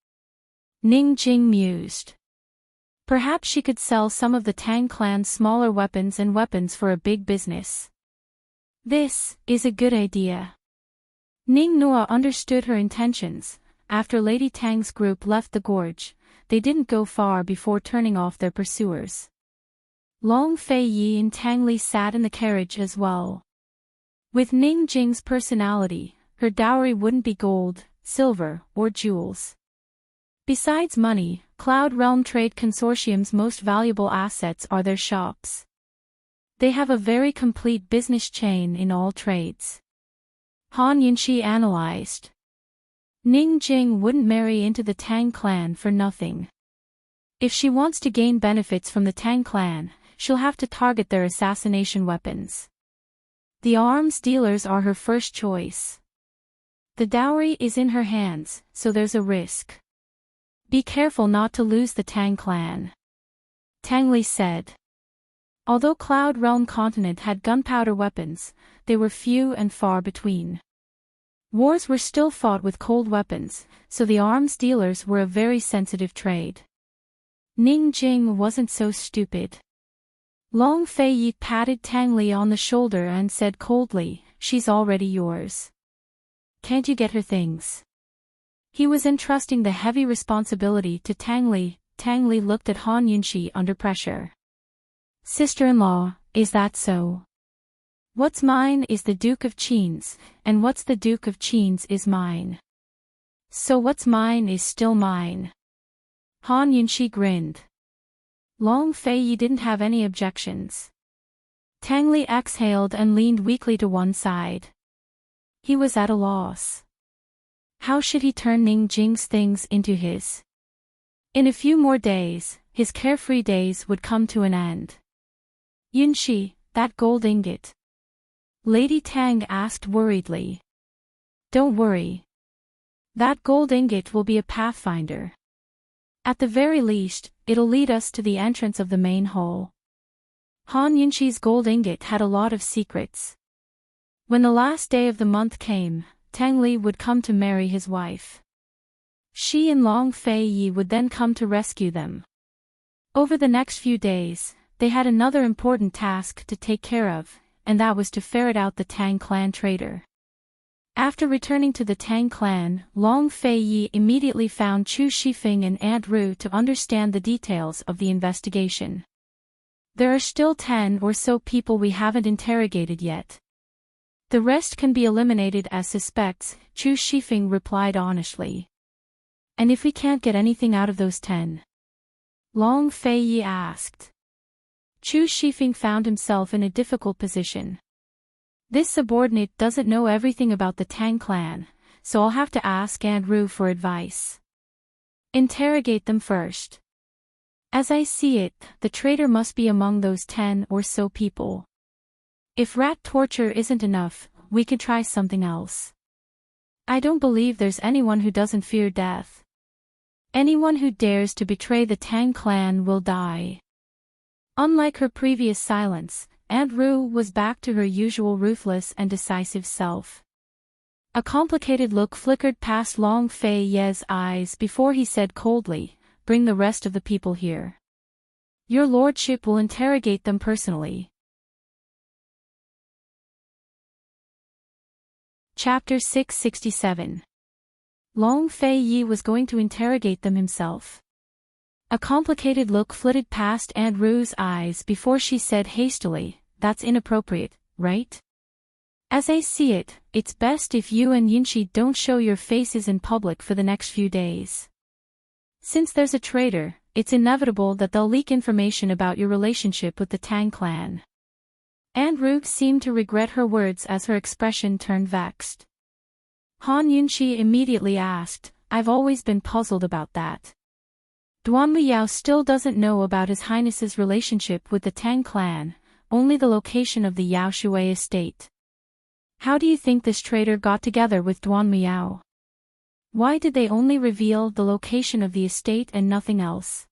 Ning Jing mused. Perhaps she could sell some of the Tang clan's smaller weapons and weapons for a big business. This is a good idea. Ning Nuo understood her intentions. After Lady Tang's group left the gorge, they didn't go far before turning off their pursuers. Long Fei Yi and Tang Li sat in the carriage as well. With Ning Jing's personality, her dowry wouldn't be gold, silver, or jewels. Besides money, Cloud Realm Trade Consortium's most valuable assets are their shops. They have a very complete business chain in all trades. Han Yunxi analyzed. Ning Jing wouldn't marry into the Tang clan for nothing. If she wants to gain benefits from the Tang clan, she'll have to target their assassination weapons. The arms dealers are her first choice. The dowry is in her hands, so there's a risk. Be careful not to lose the Tang clan. Tang Li said. Although Cloud Realm continent had gunpowder weapons, they were few and far between. Wars were still fought with cold weapons, so the arms dealers were a very sensitive trade. Ning Jing wasn't so stupid. Long Fei Yi patted Tang Li on the shoulder and said coldly, "She's already yours. Can't you get her things?" He was entrusting the heavy responsibility to Tang Li. Tang Li looked at Han Yunxi under pressure. "Sister-in-law, is that so? What's mine is the Duke of Qin's, and what's the Duke of Qin's is mine. So what's mine is still mine." Han Yunxi grinned. Long Fei Yi didn't have any objections. Tang Li exhaled and leaned weakly to one side. He was at a loss. How should he turn Ning Jing's things into his? In a few more days, his carefree days would come to an end. "Yunxi, that gold ingot?" Lady Tang asked worriedly. "Don't worry. That gold ingot will be a pathfinder. At the very least, it'll lead us to the entrance of the main hall." Han Yunxi's gold ingot had a lot of secrets. When the last day of the month came, Tang Li would come to marry his wife. She and Long Fei Yi would then come to rescue them. Over the next few days, they had another important task to take care of, and that was to ferret out the Tang clan traitor. After returning to the Tang clan, Long Fei Yi immediately found Chu Shifeng and Aunt Ru to understand the details of the investigation. "There are still 10 or so people we haven't interrogated yet. The rest can be eliminated as suspects," Chu Shifeng replied honestly. "And if we can't get anything out of those 10? Long Fei Yi asked. Chu Shifeng found himself in a difficult position. This subordinate doesn't know everything about the Tang clan, so I'll have to ask Aunt Ru for advice. Interrogate them first. As I see it, the traitor must be among those 10 or so people. If rat torture isn't enough, we could try something else. I don't believe there's anyone who doesn't fear death. Anyone who dares to betray the Tang clan will die." Unlike her previous silence, Aunt Ru was back to her usual ruthless and decisive self. A complicated look flickered past Long Fei Ye's eyes before he said coldly, "Bring the rest of the people here. Your lordship will interrogate them personally." Chapter 667. Long Fei Yi was going to interrogate them himself. A complicated look flitted past Aunt Ru's eyes before she said hastily, "That's inappropriate, right? As I see it, it's best if you and Yunxi don't show your faces in public for the next few days. Since there's a traitor, it's inevitable that they'll leak information about your relationship with the Tang clan." Aunt Ru seemed to regret her words as her expression turned vexed. Han Yunxi immediately asked, "I've always been puzzled about that. Duan Muyao still doesn't know about His Highness's relationship with the Tang clan, only the location of the Yao Shui estate. How do you think this traitor got together with Duan Muyao? Why did they only reveal the location of the estate and nothing else?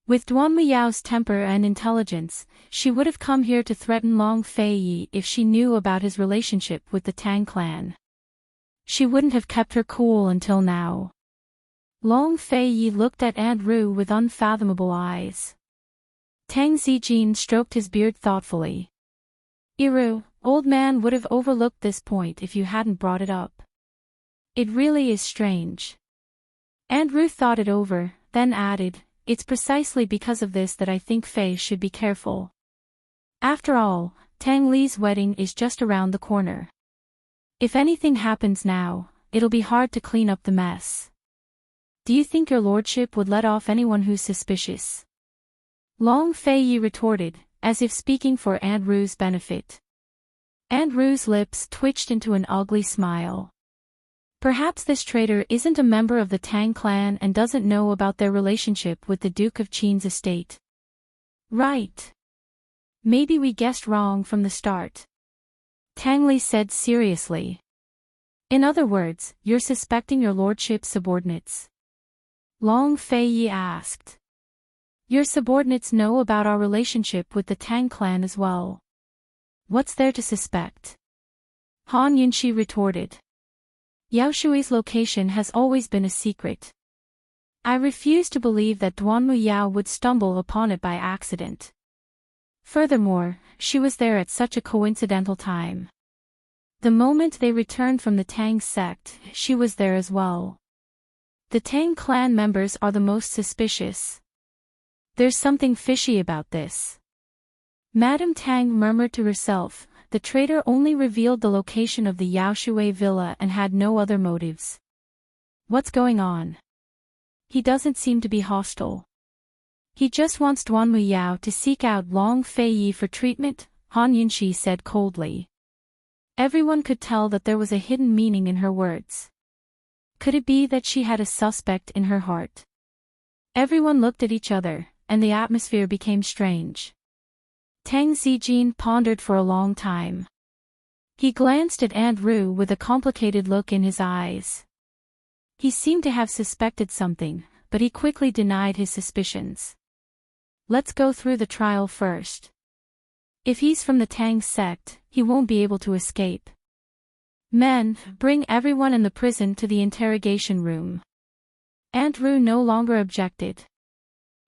With Duan Muyao's temper and intelligence, she would have come here to threaten Long Fei Yi if she knew about his relationship with the Tang clan. She wouldn't have kept her cool until now." Long Fei Yi looked at Aunt Ru with unfathomable eyes. Tang Zijin stroked his beard thoughtfully. "Iru, old man would have overlooked this point if you hadn't brought it up. It really is strange." Aunt Ru thought it over, then added, "It's precisely because of this that I think Fei should be careful. After all, Tang Li's wedding is just around the corner. If anything happens now, it'll be hard to clean up the mess. Do you think your lordship would let off anyone who's suspicious?" Long Fei Yi retorted, as if speaking for Aunt Ru's benefit. Aunt Ru's lips twitched into an ugly smile. Perhaps this traitor isn't a member of the Tang clan and doesn't know about their relationship with the Duke of Qin's estate. Right. Maybe we guessed wrong from the start. Tang Li said seriously. In other words, you're suspecting your lordship's subordinates? Long Fei Yi asked. Your subordinates know about our relationship with the Tang clan as well. What's there to suspect? Han Yunxi retorted. Yao Shui's location has always been a secret. I refuse to believe that Duanmu Yao would stumble upon it by accident. Furthermore, she was there at such a coincidental time. The moment they returned from the Tang sect, she was there as well. The Tang clan members are the most suspicious. There's something fishy about this. Madame Tang murmured to herself. The traitor only revealed the location of the Yao Shui villa and had no other motives. What's going on? He doesn't seem to be hostile. He just wants Duanmu Yao to seek out Long Fei Yi for treatment, Han Yunxi said coldly. Everyone could tell that there was a hidden meaning in her words. Could it be that she had a suspect in her heart? Everyone looked at each other, and the atmosphere became strange. Tang Zijin pondered for a long time. He glanced at Aunt Ru with a complicated look in his eyes. He seemed to have suspected something, but he quickly denied his suspicions. Let's go through the trial first. If he's from the Tang sect, he won't be able to escape. Men, bring everyone in the prison to the interrogation room. Aunt Ru no longer objected.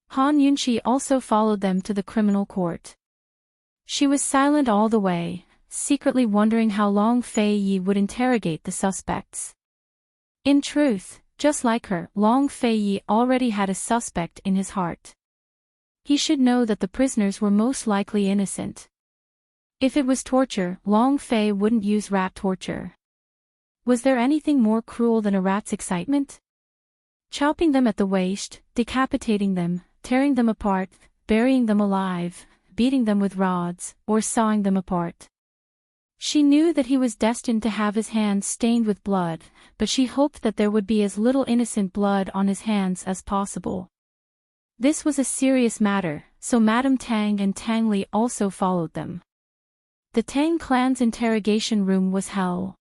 Han Yunxi also followed them to the criminal court. She was silent all the way, secretly wondering how long Fei Yi would interrogate the suspects. In truth, just like her, Long Fei Yi already had a suspect in his heart. He should know that the prisoners were most likely innocent. If it was torture, Long Fei wouldn't use rat torture. Was there anything more cruel than a rat's excitement? Chopping them at the waist, decapitating them, tearing them apart, burying them alive, beating them with rods, or sawing them apart. She knew that he was destined to have his hands stained with blood, but she hoped that there would be as little innocent blood on his hands as possible. This was a serious matter, so Madame Tang and Tang Li also followed them. The Tang clan's interrogation room was hell.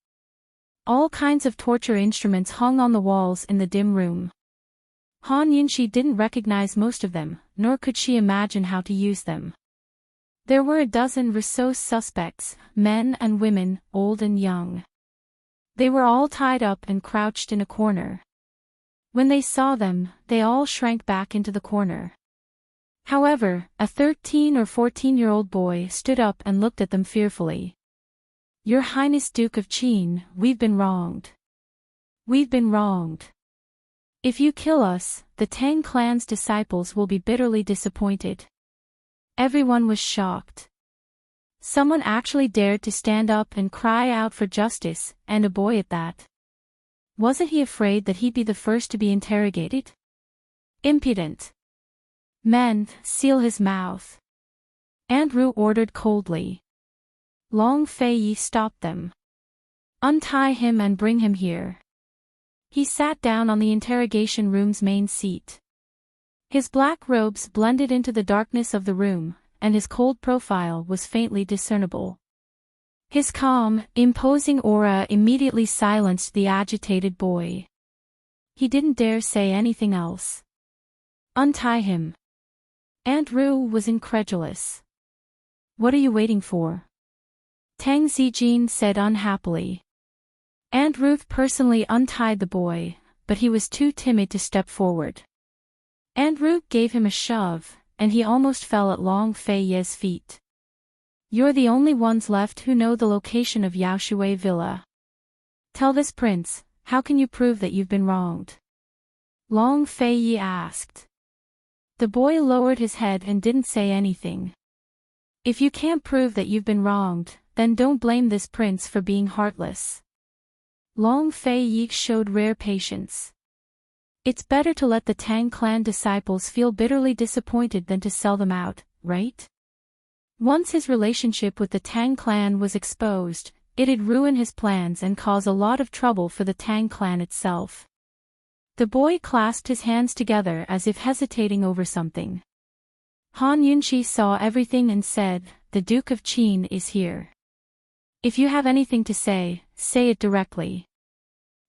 All kinds of torture instruments hung on the walls in the dim room. Han Yunxi didn't recognize most of them, nor could she imagine how to use them. There were a dozen or so suspects, men and women, old and young. They were all tied up and crouched in a corner. When they saw them, they all shrank back into the corner. However, a 13 or 14-year-old boy stood up and looked at them fearfully. Your Highness Duke of Qin, we've been wronged. We've been wronged. If you kill us, the Tang clan's disciples will be bitterly disappointed. Everyone was shocked. Someone actually dared to stand up and cry out for justice, and a boy at that. Wasn't he afraid that he'd be the first to be interrogated? Impudent. Men, seal his mouth. Aunt Ru ordered coldly. Long Fei Yi stopped them. Untie him and bring him here. He sat down on the interrogation room's main seat. His black robes blended into the darkness of the room, and his cold profile was faintly discernible. His calm, imposing aura immediately silenced the agitated boy. He didn't dare say anything else. Untie him. Aunt Ru was incredulous. What are you waiting for? Tang Zijin said unhappily. Aunt Ruth personally untied the boy, but he was too timid to step forward. Aunt Ruth gave him a shove, and he almost fell at Long Fei Yi's feet. You're the only ones left who know the location of Yao Shui Villa. Tell this prince, how can you prove that you've been wronged? Long Fei Yi asked. The boy lowered his head and didn't say anything. If you can't prove that you've been wronged, then don't blame this prince for being heartless. Long Fei Yi showed rare patience. It's better to let the Tang clan disciples feel bitterly disappointed than to sell them out, right? Once his relationship with the Tang clan was exposed, it'd ruin his plans and cause a lot of trouble for the Tang clan itself. The boy clasped his hands together as if hesitating over something. Han Yunxi saw everything and said, the Duke of Qin is here. If you have anything to say, say it directly.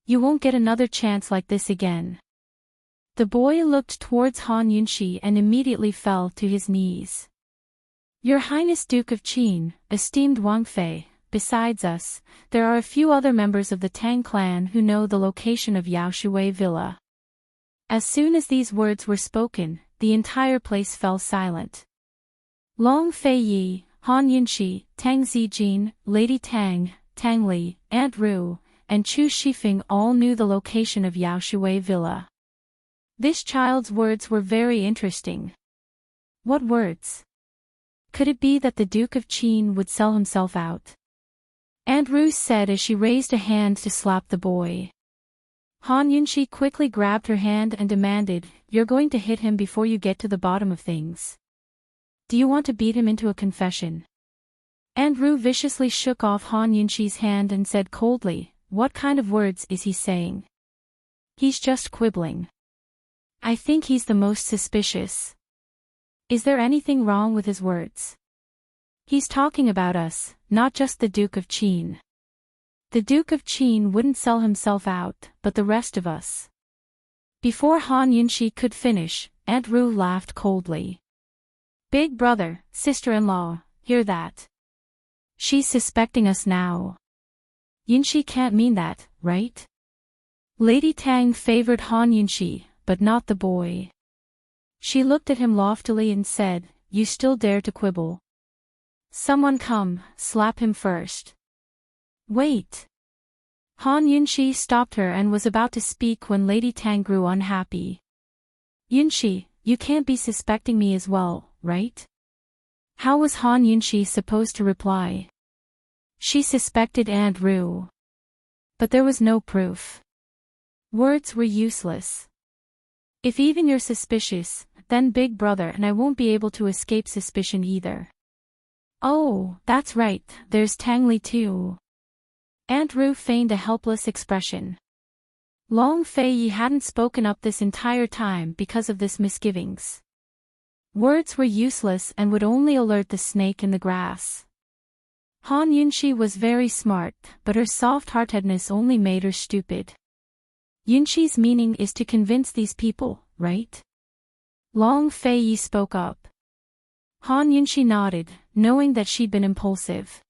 You won't get another chance like this again. The boy looked towards Han Yunshi and immediately fell to his knees. Your Highness Duke of Qin, esteemed Wang Fei, besides us, there are a few other members of the Tang clan who know the location of Yao Shui Villa. As soon as these words were spoken, the entire place fell silent. Long Fei Yi, Han Yunshi, Tang Zijin, Lady Tang, Tang Li, Aunt Ru, and Chu Shifeng all knew the location of Yao Shui Villa. This child's words were very interesting. What words? Could it be that the Duke of Qin would sell himself out? Aunt Ru said as she raised a hand to slap the boy. Han Yunshi quickly grabbed her hand and demanded, "You're going to hit him before you get to the bottom of things. Do you want to beat him into a confession?" Aunt Ru viciously shook off Han Yunshi's hand and said coldly, "What kind of words is he saying? He's just quibbling. I think he's the most suspicious. Is there anything wrong with his words? He's talking about us, not just the Duke of Qin. The Duke of Qin wouldn't sell himself out, but the rest of us." Before Han Yunshi could finish, Aunt Ru laughed coldly. "Big brother, sister-in-law, hear that? She's suspecting us now. Yunshi can't mean that, right?" Lady Tang favored Han Yunshi, but not the boy. She looked at him loftily and said, "You still dare to quibble? Someone come, slap him first." "Wait." Han Yunshi stopped her and was about to speak when Lady Tang grew unhappy. "Yunshi, you can't be suspecting me as well, right?" How was Han Yunshi supposed to reply? She suspected Aunt Ru. But there was no proof. Words were useless. "If even you're suspicious, then Big Brother and I won't be able to escape suspicion either." "Oh, that's right, there's Tang Li too." Aunt Ru feigned a helpless expression. Long Fei Yi hadn't spoken up this entire time because of this misgivings. Words were useless and would only alert the snake in the grass. Han Yunshi was very smart, but her soft-heartedness only made her stupid. Yunshi's meaning is to convince these people, right? Long Fei Yi spoke up. Han Yunshi nodded, knowing that she'd been impulsive.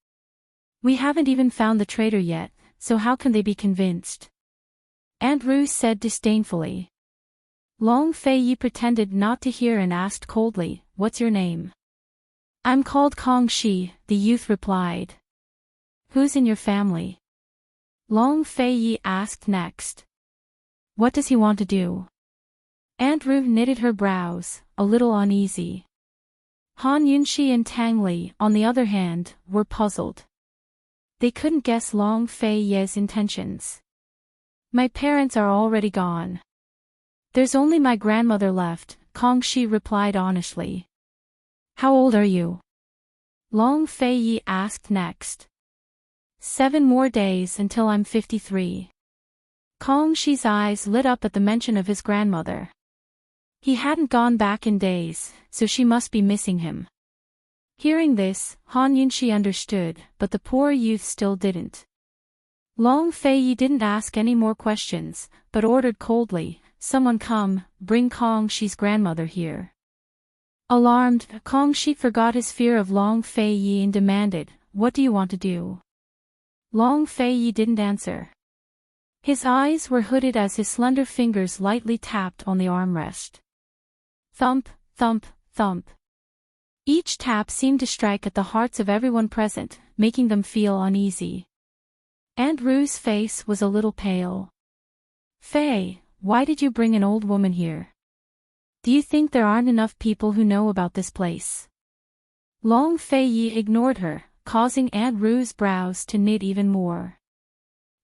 "We haven't even found the traitor yet, so how can they be convinced?" Aunt Ru said disdainfully. Long Fei Yi pretended not to hear and asked coldly, "What's your name?" "I'm called Kong Shi," the youth replied. "Who's in your family?" Long Fei Yi asked next. "What does he want to do?" Aunt Ru knitted her brows, a little uneasy. Han Yunshi and Tang Li, on the other hand, were puzzled. They couldn't guess Long Fei Yi's intentions. "My parents are already gone. There's only my grandmother left," Kong Shi replied honestly. "How old are you?" Long Fei Yi asked next. 7 more days until I'm 53. Kong Shi's eyes lit up at the mention of his grandmother. He hadn't gone back in days, so she must be missing him. Hearing this, Han Yunshi understood, but the poor youth still didn't. Long Fei Yi didn't ask any more questions, but ordered coldly, "Someone come, bring Kong Shi's grandmother here." Alarmed, Kong Shi forgot his fear of Long Fei Yi and demanded, "What do you want to do?" Long Fei Yi didn't answer. His eyes were hooded as his slender fingers lightly tapped on the armrest. Thump, thump, thump. Each tap seemed to strike at the hearts of everyone present, making them feel uneasy. Aunt Ru's face was a little pale. "Fei, why did you bring an old woman here? Do you think there aren't enough people who know about this place?" Long Fei Yi ignored her, causing Aunt Ru's brows to knit even more.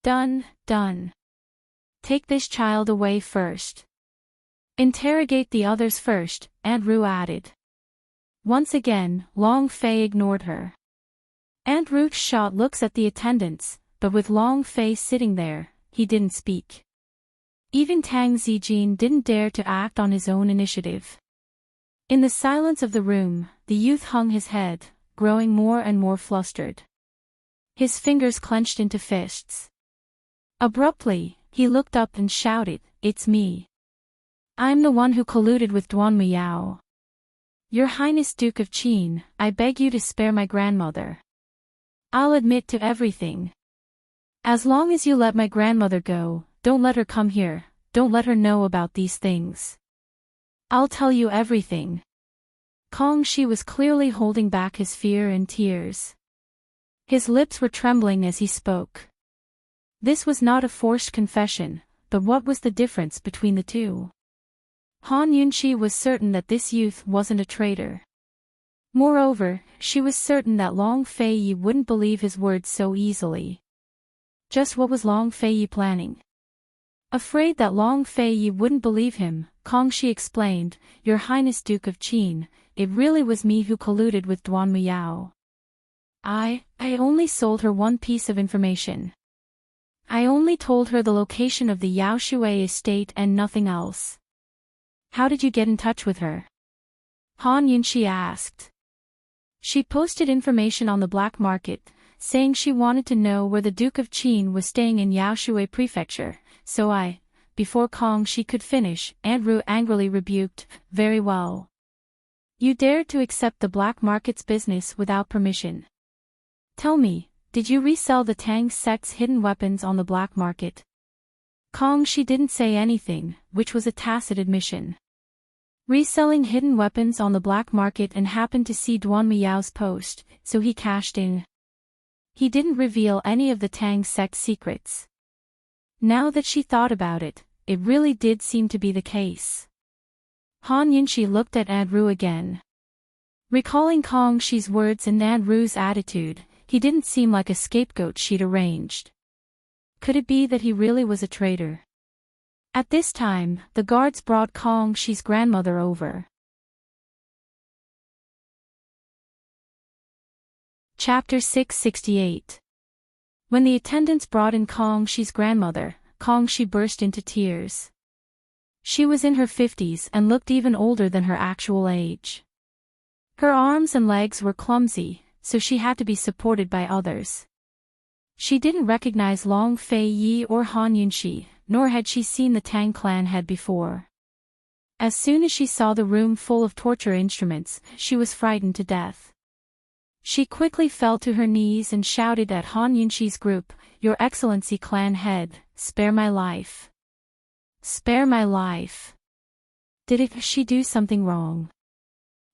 "Done, done. Take this child away first. Interrogate the others first," Aunt Ru added. Once again, Long Fei ignored her. Aunt Ru shot looks at the attendants, but with Long Fei sitting there, he didn't speak. Even Tang Zijin didn't dare to act on his own initiative. In the silence of the room, the youth hung his head, growing more and more flustered. His fingers clenched into fists. Abruptly, he looked up and shouted, "It's me. I'm the one who colluded with Duan Miao. Your Highness Duke of Qin, I beg you to spare my grandmother. I'll admit to everything. As long as you let my grandmother go, don't let her come here, don't let her know about these things. I'll tell you everything." Kong Shi was clearly holding back his fear and tears. His lips were trembling as he spoke. This was not a forced confession, but what was the difference between the two? Han Yunqi was certain that this youth wasn't a traitor. Moreover, she was certain that Long Feiyi wouldn't believe his words so easily. Just what was Long Feiyi planning? Afraid that Long Feiyi wouldn't believe him, Kong Shi explained, "Your Highness Duke of Qin, it really was me who colluded with Duan Miao. I only sold her one piece of information. I only told her the location of the Yao Shui estate and nothing else." "How did you get in touch with her?" Han Yunqi asked. "She posted information on the black market, saying she wanted to know where the Duke of Qin was staying in Yaoshui Prefecture, so before Kong Shi could finish, Andrew angrily rebuked, "Very well. You dared to accept the black market's business without permission. Tell me, did you resell the Tang sect's hidden weapons on the black market?" Kong Shi didn't say anything, which was a tacit admission. Reselling hidden weapons on the black market and happened to see Duan Miao's post, so he cashed in. He didn't reveal any of the Tang sect's secrets. Now that she thought about it, it really did seem to be the case. Han Yunqi looked at Andrew again. Recalling Kong Shi's words and Andrew's attitude, he didn't seem like a scapegoat she'd arranged. Could it be that he really was a traitor? At this time, the guards brought Kong Shi's grandmother over. Chapter 668. When the attendants brought in Kong Shi's grandmother, Kong Shi burst into tears. She was in her 50s and looked even older than her actual age. Her arms and legs were clumsy, so she had to be supported by others. She didn't recognize Long Feiyi or Han Yunqi, nor had she seen the Tang clan head before. As soon as she saw the room full of torture instruments, she was frightened to death. She quickly fell to her knees and shouted at Han Yunqi's group, "Your Excellency clan head, spare my life. Spare my life. Did she do something wrong?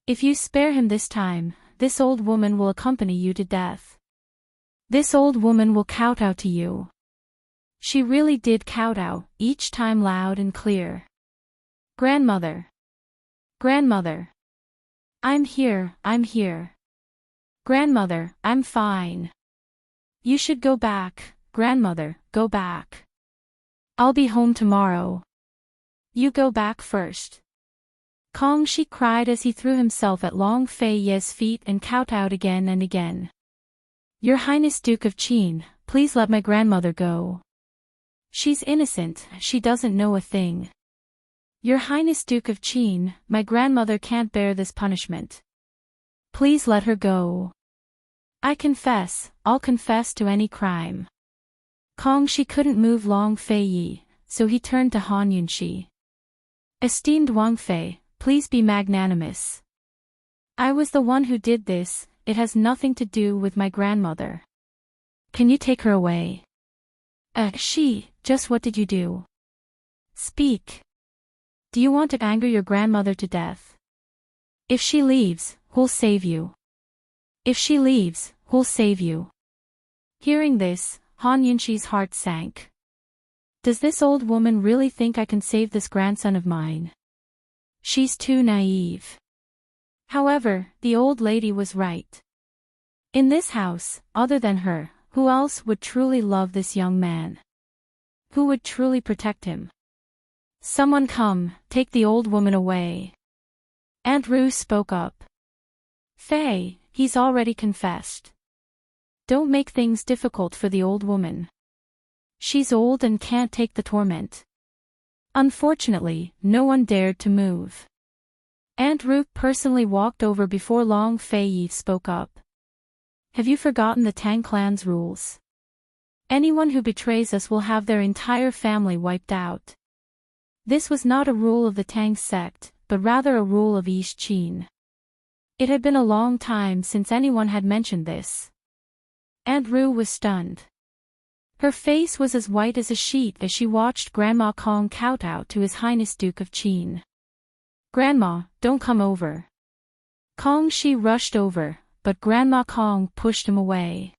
If you spare him this time, this old woman will accompany you to death. This old woman will kowtow to you." She really did kowtow, each time loud and clear. "Grandmother. Grandmother. I'm here, I'm here. Grandmother, I'm fine. You should go back, grandmother, go back. I'll be home tomorrow. You go back first." Kong Shi cried as he threw himself at Long Feiyi's feet and kowtowed again and again. "Your Highness Duke of Qin, please let my grandmother go. She's innocent, she doesn't know a thing. Your Highness Duke of Qin, my grandmother can't bear this punishment. Please let her go. I confess, I'll confess to any crime." Kong Shi couldn't move Long Feiyi, so he turned to Han Yunqi. "Esteemed Wang Fei, please be magnanimous. I was the one who did this, it has nothing to do with my grandmother. Can you take her away?" Just what did you do? Speak. Do you want to anger your grandmother to death? If she leaves, who'll save you? If she leaves, who'll save you?" Hearing this, Han Yunqi's heart sank. Does this old woman really think I can save this grandson of mine? She's too naive. However, the old lady was right. In this house, other than her, who else would truly love this young man? Who would truly protect him? "Someone come, take the old woman away." Aunt Ru spoke up. "Fei, he's already confessed. Don't make things difficult for the old woman. She's old and can't take the torment." Unfortunately, no one dared to move. Aunt Ru personally walked over before Long Feiyi spoke up. "Have you forgotten the Tang clan's rules? Anyone who betrays us will have their entire family wiped out. This was not a rule of the Tang sect, but rather a rule of Yi Qin. It had been a long time since anyone had mentioned this. Aunt Rue was stunned. Her face was as white as a sheet as she watched Grandma Kong kowtow to His Highness Duke of Qin. "Grandma, don't come over." Kong Shi rushed over, but Grandma Kong pushed him away.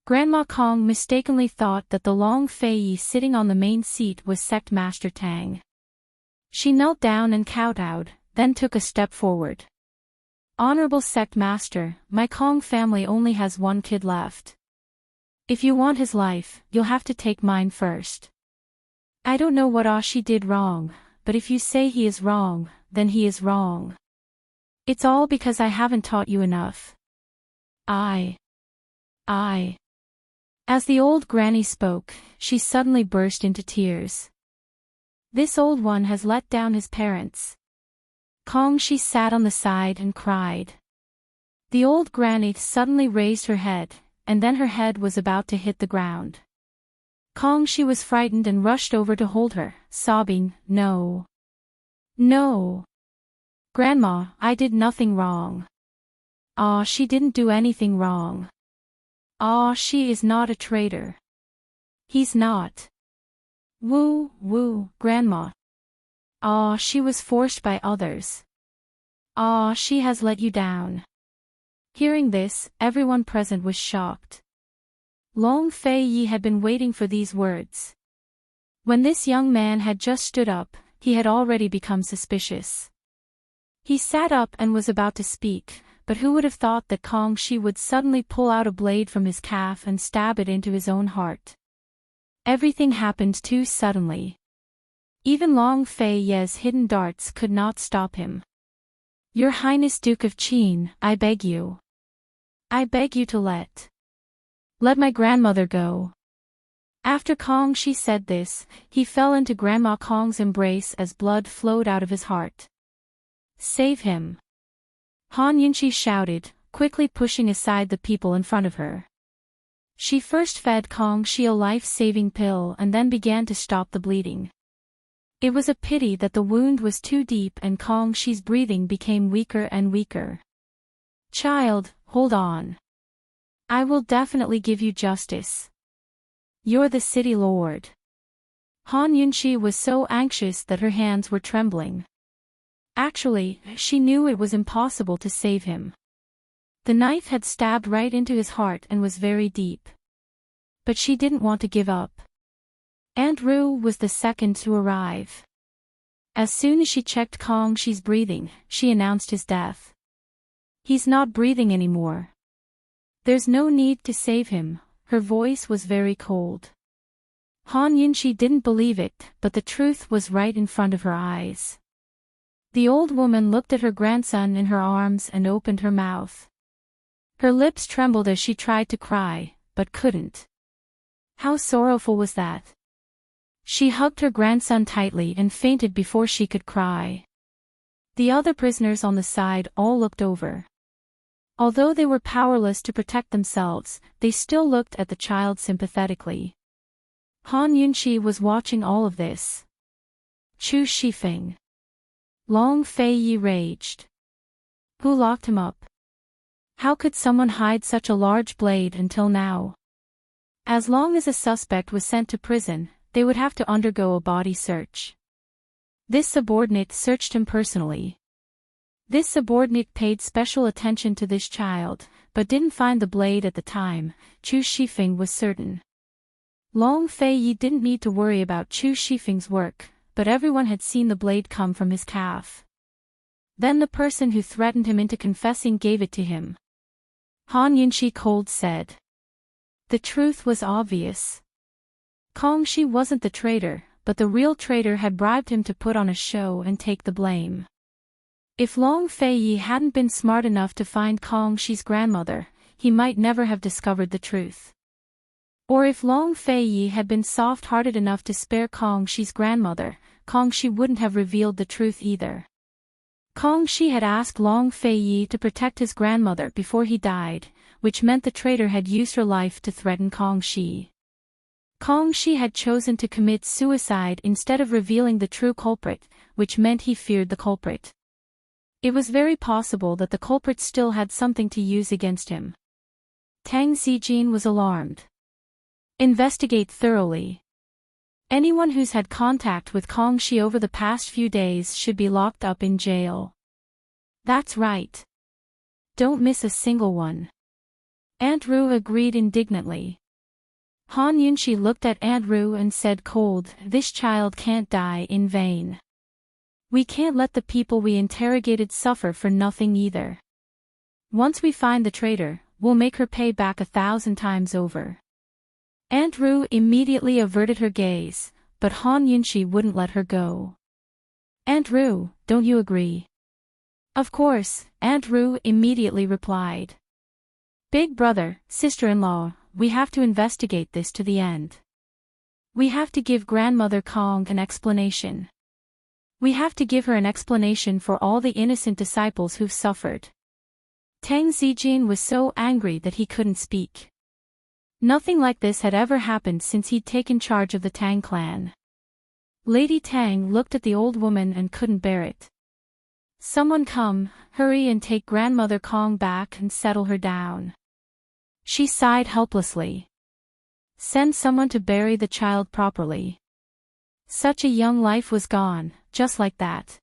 Grandma Kong mistakenly thought that the Long Fei Yi sitting on the main seat was Sect Master Tang. She knelt down and kowtowed, then took a step forward. "Honorable Sect Master, my Kong family only has one kid left. If you want his life, you'll have to take mine first. I don't know what she did wrong, but if you say he is wrong, then he is wrong. It's all because I haven't taught you enough. I. As the old granny spoke, she suddenly burst into tears. This old one has let down his parents. Kong Shi sat on the side and cried. The old granny suddenly raised her head, and then her head was about to hit the ground. Kong Shi was frightened and rushed over to hold her, sobbing, "No. No. Grandma, I did nothing wrong. She didn't do anything wrong. She is not a traitor. He's not. Woo, Grandma. She was forced by others. She has let you down." Hearing this, everyone present was shocked. Long Fei Yi had been waiting for these words. When this young man had just stood up, he had already become suspicious. He sat up and was about to speak, but who would have thought that Kong Shi would suddenly pull out a blade from his calf and stab it into his own heart? Everything happened too suddenly. Even Long Fei Ye's hidden darts could not stop him. "Your Highness Duke of Qin, I beg you. I beg you to let my grandmother go." After Kong Shi said this, he fell into Grandma Kong's embrace as blood flowed out of his heart. "Save him!" Han Yunqi shouted, quickly pushing aside the people in front of her. She first fed Kong Shi a life-saving pill and then began to stop the bleeding. It was a pity that the wound was too deep and Kong Shi's breathing became weaker and weaker. "Child, hold on. I will definitely give you justice. You're the city lord." Han Yunqi was so anxious that her hands were trembling. Actually, she knew it was impossible to save him. The knife had stabbed right into his heart and was very deep. But she didn't want to give up. Aunt Rue was the second to arrive. As soon as she checked Kong Shi's breathing, she announced his death. "He's not breathing anymore. There's no need to save him." Her voice was very cold. Han Yunqi didn't believe it, but the truth was right in front of her eyes. The old woman looked at her grandson in her arms and opened her mouth. Her lips trembled as she tried to cry, but couldn't. How sorrowful was that? She hugged her grandson tightly and fainted before she could cry. The other prisoners on the side all looked over. Although they were powerless to protect themselves, they still looked at the child sympathetically. Han Yunqi was watching all of this. Chu Shifeng. Long Fei Yi raged. Who locked him up? How could someone hide such a large blade until now? As long as a suspect was sent to prison, they would have to undergo a body search. This subordinate searched him personally. This subordinate paid special attention to this child, but didn't find the blade at the time. Chu Shifeng was certain. Long Fei Yi didn't need to worry about Chu Shifeng's work, but everyone had seen the blade come from his calf. Then the person who threatened him into confessing gave it to him. Han Yunqi cold said. The truth was obvious. Kong Shi wasn't the traitor, but the real traitor had bribed him to put on a show and take the blame. If Long Fei Yi hadn't been smart enough to find Kong Shi's grandmother, he might never have discovered the truth. Or if Long Fei Yi had been soft-hearted enough to spare Kong Shi's grandmother, Kong Shi wouldn't have revealed the truth either. Kong Shi had asked Long Fei Yi to protect his grandmother before he died, which meant the traitor had used her life to threaten Kong Shi. Kong Shi had chosen to commit suicide instead of revealing the true culprit, which meant he feared the culprit. It was very possible that the culprit still had something to use against him. Tang Zijin was alarmed. Investigate thoroughly. Anyone who's had contact with Kong Shi over the past few days should be locked up in jail. That's right. Don't miss a single one. Aunt Ru agreed indignantly. Han Yunxi looked at Aunt Ru and said cold, "This child can't die in vain. We can't let the people we interrogated suffer for nothing either. Once we find the traitor, we'll make her pay back 1,000 times over." Aunt Ru immediately averted her gaze, but Han Yunxi wouldn't let her go. "Aunt Ru, don't you agree?" "Of course," Aunt Ru immediately replied. "Big brother, sister-in-law, we have to investigate this to the end. We have to give Grandmother Kong an explanation. We have to give her an explanation for all the innocent disciples who've suffered." Tang Zijin was so angry that he couldn't speak. Nothing like this had ever happened since he'd taken charge of the Tang clan. Lady Tang looked at the old woman and couldn't bear it. "Someone come, hurry and take Grandmother Kong back and settle her down." She sighed helplessly. "Send someone to bury the child properly." Such a young life was gone, just like that.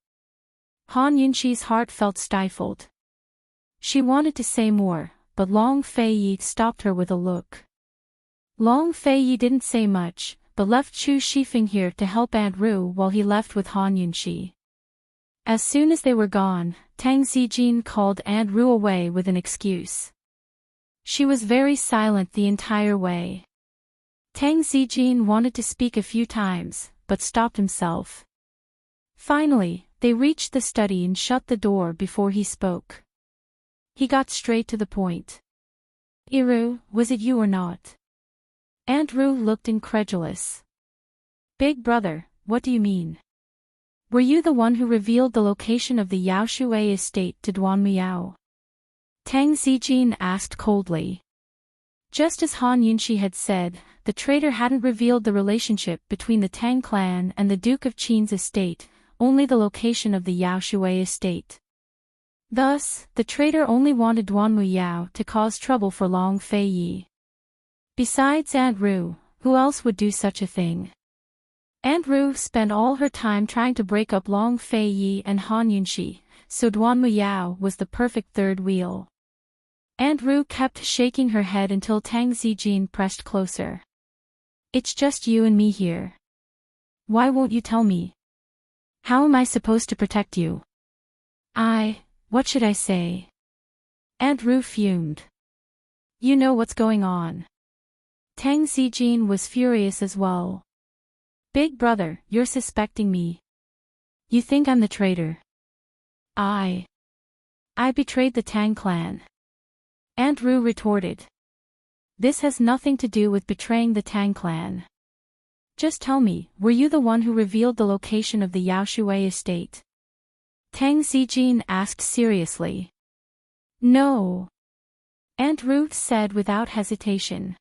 Han Yunxi's heart felt stifled. She wanted to say more, but Long Feiyi stopped her with a look. Long Feiyi didn't say much, but left Chu Shifeng here to help Aunt Ru while he left with Han Yunxi. As soon as they were gone, Tang Zijin called Aunt Ru away with an excuse. She was very silent the entire way. Tang Zijin wanted to speak a few times, but stopped himself. Finally, they reached the study and shut the door before he spoke. He got straight to the point. "Iru, was it you or not?" Aunt Ru looked incredulous. "Big brother, what do you mean? Were you the one who revealed the location of the Yaoshui estate to Duan Miao?" Tang Zijin asked coldly. Just as Han Yunxi had said, the traitor hadn't revealed the relationship between the Tang clan and the Duke of Qin's estate, only the location of the Yaoshui estate. Thus, the traitor only wanted Duan Muyao to cause trouble for Long Feiyi. Besides Aunt Ru, who else would do such a thing? Aunt Ru spent all her time trying to break up Long Feiyi and Han Yunxi, so Duan Muyao was the perfect third wheel. Aunt Ru kept shaking her head until Tang Zijin pressed closer. "It's just you and me here. Why won't you tell me? How am I supposed to protect you?" What should I say?" Aunt Ru fumed. "You know what's going on." Tang Zijin was furious as well. "Big brother, you're suspecting me. You think I'm the traitor." I betrayed the Tang clan." Aunt Ru retorted. "This has nothing to do with betraying the Tang clan. Just tell me, were you the one who revealed the location of the Yaoshui estate?" Tang Zijin asked seriously. "No," Aunt Ru said without hesitation.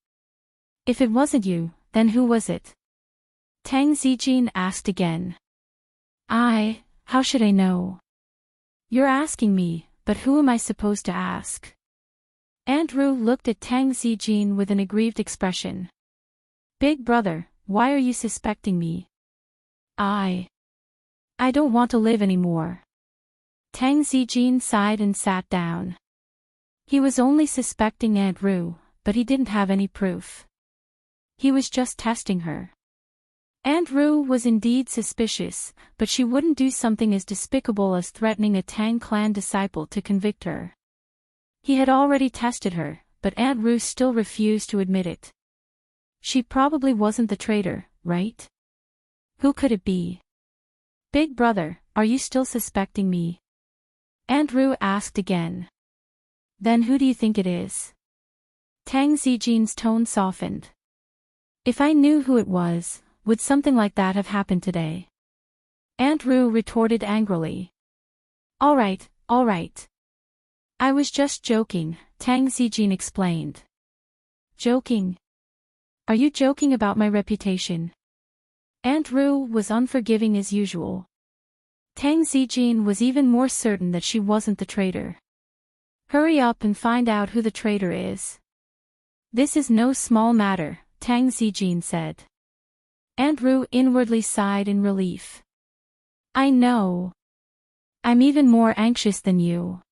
"If it wasn't you, then who was it?" Tang Zijin asked again. How should I know?" "You're asking me, but who am I supposed to ask?" Aunt Ru looked at Tang Zijin with an aggrieved expression. "Big brother, why are you suspecting me?" I don't want to live anymore." Tang Zijin sighed and sat down. He was only suspecting Aunt Ru, but he didn't have any proof. He was just testing her. Aunt Ru was indeed suspicious, but she wouldn't do something as despicable as threatening a Tang clan disciple to convict her. He had already tested her, but Aunt Ru still refused to admit it. She probably wasn't the traitor, right? Who could it be? "Big brother, are you still suspecting me?" Aunt Ru asked again. "Then who do you think it is?" Tang Zijin's tone softened. "If I knew who it was, would something like that have happened today?" Aunt Ru retorted angrily. All right. I was just joking," Tang Zijin explained. "Joking? Are you joking about my reputation? Aunt Ru was unforgiving as usual. Tang Zijin was even more certain that she wasn't the traitor. Hurry up and find out who the traitor is. This is no small matter, Tang Zijin said. Aunt Ru inwardly sighed in relief. I know. I'm even more anxious than you.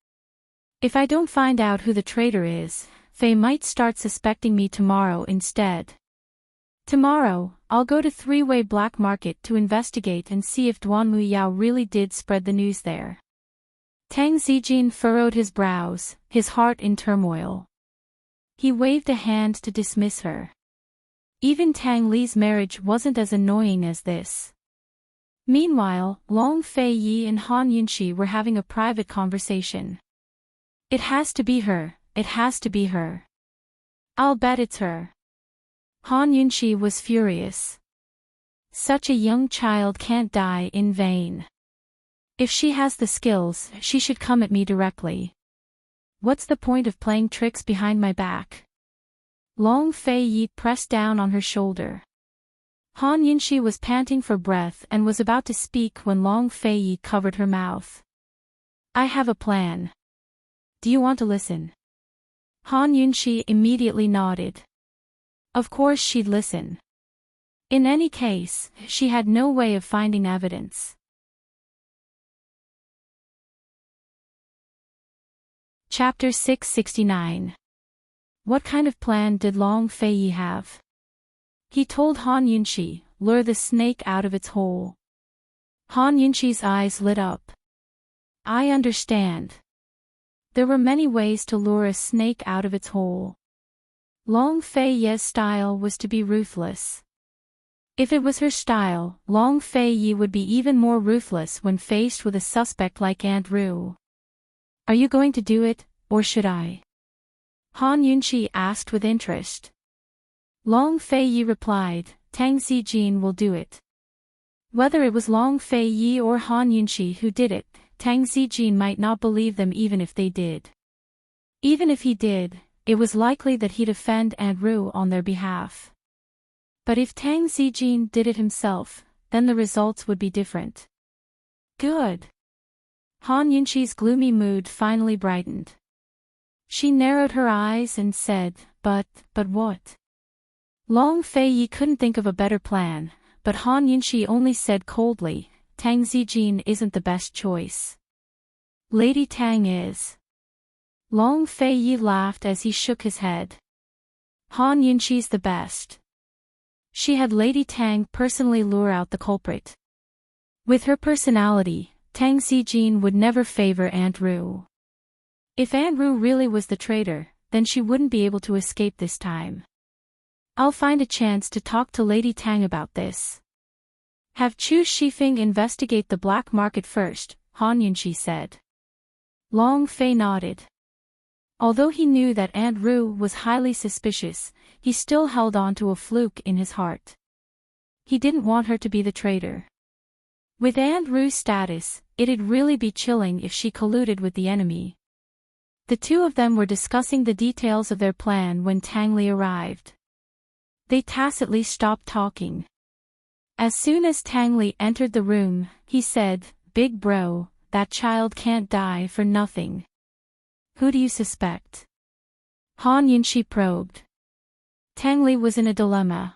If I don't find out who the traitor is, Faye might start suspecting me tomorrow instead. Tomorrow, I'll go to Three-Way Black Market to investigate and see if Duan Muyao really did spread the news there. Tang Zijin furrowed his brows, his heart in turmoil. He waved a hand to dismiss her. Even Tang Li's marriage wasn't as annoying as this. Meanwhile, Long Fei Yi and Han Yunxi were having a private conversation. It has to be her, it has to be her. I'll bet it's her. Han Yunxi was furious. Such a young child can't die in vain. If she has the skills, she should come at me directly. What's the point of playing tricks behind my back? Long Fei Yi pressed down on her shoulder. Han Yunxi was panting for breath and was about to speak when Long Fei Yi covered her mouth. I have a plan. Do you want to listen? Han Yunxi immediately nodded. Of course she'd listen. In any case, she had no way of finding evidence. Chapter 669. What kind of plan did Long Fei Yi have? He told Han Yunxi, lure the snake out of its hole. Han Yunxi's eyes lit up. I understand. There were many ways to lure a snake out of its hole. Long Fei Yi's style was to be ruthless. If it was her style, Long Fei Yi would be even more ruthless when faced with a suspect like Aunt Ru. Are you going to do it, or should I? Han Yunxi asked with interest. Long Fei Yi replied, Tang Zijin will do it. Whether it was Long Fei Yi or Han Yunxi who did it, Tang Zijin might not believe them even if they did. Even if he did, it was likely that he'd defend Aunt Ru on their behalf. But if Tang Zijin did it himself, then the results would be different. Good. Han Yunxi's gloomy mood finally brightened. She narrowed her eyes and said, but what? Long Fei Yi couldn't think of a better plan, but Han Yunxi only said coldly, Tang Zijin isn't the best choice. Lady Tang is. Long Fei Yi laughed as he shook his head. Han Yunxi's the best. She had Lady Tang personally lure out the culprit. With her personality, Tang Zijin would never favor Aunt Ru. If Aunt Ru really was the traitor, then she wouldn't be able to escape this time. I'll find a chance to talk to Lady Tang about this. Have Chu Shifeng investigate the black market first, Han Yunxi said. Long Fei nodded. Although he knew that Aunt Ru was highly suspicious, he still held on to a fluke in his heart. He didn't want her to be the traitor. With Aunt Ru's status, it'd really be chilling if she colluded with the enemy. The two of them were discussing the details of their plan when Tang Li arrived. They tacitly stopped talking. As soon as Tang Li entered the room, he said, Big bro, that child can't die for nothing. Who do you suspect? Han Yunxi probed. Tang Li was in a dilemma.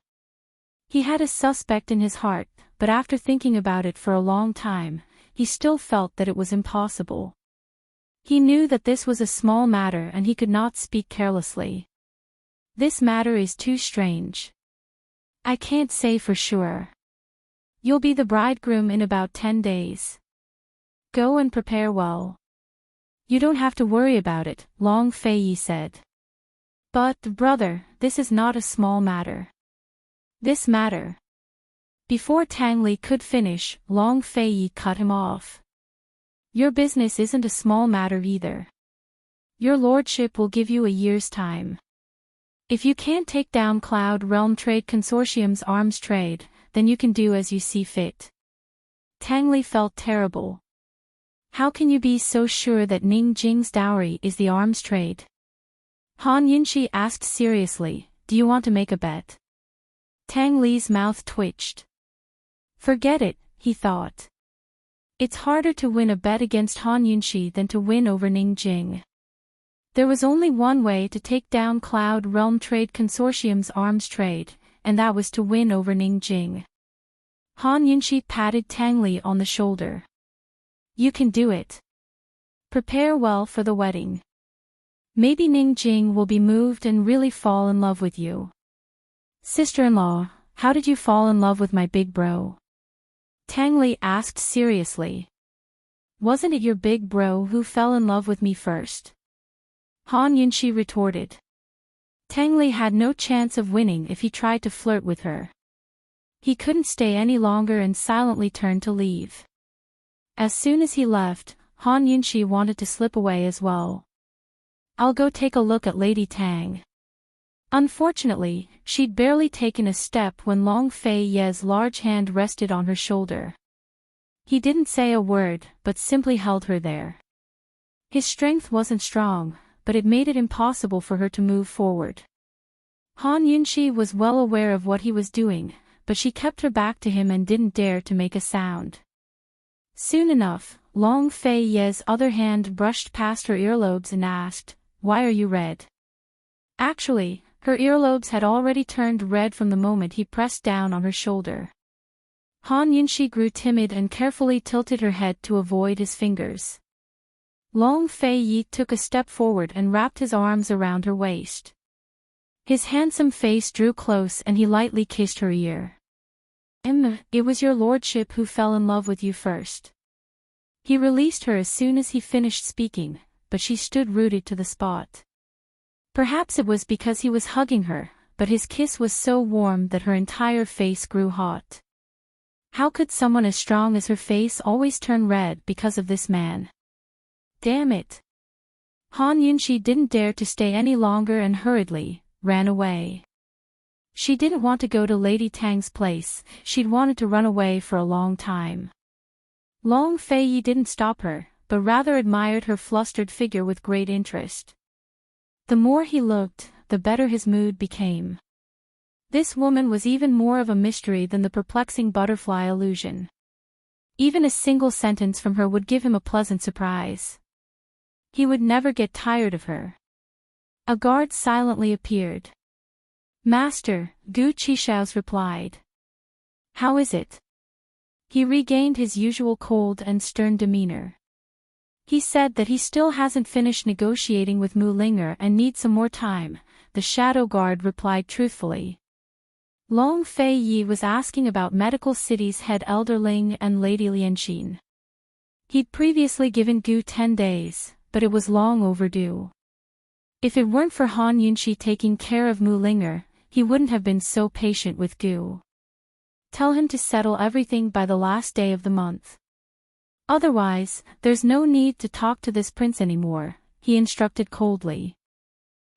He had a suspect in his heart, but after thinking about it for a long time, he still felt that it was impossible. He knew that this was a small matter and he could not speak carelessly. This matter is too strange. I can't say for sure. You'll be the bridegroom in about 10 days. Go and prepare well. You don't have to worry about it, Long Fei Yi said. But, brother, this is not a small matter. This matter. Before Tang Li could finish, Long Fei Yi cut him off. Your business isn't a small matter either. Your lordship will give you a year's time. If you can't take down Cloud Realm Trade Consortium's arms trade, then you can do as you see fit. Tang Li felt terrible. How can you be so sure that Ning Jing's dowry is the arms trade? Han Yunxi asked seriously, do you want to make a bet? Tang Li's mouth twitched. Forget it, he thought. It's harder to win a bet against Han Yunxi than to win over Ning Jing. There was only one way to take down Cloud Realm Trade Consortium's arms trade, and that was to win over Ning Jing. Han Yunxi patted Tang Li on the shoulder. You can do it. Prepare well for the wedding. Maybe Ning Jing will be moved and really fall in love with you. Sister-in-law, how did you fall in love with my big bro? Tang Li asked seriously. Wasn't it your big bro who fell in love with me first? Han Yunxi retorted. Tang Li had no chance of winning if he tried to flirt with her. He couldn't stay any longer and silently turned to leave. As soon as he left, Han Yunxi wanted to slip away as well. I'll go take a look at Lady Tang. Unfortunately, she'd barely taken a step when Long Fei Ye's large hand rested on her shoulder. He didn't say a word, but simply held her there. His strength wasn't strong, but it made it impossible for her to move forward. Han Yunxi was well aware of what he was doing, but she kept her back to him and didn't dare to make a sound. Soon enough, Long Fei Ye's other hand brushed past her earlobes and asked, "Why are you red?" Actually, her earlobes had already turned red from the moment he pressed down on her shoulder. Han Yunxi grew timid and carefully tilted her head to avoid his fingers. Long Fei Yi took a step forward and wrapped his arms around her waist. His handsome face drew close and he lightly kissed her ear. It was your lordship who fell in love with you first." He released her as soon as he finished speaking, but she stood rooted to the spot. Perhaps it was because he was hugging her, but his kiss was so warm that her entire face grew hot. How could someone as strong as her face always turn red because of this man? Damn it! Han Yunxi didn't dare to stay any longer and hurriedly ran away. She didn't want to go to Lady Tang's place, she'd wanted to run away for a long time. Long Fei Yi didn't stop her, but rather admired her flustered figure with great interest. The more he looked, the better his mood became. This woman was even more of a mystery than the perplexing butterfly illusion. Even a single sentence from her would give him a pleasant surprise. He would never get tired of her. A guard silently appeared. "Master," Gu Qishao's replied. "How is it?" He regained his usual cold and stern demeanor. He said that he still hasn't finished negotiating with Mu Linger and needs some more time, the shadow guard replied truthfully. Long Fei Yi was asking about Medical City's head Elder Ling and Lady Lianxin. He'd previously given Gu 10 days, but it was long overdue. If it weren't for Han Yunxi taking care of Mu Linger, he wouldn't have been so patient with Gu. Tell him to settle everything by the last day of the month. Otherwise, there's no need to talk to this prince anymore, he instructed coldly.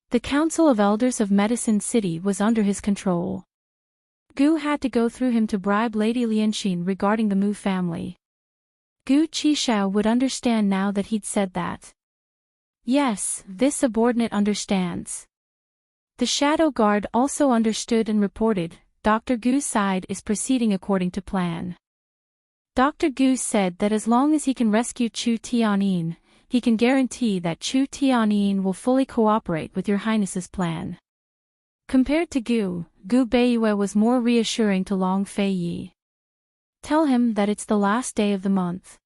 The Council of Elders of Medicine City was under his control. Gu had to go through him to bribe Lady Lianxin regarding the Mu family. Gu Qishao would understand now that he'd said that. Yes, this subordinate understands. The shadow guard also understood and reported, Dr. Gu's side is proceeding according to plan. Dr. Gu said that as long as he can rescue Chu Tianyin, he can guarantee that Chu Tianyin will fully cooperate with your highness's plan. Compared to Gu Beiyue was more reassuring to Long Fei Yi. Tell him that it's the last day of the month.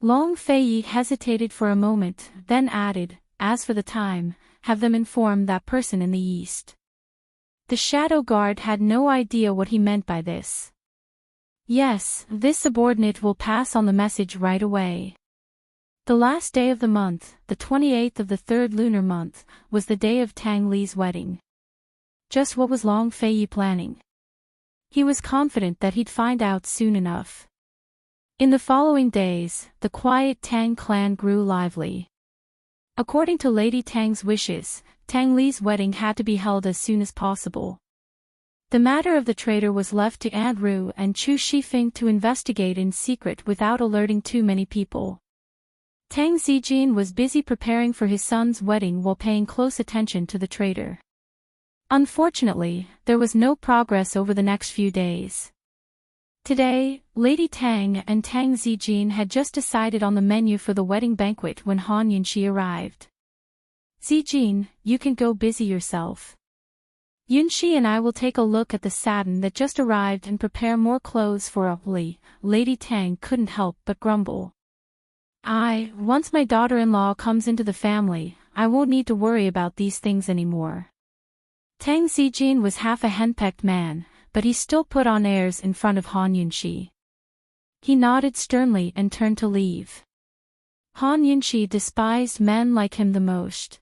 Long Fei Yi hesitated for a moment, then added, as for the time, have them inform that person in the east. The shadow guard had no idea what he meant by this. Yes, this subordinate will pass on the message right away. The last day of the month, the 28th of the third lunar month, was the day of Tang Li's wedding. Just what was Long Fei Yi planning? He was confident that he'd find out soon enough. In the following days, the quiet Tang clan grew lively. According to Lady Tang's wishes, Tang Li's wedding had to be held as soon as possible. The matter of the traitor was left to Aunt Ru and Chu Shifeng to investigate in secret without alerting too many people. Tang Zijin was busy preparing for his son's wedding while paying close attention to the traitor. Unfortunately, there was no progress over the next few days. Today, Lady Tang and Tang Zijin had just decided on the menu for the wedding banquet when Han Yunxi arrived. Zijin, you can go busy yourself. Yunxi and I will take a look at the satin that just arrived and prepare more clothes for Li. Lady Tang couldn't help but grumble. Once my daughter-in-law comes into the family, I won't need to worry about these things anymore. Tang Zijin was half a henpecked man, but he still put on airs in front of Han Yunxi. He nodded sternly and turned to leave. Han Yunxi despised men like him the most.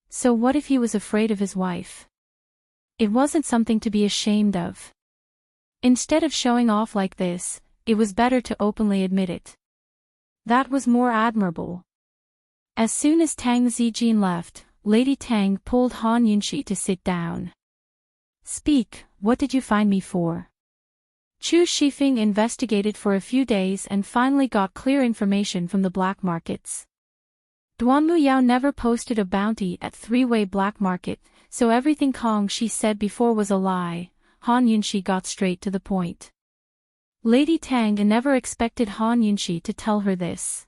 So what if he was afraid of his wife? It wasn't something to be ashamed of. Instead of showing off like this, it was better to openly admit it. That was more admirable. As soon as Tang Zijin left, Lady Tang pulled Han Yunxi to sit down. Speak, what did you find me for? Chu Shifeng investigated for a few days and finally got clear information from the black markets. Duanmu Yao never posted a bounty at three-way black market, so everything Kong Shi said before was a lie. Han Yunxi got straight to the point. Lady Tang never expected Han Yunxi to tell her this.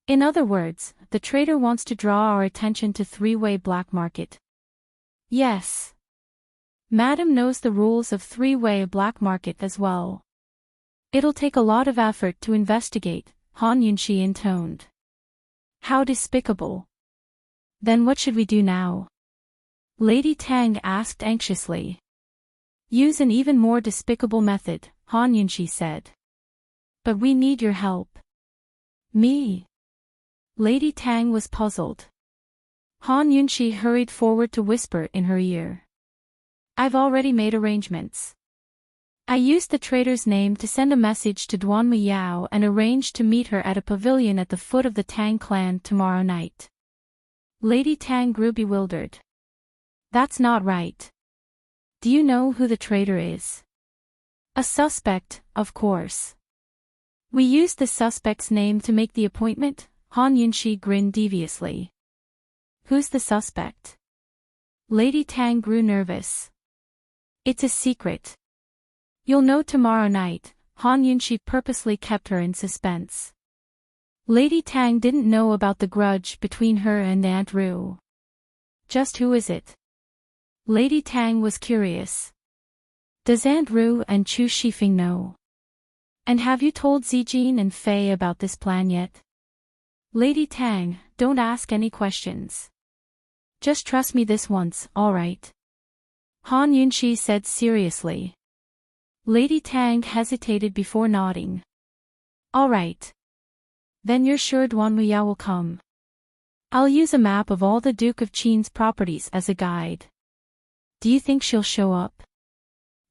In other words, the traitor wants to draw our attention to three-way black market. Yes. Madam knows the rules of three-way black market as well. It'll take a lot of effort to investigate, Han Yunxi intoned. How despicable. Then what should we do now? Lady Tang asked anxiously. Use an even more despicable method, Han Yunxi said. But we need your help. Me? Lady Tang was puzzled. Han Yunxi hurried forward to whisper in her ear. I've already made arrangements. I used the traitor's name to send a message to Duanmu Yao and arranged to meet her at a pavilion at the foot of the Tang clan tomorrow night. Lady Tang grew bewildered. That's not right. Do you know who the traitor is? A suspect, of course. We used the suspect's name to make the appointment, Han Yunxi grinned deviously. Who's the suspect? Lady Tang grew nervous. It's a secret. You'll know tomorrow night, Han Yunxi purposely kept her in suspense. Lady Tang didn't know about the grudge between her and Aunt Ru. Just who is it? Lady Tang was curious. Does Aunt Ru and Chu Shifeng know? And have you told Zijin and Fei about this plan yet? Lady Tang, don't ask any questions. Just trust me this once, alright? Han Yunxi said seriously. Lady Tang hesitated before nodding. Alright. Then you're sure Duanmu Yao will come? I'll use a map of all the Duke of Qin's properties as a guide. Do you think she'll show up?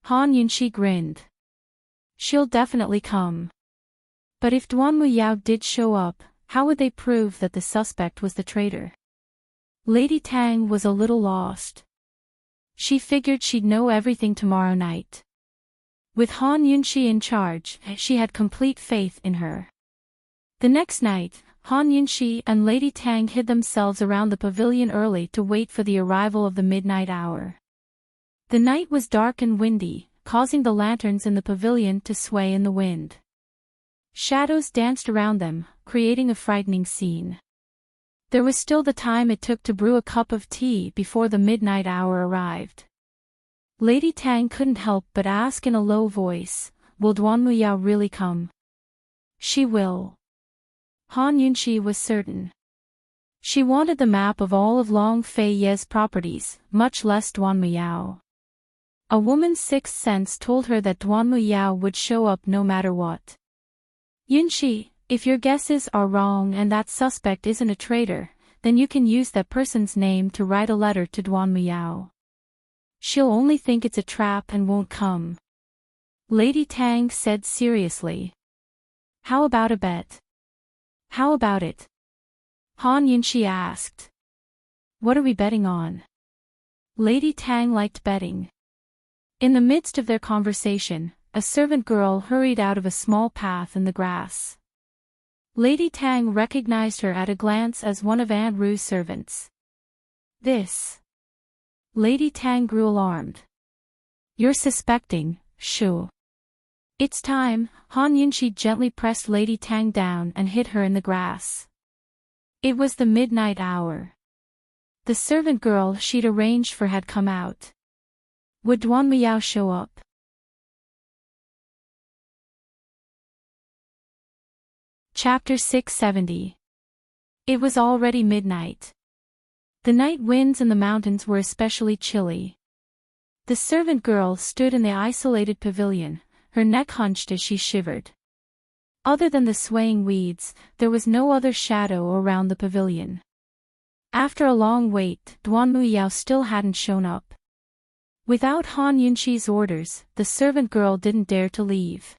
Han Yunxi grinned. She'll definitely come. But if Duanmu Yao did show up, how would they prove that the suspect was the traitor? Lady Tang was a little lost. She figured she'd know everything tomorrow night. With Han Yunxi in charge, she had complete faith in her. The next night, Han Yunxi and Lady Tang hid themselves around the pavilion early to wait for the arrival of the midnight hour. The night was dark and windy, causing the lanterns in the pavilion to sway in the wind. Shadows danced around them, creating a frightening scene. There was still the time it took to brew a cup of tea before the midnight hour arrived. Lady Tang couldn't help but ask in a low voice, will Duanmu Yao really come? She will. Han Yunxi was certain. She wanted the map of all of Long Fei Ye's properties, much less Duanmu Yao. A woman's sixth sense told her that Duanmu Yao would show up no matter what. Yunxi, if your guesses are wrong and that suspect isn't a traitor, then you can use that person's name to write a letter to Duanmu Yao. She'll only think it's a trap and won't come. Lady Tang said seriously. How about a bet? How about it? Han Yunxi asked. What are we betting on? Lady Tang liked betting. In the midst of their conversation, a servant girl hurried out of a small path in the grass. Lady Tang recognized her at a glance as one of Aunt Ru's servants. This. Lady Tang grew alarmed. You're suspecting, Shu. It's time. Han Yunxi gently pressed Lady Tang down and hid her in the grass. It was the midnight hour. The servant girl she'd arranged for had come out. Would Duan Muyao show up? Chapter 670. It was already midnight. The night winds in the mountains were especially chilly. The servant girl stood in the isolated pavilion, her neck hunched as she shivered. Other than the swaying weeds, there was no other shadow around the pavilion. After a long wait, Duan Muyao still hadn't shown up. Without Han Yunxi's orders, the servant girl didn't dare to leave.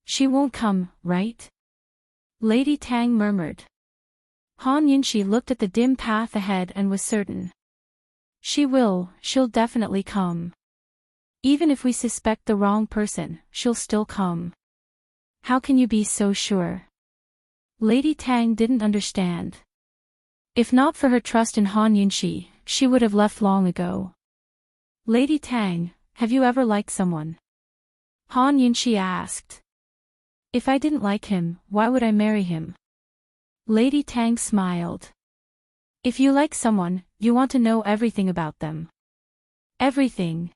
She won't come, right? Lady Tang murmured. Han Yunxi looked at the dim path ahead and was certain. She'll definitely come. Even if we suspect the wrong person, she'll still come. How can you be so sure? Lady Tang didn't understand. If not for her trust in Han Yunxi, she would have left long ago. Lady Tang, have you ever liked someone? Han Yunxi asked. If I didn't like him, why would I marry him? Lady Tang smiled. If you like someone, you want to know everything about them. Everything.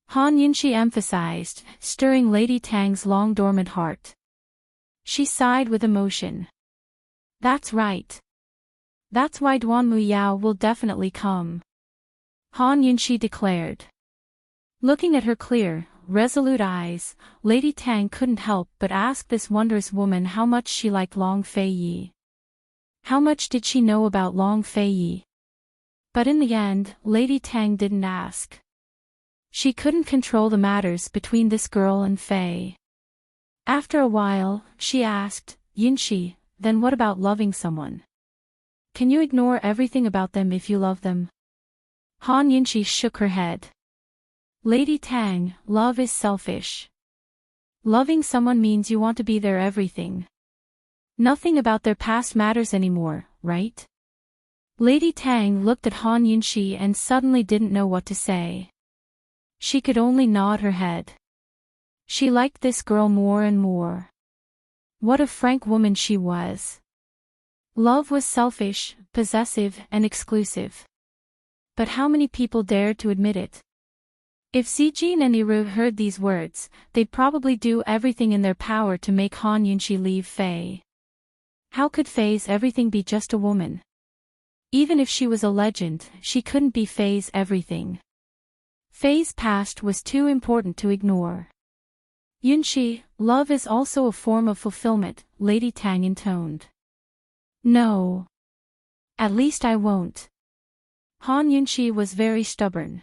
Han Yunxi emphasized, stirring Lady Tang's long-dormant heart. She sighed with emotion. That's right. That's why Duan Muyao will definitely come. Han Yunxi declared. Looking at her clear, resolute eyes, Lady Tang couldn't help but ask this wondrous woman how much she liked Long Fei Yi. How much did she know about Long Fei Yi? But in the end, Lady Tang didn't ask. She couldn't control the matters between this girl and Fei. After a while, she asked, Yunxi, then what about loving someone? Can you ignore everything about them if you love them? Han Yunxi shook her head. Lady Tang, love is selfish. Loving someone means you want to be their everything. Nothing about their past matters anymore, right? Lady Tang looked at Han Yunxi and suddenly didn't know what to say. She could only nod her head. She liked this girl more and more. What a frank woman she was. Love was selfish, possessive, and exclusive. But how many people dared to admit it? If Zijin and Iru heard these words, they'd probably do everything in their power to make Han Yunxi leave Fei. How could Fei's everything be just a woman? Even if she was a legend, she couldn't be Fei's everything. Fei's past was too important to ignore. Yunxi, love is also a form of fulfillment, Lady Tang intoned. No. At least I won't. Han Yunxi was very stubborn.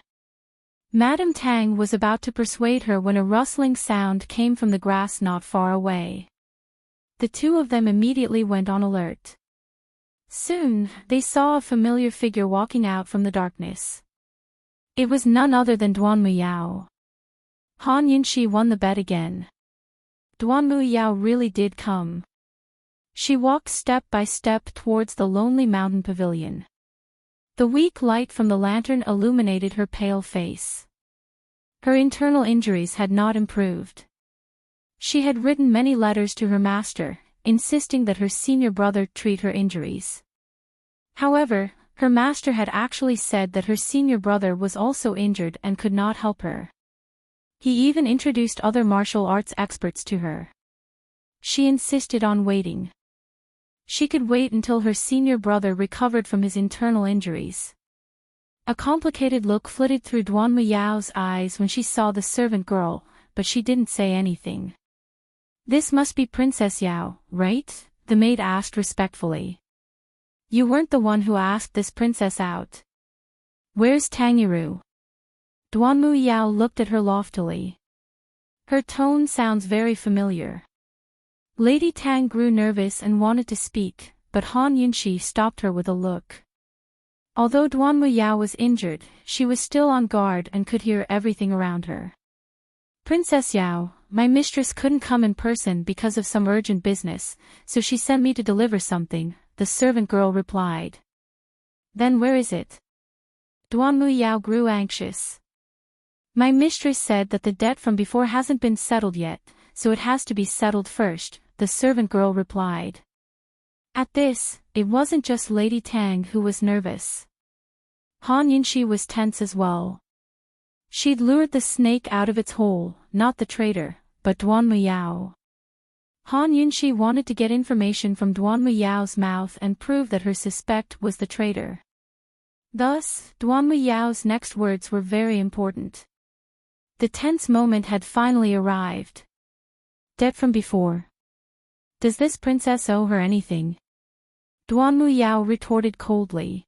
Madame Tang was about to persuade her when a rustling sound came from the grass not far away. The two of them immediately went on alert. Soon, they saw a familiar figure walking out from the darkness. It was none other than Duan Muyao. Han Yunxi won the bet again. Duan Muyao really did come. She walked step by step towards the lonely mountain pavilion. The weak light from the lantern illuminated her pale face. Her internal injuries had not improved. She had written many letters to her master, insisting that her senior brother treat her injuries. However, her master had actually said that her senior brother was also injured and could not help her. He even introduced other martial arts experts to her. She insisted on waiting. She could wait until her senior brother recovered from his internal injuries. A complicated look flitted through Duan Muyao's eyes when she saw the servant girl, but she didn't say anything. This must be Princess Yao, right? The maid asked respectfully. You weren't the one who asked this princess out. Where's Tangiru? Duan Muyao looked at her loftily. Her tone sounds very familiar. Lady Tang grew nervous and wanted to speak, but Han Yunxi stopped her with a look. Although Duan Muyao was injured, she was still on guard and could hear everything around her. Princess Yao, my mistress couldn't come in person because of some urgent business, so she sent me to deliver something, the servant girl replied. Then where is it? Duanmu Yao grew anxious. My mistress said that the debt from before hasn't been settled yet, so it has to be settled first, the servant girl replied. At this, it wasn't just Lady Tang who was nervous. Han Yunxi was tense as well. She'd lured the snake out of its hole, not the traitor, but Duanmu Yao. Han Yunxi wanted to get information from Duanmu Yao's mouth and prove that her suspect was the traitor. Thus, Duanmu Yao's next words were very important. The tense moment had finally arrived. Debt from before. Does this princess owe her anything? Duanmu Yao retorted coldly.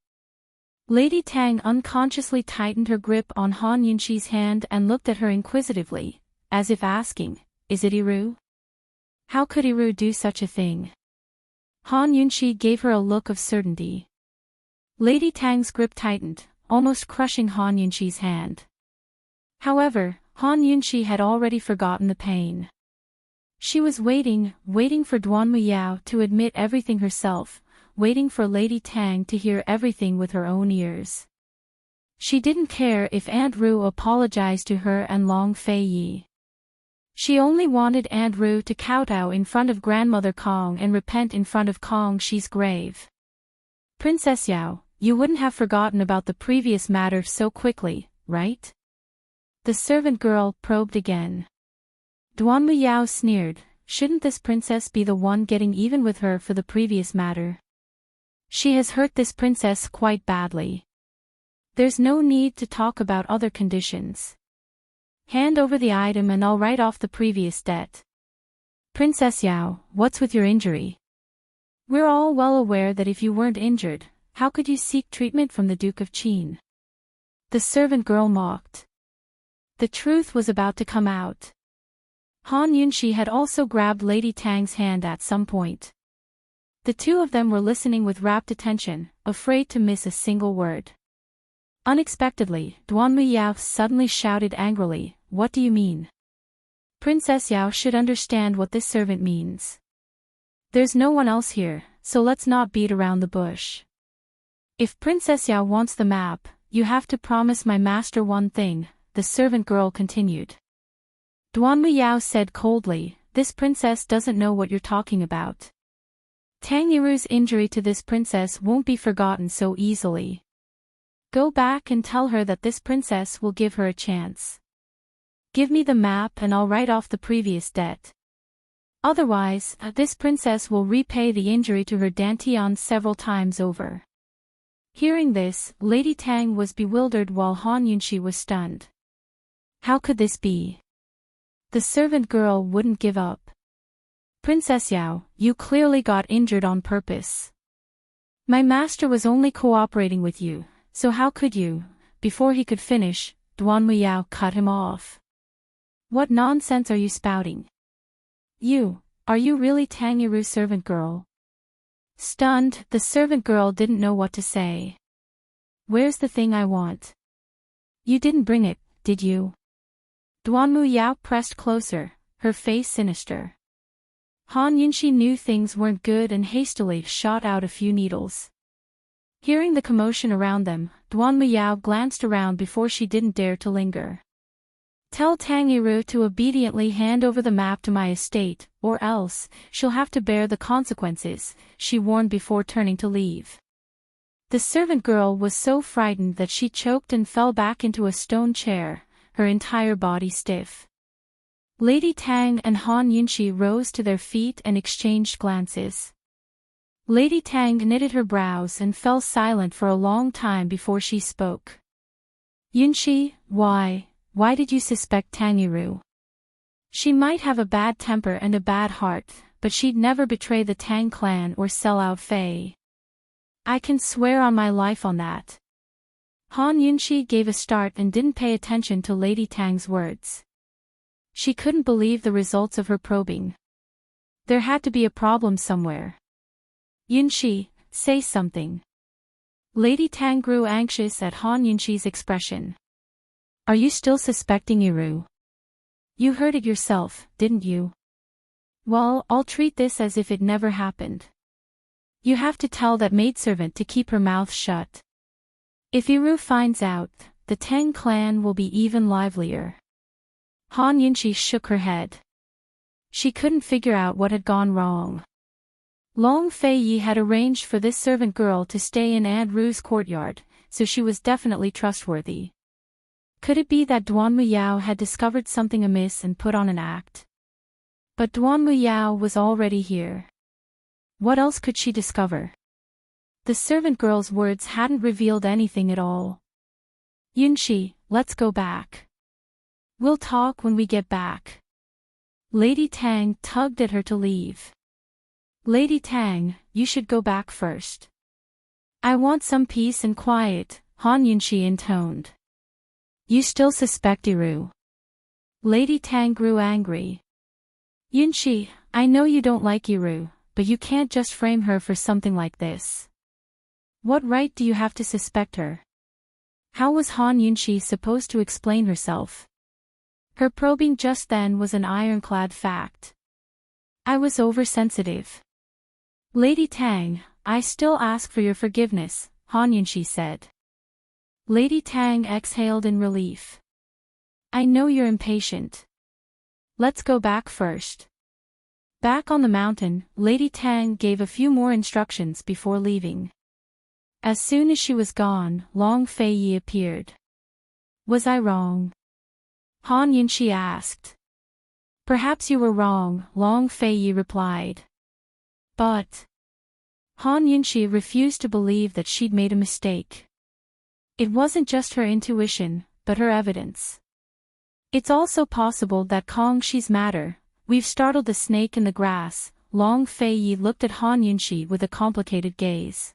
Lady Tang unconsciously tightened her grip on Han Yunxi's hand and looked at her inquisitively, as if asking, is it Iru? How could Iru do such a thing? Han Yunxi gave her a look of certainty. Lady Tang's grip tightened, almost crushing Han Yunxi's hand. However, Han Yunxi had already forgotten the pain. She was waiting for Duanmu Yao to admit everything herself, waiting for Lady Tang to hear everything with her own ears. She didn't care if Aunt Ru apologized to her and Long Fei Yi. She only wanted Aunt Ru to kowtow in front of Grandmother Kong and repent in front of Kong Shi's grave. Princess Yao, you wouldn't have forgotten about the previous matter so quickly, right? The servant girl probed again. Duanmu Yao sneered, shouldn't this princess be the one getting even with her for the previous matter? She has hurt this princess quite badly. There's no need to talk about other conditions. Hand over the item and I'll write off the previous debt. Princess Yao, what's with your injury? We're all well aware that if you weren't injured, how could you seek treatment from the Duke of Qin? The servant girl mocked. The truth was about to come out. Han Yunxi had also grabbed Lady Tang's hand at some point. The two of them were listening with rapt attention, afraid to miss a single word. Unexpectedly, Duanmu Yao suddenly shouted angrily, what do you mean? Princess Yao should understand what this servant means. There's no one else here, so let's not beat around the bush. If Princess Yao wants the map, you have to promise my master one thing, the servant girl continued. Duanmu Yao said coldly, this princess doesn't know what you're talking about. Tang Yiru's injury to this princess won't be forgotten so easily. Go back and tell her that this princess will give her a chance. Give me the map and I'll write off the previous debt. Otherwise, this princess will repay the injury to her Dantian several times over. Hearing this, Lady Tang was bewildered while Han Yunxi was stunned. How could this be? The servant girl wouldn't give up. Princess Yao, you clearly got injured on purpose. My master was only cooperating with you, so how could you? Before he could finish, Duanmu Yao cut him off. What nonsense are you spouting? Are you really Tang Yiru's servant girl? Stunned, the servant girl didn't know what to say. Where's the thing I want? You didn't bring it, did you? Duanmu Yao pressed closer, her face sinister. Han Yunxi knew things weren't good and hastily shot out a few needles. Hearing the commotion around them, Duanmu Yao glanced around before she didn't dare to linger. Tell Tang Yiru to obediently hand over the map to my estate, or else, she'll have to bear the consequences, she warned before turning to leave. The servant girl was so frightened that she choked and fell back into a stone chair, her entire body stiff. Lady Tang and Han Yunxi rose to their feet and exchanged glances. Lady Tang knitted her brows and fell silent for a long time before she spoke. Yunxi, why did you suspect Tang Yiru? She might have a bad temper and a bad heart, but she'd never betray the Tang clan or sell out Fei. I can swear on my life on that. Han Yunxi gave a start and didn't pay attention to Lady Tang's words. She couldn't believe the results of her probing. There had to be a problem somewhere. Yunxi, say something. Lady Tang grew anxious at Han Yunxi's expression. Are you still suspecting Yiru? You heard it yourself, didn't you? Well, I'll treat this as if it never happened. You have to tell that maidservant to keep her mouth shut. If Iru finds out, the Tang clan will be even livelier. Han Yunxi shook her head. She couldn't figure out what had gone wrong. Long Fei Yi had arranged for this servant girl to stay in Aunt Ru's courtyard, so she was definitely trustworthy. Could it be that Duan Muyao had discovered something amiss and put on an act? But Duan Muyao was already here. What else could she discover? The servant girl's words hadn't revealed anything at all. Yunxi, let's go back. We'll talk when we get back. Lady Tang tugged at her to leave. Lady Tang, you should go back first. I want some peace and quiet, Han Yunxi intoned. You still suspect Iru? Lady Tang grew angry. Yunxi, I know you don't like Iru, but you can't just frame her for something like this. What right do you have to suspect her? How was Han Yunxi supposed to explain herself? Her probing just then was an ironclad fact. I was oversensitive. Lady Tang, I still ask for your forgiveness, Han Yunxi said. Lady Tang exhaled in relief. I know you're impatient. Let's go back first. Back on the mountain, Lady Tang gave a few more instructions before leaving. As soon as she was gone, Long Fei Yi appeared. Was I wrong? Han Yunxi asked. Perhaps you were wrong, Long Fei Yi replied. But Han Yunxi refused to believe that she'd made a mistake. It wasn't just her intuition, but her evidence. It's also possible that Kong Shi's matter. We've startled the snake in the grass. Long Fei Yi looked at Han Yunxi with a complicated gaze.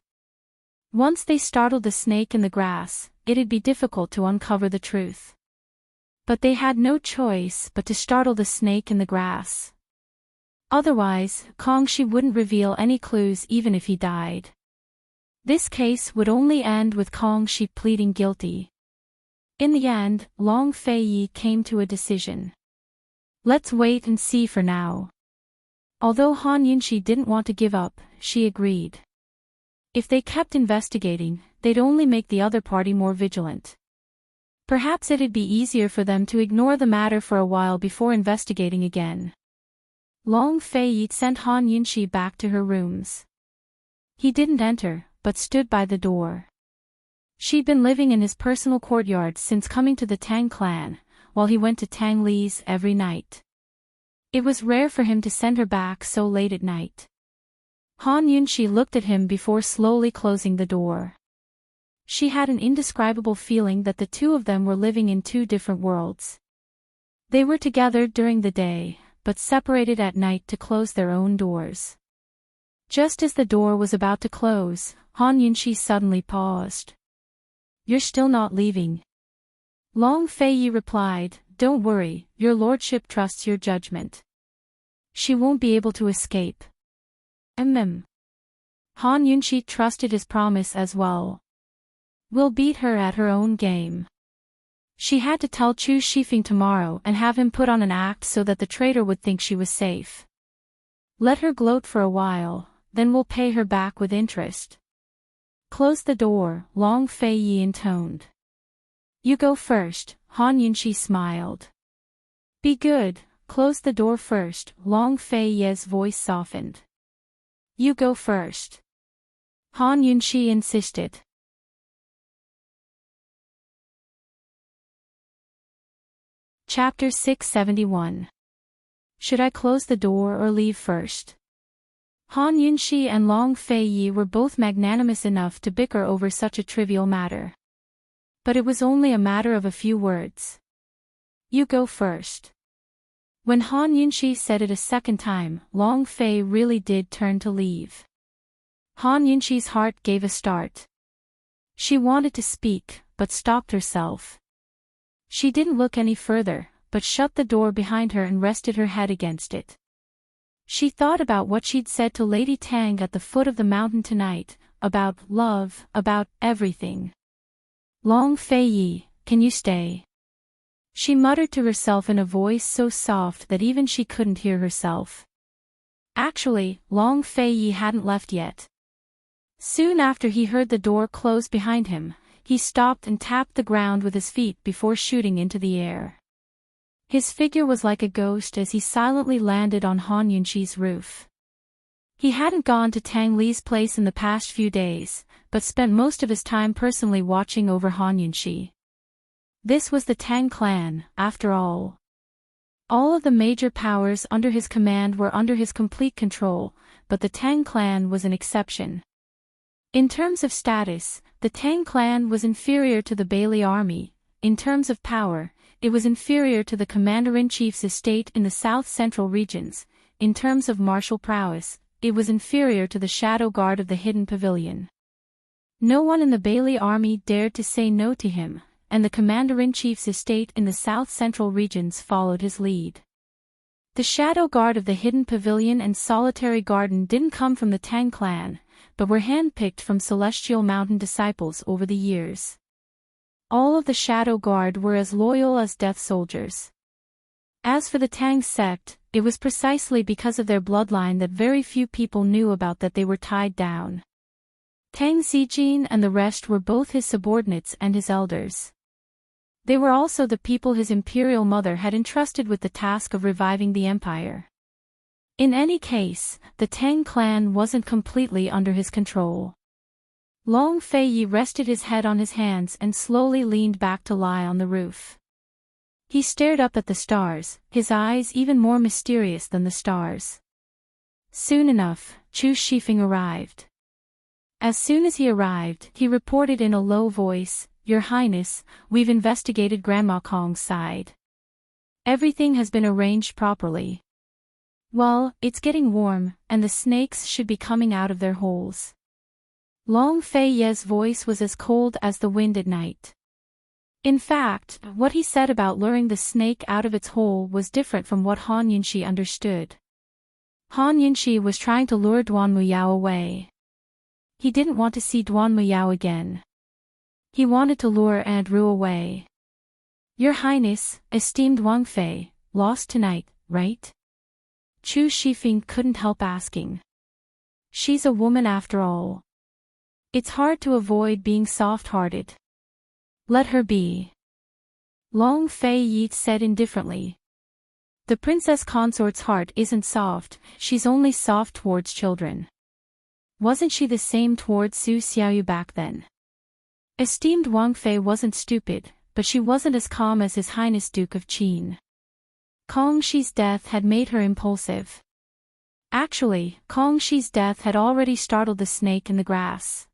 Once they startled the snake in the grass, it'd be difficult to uncover the truth. But they had no choice but to startle the snake in the grass. Otherwise, Kong Shi wouldn't reveal any clues even if he died. This case would only end with Kong Shi pleading guilty. In the end, Long Fei Yi came to a decision. Let's wait and see for now. Although Han Yunxi didn't want to give up, she agreed. If they kept investigating, they'd only make the other party more vigilant. Perhaps it'd be easier for them to ignore the matter for a while before investigating again. Long Fei Yi sent Han Yunxi back to her rooms. He didn't enter, but stood by the door. She'd been living in his personal courtyard since coming to the Tang clan, while he went to Tang Li's every night. It was rare for him to send her back so late at night. Han Yunxi looked at him before slowly closing the door. She had an indescribable feeling that the two of them were living in two different worlds. They were together during the day, but separated at night to close their own doors. Just as the door was about to close, Han Yunxi suddenly paused. You're still not leaving? Long Fei Yi replied, Don't worry, your lordship trusts your judgment. She won't be able to escape. Han Yunxi trusted his promise as well. We'll beat her at her own game. She had to tell Chu Shifeng tomorrow and have him put on an act so that the traitor would think she was safe. Let her gloat for a while, then we'll pay her back with interest. Close the door, Long Fei Yi intoned. You go first, Han Yunxi smiled. Be good, close the door first, Long Fei Yi's voice softened. You go first. Han Yunxi insisted. Chapter 671. Should I close the door or leave first? Han Yunxi and Long Fei Yi were both magnanimous enough to bicker over such a trivial matter. But it was only a matter of a few words. You go first. When Han Yunxi said it a second time, Long Fei really did turn to leave. Han Yunxi's heart gave a start. She wanted to speak, but stopped herself. She didn't look any further, but shut the door behind her and rested her head against it. She thought about what she'd said to Lady Tang at the foot of the mountain tonight, about love, about everything. Long Fei Yi, can you stay? She muttered to herself in a voice so soft that even she couldn't hear herself. Actually, Long Fei Yi hadn't left yet. Soon after he heard the door close behind him, he stopped and tapped the ground with his feet before shooting into the air. His figure was like a ghost as he silently landed on Han Yunxi's roof. He hadn't gone to Tang Li's place in the past few days, but spent most of his time personally watching over Han Yunxi. This was the Tang clan, after all. All of the major powers under his command were under his complete control, but the Tang clan was an exception. In terms of status, the Tang clan was inferior to the Bailey army. In terms of power, it was inferior to the commander-in-chief's estate in the south-central regions. In terms of martial prowess, it was inferior to the shadow guard of the hidden pavilion. No one in the Bailey army dared to say no to him, and the commander-in-chief's estate in the south-central regions followed his lead. The shadow guard of the hidden pavilion and solitary garden didn't come from the Tang clan, but were handpicked from Celestial Mountain disciples over the years. All of the shadow guard were as loyal as death soldiers. As for the Tang sect, it was precisely because of their bloodline that very few people knew about that they were tied down. Tang Zijin and the rest were both his subordinates and his elders. They were also the people his imperial mother had entrusted with the task of reviving the empire. In any case, the Tang clan wasn't completely under his control. Long Feiyi rested his head on his hands and slowly leaned back to lie on the roof. He stared up at the stars, his eyes even more mysterious than the stars. Soon enough, Chu Shifeng arrived. As soon as he arrived, he reported in a low voice, "Your Highness, we've investigated Grandma Kong's side. Everything has been arranged properly. Well, it's getting warm, and the snakes should be coming out of their holes." Long Feiyi's voice was as cold as the wind at night. In fact, what he said about luring the snake out of its hole was different from what Han Yunxi understood. Han Yunxi was trying to lure Duan Muyao away. He didn't want to see Duan Muyao again. He wanted to lure Aunt Ru away. "Your Highness, esteemed Wang Fei, lost tonight, right?" Chu Shifeng couldn't help asking. She's a woman after all. It's hard to avoid being soft-hearted. Let her be. Long Feiyi said indifferently. The Princess Consort's heart isn't soft, she's only soft towards children. Wasn't she the same towards Su Xiaoyu back then? Esteemed Wang Fei wasn't stupid, but she wasn't as calm as His Highness Duke of Qin. Kong Shi's death had made her impulsive. Actually, Kong Shi's death had already startled the snake in the grass.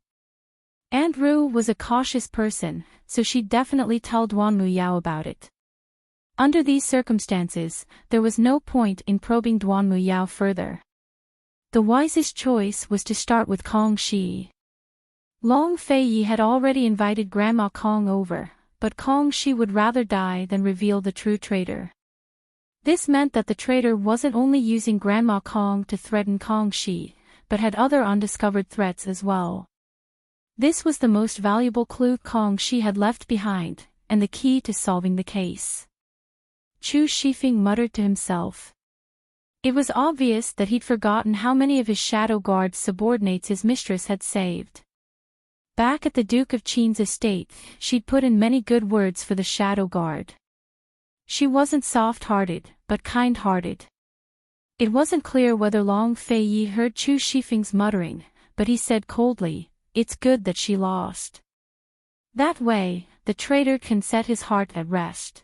Aunt Ru was a cautious person, so she'd definitely tell Duan Muyao about it. Under these circumstances, there was no point in probing Duan Muyao further. The wisest choice was to start with Kong Shi. Long Feiyi had already invited Grandma Kong over, but Kong Shi would rather die than reveal the true traitor. This meant that the traitor wasn't only using Grandma Kong to threaten Kong Shi, but had other undiscovered threats as well. This was the most valuable clue Kong Shi had left behind, and the key to solving the case. Chu Shifeng muttered to himself. It was obvious that he'd forgotten how many of his shadow guard's subordinates his mistress had saved. Back at the Duke of Qin's estate, she'd put in many good words for the shadow guard. She wasn't soft-hearted, but kind-hearted. It wasn't clear whether Long Feiyi heard Chu Shifeng's muttering, but he said coldly, "It's good that she lost. That way, the traitor can set his heart at rest."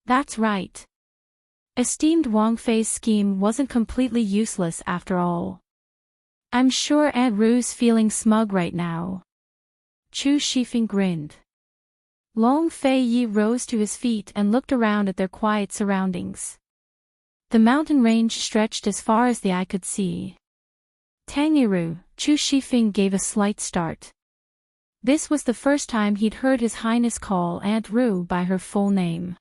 That's right. Esteemed Wang Fei's scheme wasn't completely useless after all. I'm sure Aunt Ru's feeling smug right now. Chu Shifeng grinned. Long Feiyi rose to his feet and looked around at their quiet surroundings. The mountain range stretched as far as the eye could see. Tangiru, Chu Shifeng gave a slight start. This was the first time he'd heard His Highness call Aunt Ru by her full name.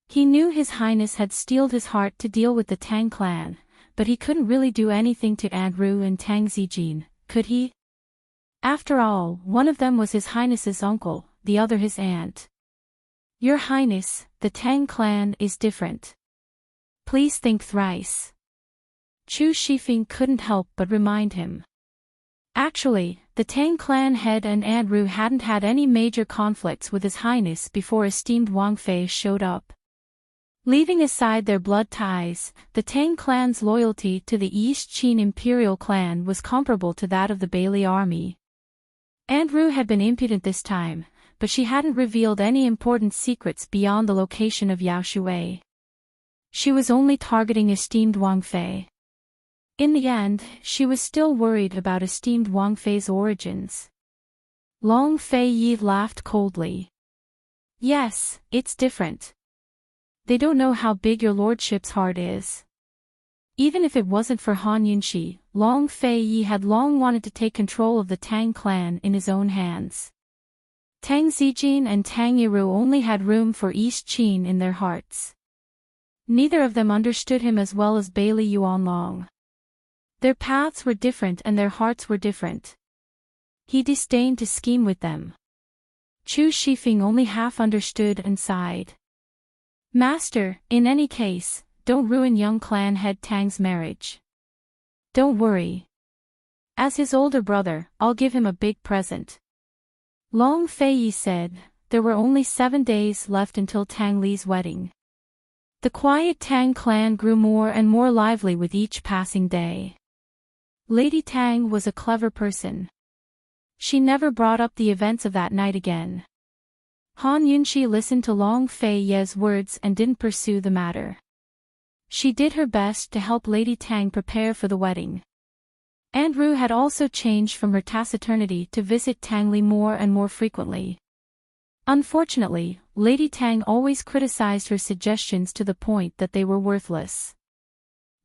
He knew His Highness had steeled his heart to deal with the Tang clan, but he couldn't really do anything to Aunt Ru and Tang Zijin, could he? After all, one of them was His Highness's uncle, the other his aunt. Your Highness, the Tang clan is different. Please think thrice. Chu Shifeng couldn't help but remind him. Actually, the Tang clan head and Andrew hadn't had any major conflicts with His Highness before esteemed Wang Fei showed up. Leaving aside their blood ties, the Tang clan's loyalty to the East Qin imperial clan was comparable to that of the Bailey army. Andrew had been impudent this time, but she hadn't revealed any important secrets beyond the location of Yao Shui. She was only targeting esteemed Wang Fei. In the end, she was still worried about esteemed Wang Fei's origins. Long Fei Yi laughed coldly. Yes, it's different. They don't know how big your lordship's heart is. Even if it wasn't for Han Yunxi, Long Fei Yi had long wanted to take control of the Tang clan in his own hands. Tang Zijin and Tang Yiru only had room for East Qin in their hearts. Neither of them understood him as well as Bailey Yuanlong. Their paths were different and their hearts were different. He disdained to scheme with them. Chu Shifeng only half understood and sighed. Master, in any case, don't ruin young clan head Tang's marriage. Don't worry. As his older brother, I'll give him a big present. Long Fei Yi said. There were only 7 days left until Tang Li's wedding. The quiet Tang clan grew more and more lively with each passing day. Lady Tang was a clever person. She never brought up the events of that night again. Han Yunxi listened to Long Fei Ye's words and didn't pursue the matter. She did her best to help Lady Tang prepare for the wedding. Andrew had also changed from her taciturnity to visit Tang Li more and more frequently. Unfortunately, Lady Tang always criticized her suggestions to the point that they were worthless.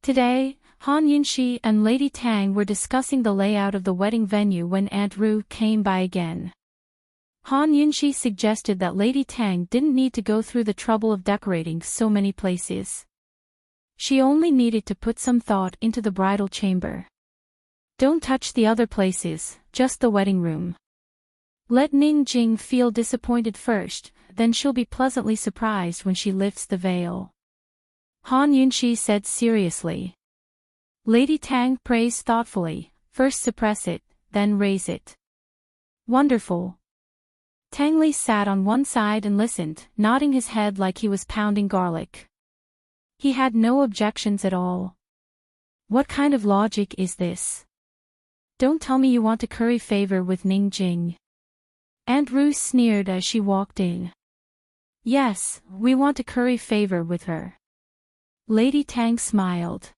Today, Han Yunxi and Lady Tang were discussing the layout of the wedding venue when Aunt Ru came by again. Han Yunxi suggested that Lady Tang didn't need to go through the trouble of decorating so many places. She only needed to put some thought into the bridal chamber. Don't touch the other places, just the wedding room. Let Ning Jing feel disappointed first, then she'll be pleasantly surprised when she lifts the veil. Han Yunxi said seriously. Lady Tang praised thoughtfully, first suppress it, then raise it. Wonderful. Tang Li sat on one side and listened, nodding his head like he was pounding garlic. He had no objections at all. What kind of logic is this? Don't tell me you want to curry favor with Ning Jing. Aunt Ru sneered as she walked in. Yes, we want to curry favor with her. Lady Tang smiled.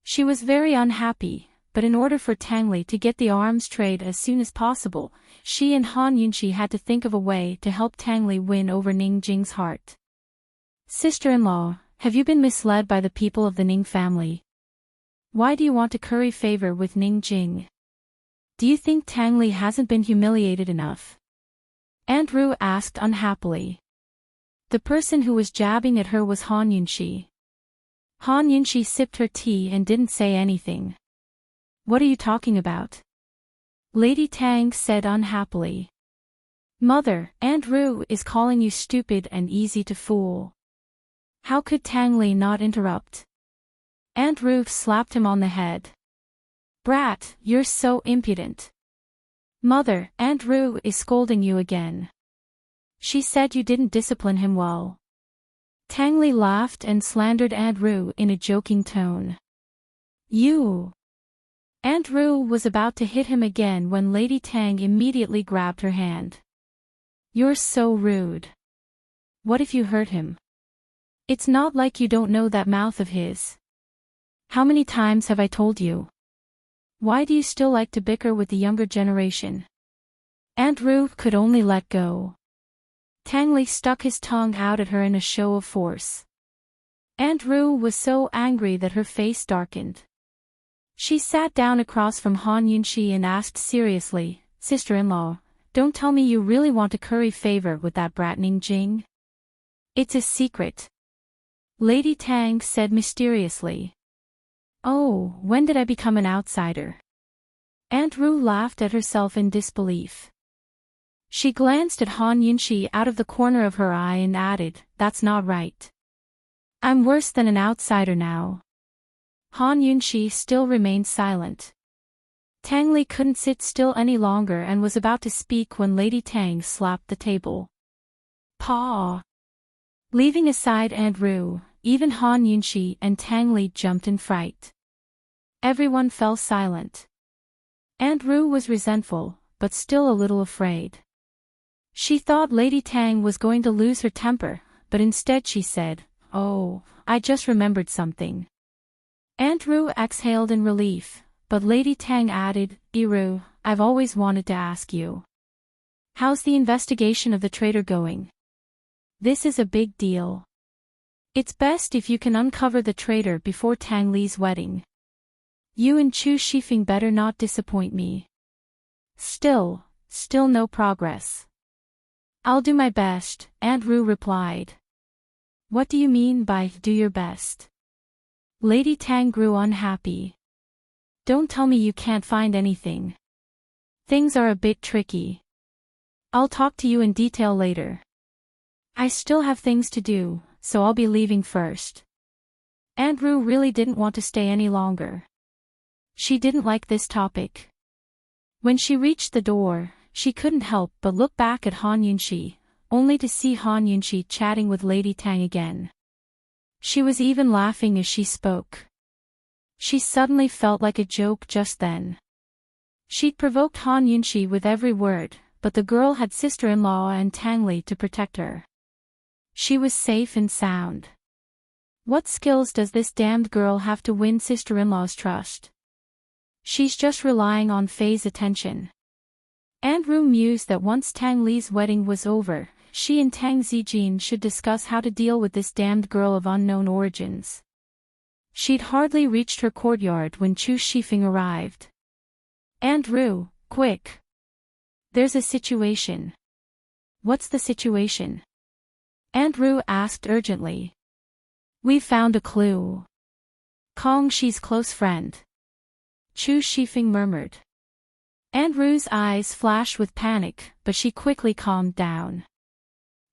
She was very unhappy, but in order for Tang Li to get the arms trade as soon as possible, she and Han Yunxi had to think of a way to help Tang Li win over Ning Jing's heart. Sister-in-law, have you been misled by the people of the Ning family? Why do you want to curry favor with Ning Jing? Do you think Tang Li hasn't been humiliated enough? Aunt Ru asked unhappily. The person who was jabbing at her was Han Yunxi. Han Yunxi sipped her tea and didn't say anything. What are you talking about? Lady Tang said unhappily. Mother, Aunt Ru is calling you stupid and easy to fool. How could Tang Li not interrupt? Aunt Ru slapped him on the head. Brat, you're so impudent. Mother, Aunt Ru is scolding you again. She said you didn't discipline him well. Tang Li laughed and slandered Aunt Ru in a joking tone. You! Aunt Ru was about to hit him again when Lady Tang immediately grabbed her hand. You're so rude. What if you hurt him? It's not like you don't know that mouth of his. How many times have I told you? Why do you still like to bicker with the younger generation? Aunt Ru could only let go. Tang Li stuck his tongue out at her in a show of force. Aunt Ru was so angry that her face darkened. She sat down across from Han Yunxi and asked seriously, Sister-in-law, don't tell me you really want to curry favor with that brat Ning Jing? It's a secret. Lady Tang said mysteriously. Oh, when did I become an outsider? Aunt Ru laughed at herself in disbelief. She glanced at Han Yunxi out of the corner of her eye and added, that's not right. I'm worse than an outsider now. Han Yunxi still remained silent. Tang Li couldn't sit still any longer and was about to speak when Lady Tang slapped the table. Paw! Leaving aside Aunt Ru, even Han Yunxi and Tang Li jumped in fright. Everyone fell silent. Aunt Ru was resentful, but still a little afraid. She thought Lady Tang was going to lose her temper, but instead she said, "Oh, I just remembered something." Aunt Ru exhaled in relief, but Lady Tang added, "Iru, I've always wanted to ask you. How's the investigation of the traitor going? This is a big deal. It's best if you can uncover the traitor before Tang Li's wedding. You and Chu Shifeng better not disappoint me." Still no progress. "I'll do my best," Aunt Ru replied. "What do you mean by do your best?" Lady Tang grew unhappy. "Don't tell me you can't find anything. Things are a bit tricky. I'll talk to you in detail later. I still have things to do, so I'll be leaving first." Aunt Ru really didn't want to stay any longer. She didn't like this topic. When she reached the door, she couldn't help but look back at Han Yunxi, only to see Han Yunxi chatting with Lady Tang again. She was even laughing as she spoke. She suddenly felt like a joke just then. She'd provoked Han Yunxi with every word, but the girl had sister-in-law and Tang Li to protect her. She was safe and sound. What skills does this damned girl have to win sister-in-law's trust? She's just relying on Fei's attention. Aunt Ru mused that once Tang Li's wedding was over, she and Tang Zijin should discuss how to deal with this damned girl of unknown origins. She'd hardly reached her courtyard when Chu Shifeng arrived. "Aunt Ru, quick! There's a situation." "What's the situation?" Aunt Ru asked urgently. "We've found a clue. Kong Shi's close friend." Chu Shifeng murmured. Aunt Ru's eyes flashed with panic, but she quickly calmed down.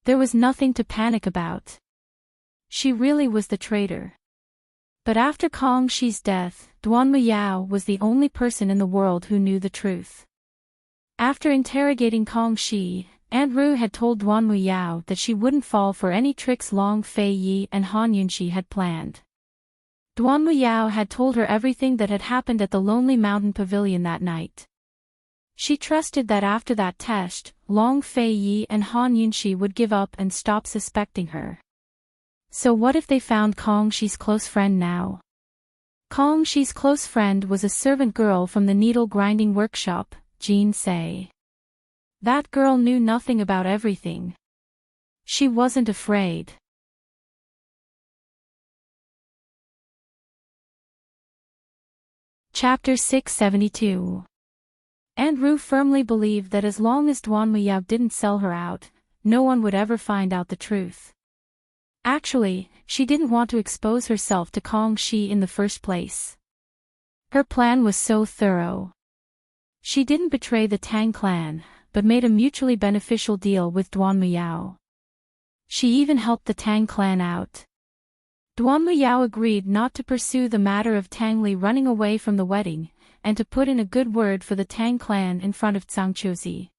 There was nothing to panic about. She really was the traitor. But after Kong Shi's death, Duanmu Yao was the only person in the world who knew the truth. After interrogating Kong Shi, Aunt Ru had told Duanmu Yao that she wouldn't fall for any tricks Long Fei Yi and Han Yunxi had planned. Duanmu Yao had told her everything that had happened at the Lonely Mountain Pavilion that night. She trusted that after that test, Long Fei Yi and Han Yunxi would give up and stop suspecting her. So what if they found Kong Shi's close friend now? Kong Shi's close friend was a servant girl from the needle grinding workshop, Jean Sei. That girl knew nothing about everything. She wasn't afraid. Chapter 672. Aunt Ru firmly believed that as long as Duanmu Yao didn't sell her out, no one would ever find out the truth. Actually, she didn't want to expose herself to Kong Shi in the first place. Her plan was so thorough. She didn't betray the Tang clan, but made a mutually beneficial deal with Duanmu Yao. She even helped the Tang clan out. Duanmu Yao agreed not to pursue the matter of Tang Li running away from the wedding, and to put in a good word for the Tang clan in front of Zhangqiuzi.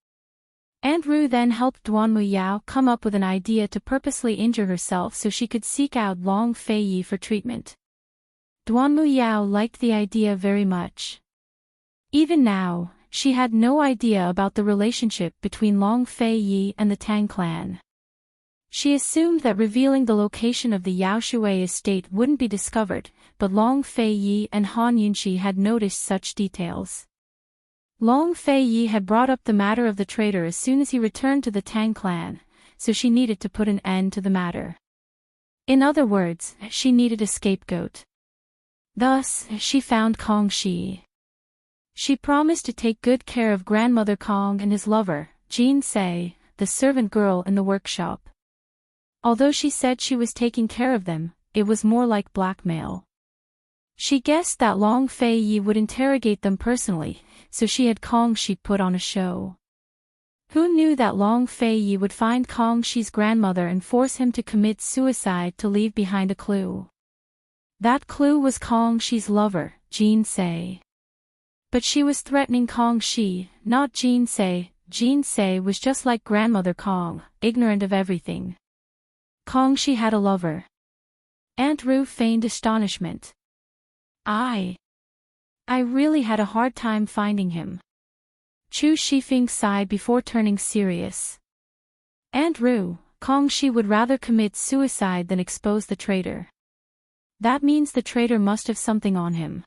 Aunt Ru then helped Duanmu Yao come up with an idea to purposely injure herself so she could seek out Long Fei Yi for treatment. Duanmu Yao liked the idea very much. Even now, she had no idea about the relationship between Long Fei Yi and the Tang clan. She assumed that revealing the location of the Yao Shui estate wouldn't be discovered, but Long Fei Yi and Han Yunxi had noticed such details. Long Fei Yi had brought up the matter of the traitor as soon as he returned to the Tang clan, so she needed to put an end to the matter. In other words, she needed a scapegoat. Thus, she found Kong Shi. She promised to take good care of Grandmother Kong and his lover, Jean Sei, the servant girl in the workshop. Although she said she was taking care of them, it was more like blackmail. She guessed that Long Fei Yi would interrogate them personally, so she had Kong Shi put on a show. Who knew that Long Fei Yi would find Kong Shi's grandmother and force him to commit suicide to leave behind a clue? That clue was Kong Shi's lover, Jean Sei. But she was threatening Kong Shi, not Jin Se. Jin Se was just like grandmother Kong, ignorant of everything. Kong Shi had a lover. Aunt Ru feigned astonishment. I really had a hard time finding him. Chu Shifeng sighed before turning serious. Aunt Ru, Kong Shi would rather commit suicide than expose the traitor. That means the traitor must have something on him.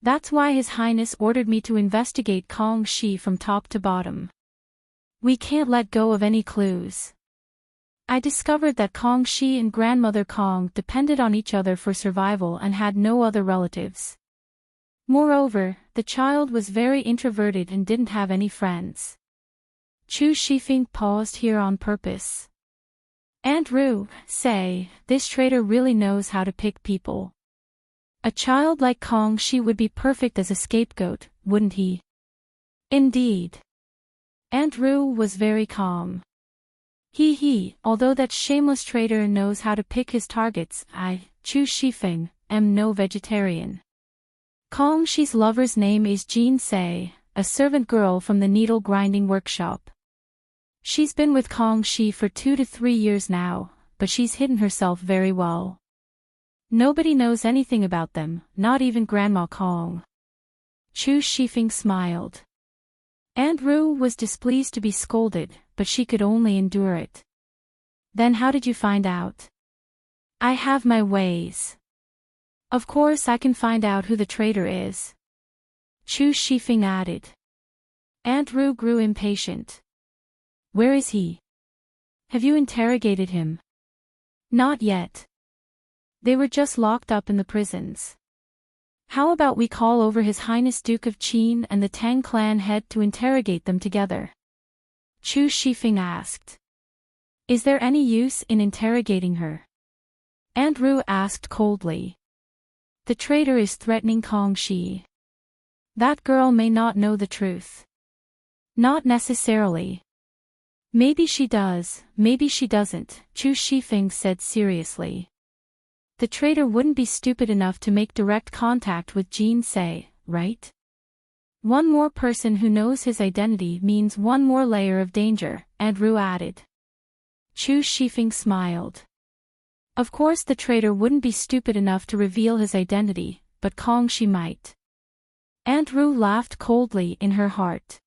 That's why His Highness ordered me to investigate Kong Shi from top to bottom. We can't let go of any clues. I discovered that Kong Shi and grandmother Kong depended on each other for survival and had no other relatives. Moreover, the child was very introverted and didn't have any friends. Chu Shifeng paused here on purpose. Aunt Ru, say, this traitor really knows how to pick people. A child like Kong Shi would be perfect as a scapegoat, wouldn't he? Indeed. Aunt Ru was very calm. Although that shameless traitor knows how to pick his targets, I, Chu Shifeng, am no vegetarian. Kong Shi's lover's name is Jin Se, a servant girl from the needle grinding workshop. She's been with Kong Shi for 2 to 3 years now, but she's hidden herself very well. Nobody knows anything about them, not even Grandma Kong. Chu Shifeng smiled. Aunt Ru was displeased to be scolded, but she could only endure it. Then how did you find out? I have my ways. Of course I can find out who the traitor is. Chu Shifeng added. Aunt Ru grew impatient. Where is he? Have you interrogated him? Not yet. They were just locked up in the prisons. How about we call over His Highness Duke of Qin and the Tang clan head to interrogate them together? Chu Shifeng asked. Is there any use in interrogating her? Aunt Ru asked coldly. The traitor is threatening Kong Shi. That girl may not know the truth. Not necessarily. Maybe she does, maybe she doesn't, Chu Shifeng said seriously. The traitor wouldn't be stupid enough to make direct contact with Jin Se, right? One more person who knows his identity means one more layer of danger, Aunt Ru added. Chu Shifeng smiled. Of course the traitor wouldn't be stupid enough to reveal his identity, but Kong Shi might. Aunt Ru laughed coldly in her heart.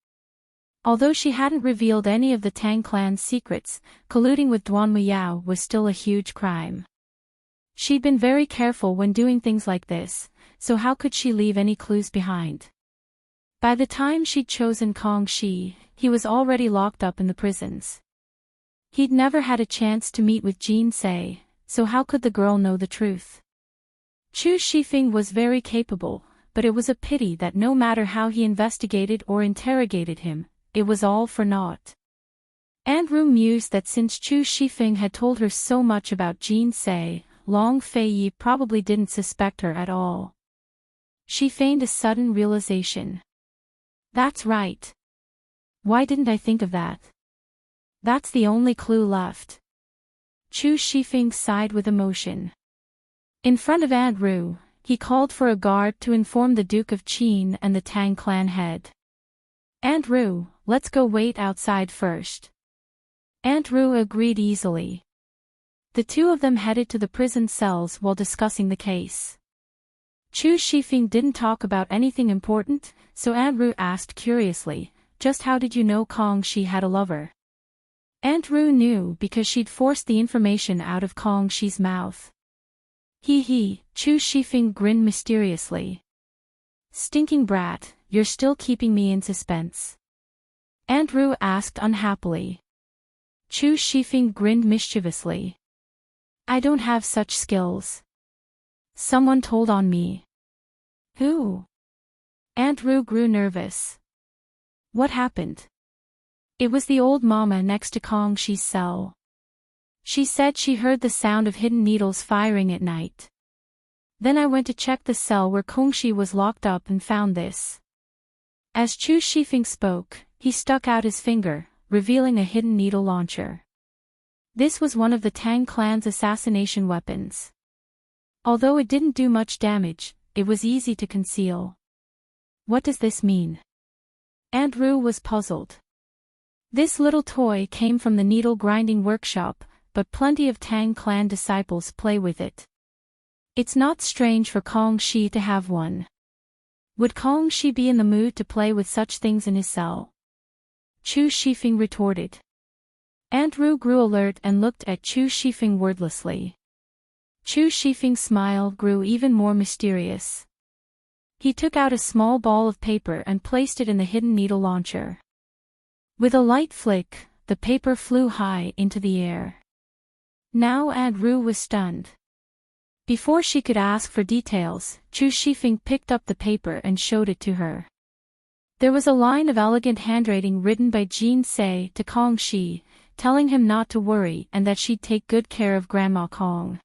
Although she hadn't revealed any of the Tang clan's secrets, colluding with Duan Muyao was still a huge crime. She'd been very careful when doing things like this, so how could she leave any clues behind? By the time she'd chosen Kong Shi, he was already locked up in the prisons. He'd never had a chance to meet with Jin Se, so how could the girl know the truth? Chu Shifeng was very capable, but it was a pity that no matter how he investigated or interrogated him, it was all for naught. Aunt Ru mused that since Chu Shifeng had told her so much about Jin Se, Long Fei Yi probably didn't suspect her at all. She feigned a sudden realization. That's right. Why didn't I think of that? That's the only clue left. Chu Shifeng sighed with emotion. In front of Aunt Ru, he called for a guard to inform the Duke of Qin and the Tang clan head. Aunt Ru, let's go wait outside first. Aunt Ru agreed easily. The two of them headed to the prison cells while discussing the case. Chu Shifeng didn't talk about anything important, so Aunt Ru asked curiously, just how did you know Kong Shi had a lover? Aunt Ru knew because she'd forced the information out of Kong Shi's mouth. Chu Shifeng grinned mysteriously. Stinking brat, you're still keeping me in suspense. Aunt Ru asked unhappily. Chu Shifeng grinned mischievously. I don't have such skills. Someone told on me. Who? Aunt Ru grew nervous. What happened? It was the old mama next to Kong Shi's cell. She said she heard the sound of hidden needles firing at night. Then I went to check the cell where Kong Shi was locked up and found this. As Chu Shifeng spoke, he stuck out his finger, revealing a hidden needle launcher. This was one of the Tang clan's assassination weapons. Although it didn't do much damage, it was easy to conceal. What does this mean? Aunt Rue was puzzled. This little toy came from the needle grinding workshop, but plenty of Tang clan disciples play with it. It's not strange for Kong Shi to have one. Would Kong Shi be in the mood to play with such things in his cell? Chu Shifeng retorted. Aunt Rue grew alert and looked at Chu Shifeng wordlessly. Chu Shifeng's smile grew even more mysterious. He took out a small ball of paper and placed it in the hidden needle launcher. With a light flick, the paper flew high into the air. Now Aunt Rue was stunned. Before she could ask for details, Chu Shifeng picked up the paper and showed it to her. There was a line of elegant handwriting written by Jin Sei to Kong Shi, telling him not to worry and that she'd take good care of Grandma Kong.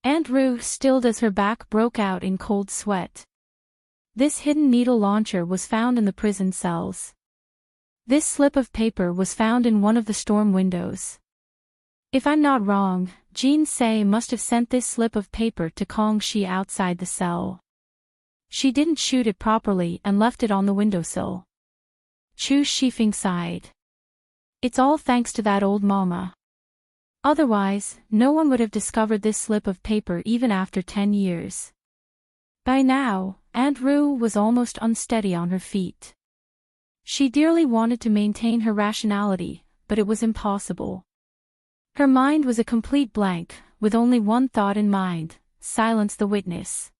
Aunt Rue stilled as her back broke out in cold sweat. This hidden needle launcher was found in the prison cells. This slip of paper was found in one of the storm windows. If I'm not wrong, Jin Sei must have sent this slip of paper to Kong Shi outside the cell. She didn't shoot it properly and left it on the windowsill. Chu Shifeng sighed. It's all thanks to that old mama. Otherwise, no one would have discovered this slip of paper even after 10 years. By now, Aunt Rue was almost unsteady on her feet. She dearly wanted to maintain her rationality, but it was impossible. Her mind was a complete blank, with only one thought in mind: silence the witness.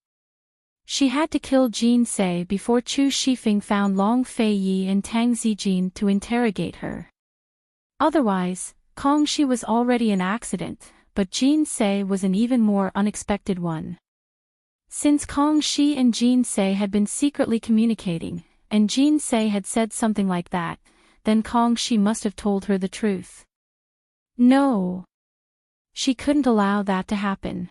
She had to kill Jin Sei before Chu Shifeng found Long Fei Yi and Tang Zijin to interrogate her. Otherwise, Kong Shi was already an accident, but Jin Sei was an even more unexpected one. Since Kong Shi and Jin Sei had been secretly communicating, and Jin Sei had said something like that, then Kong Shi must have told her the truth. No. She couldn't allow that to happen.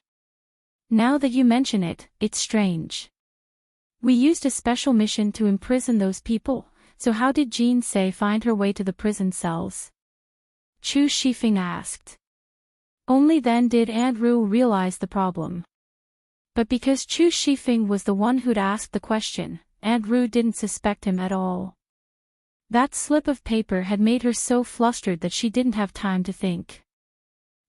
Now that you mention it, it's strange. We used a special mission to imprison those people, so how did Jin Sei find her way to the prison cells? Chu Shifeng asked. Only then did Aunt Rue realize the problem. But because Chu Shifeng was the one who'd asked the question, Aunt Rue didn't suspect him at all. That slip of paper had made her so flustered that she didn't have time to think.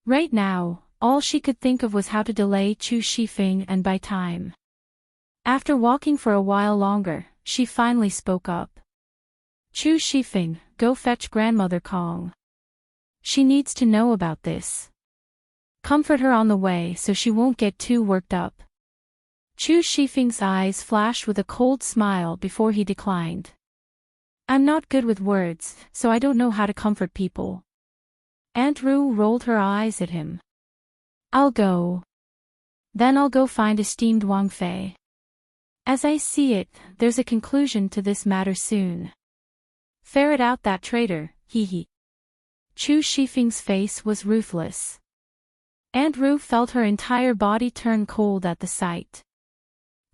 Right now, all she could think of was how to delay Chu Shifeng and buy time. After walking for a while longer, she finally spoke up. Chu Shifeng, go fetch Grandmother Kong. She needs to know about this. Comfort her on the way so she won't get too worked up. Chu Shifeng's eyes flashed with a cold smile before he declined. I'm not good with words, so I don't know how to comfort people. Aunt Rue rolled her eyes at him. I'll go. Then I'll go find esteemed Wang Fei. As I see it, there's a conclusion to this matter soon. Ferret out that traitor, hee hee. Chu Shifeng's face was ruthless. Aunt Rue felt her entire body turn cold at the sight.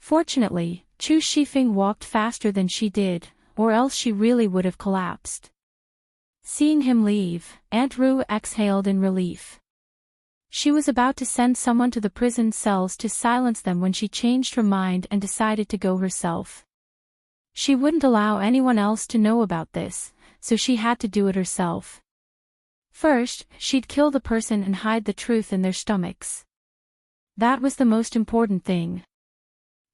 Fortunately, Chu Shifeng walked faster than she did, or else she really would have collapsed. Seeing him leave, Aunt Rue exhaled in relief. She was about to send someone to the prison cells to silence them when she changed her mind and decided to go herself. She wouldn't allow anyone else to know about this, so she had to do it herself. First, she'd kill the person and hide the truth in their stomachs. That was the most important thing.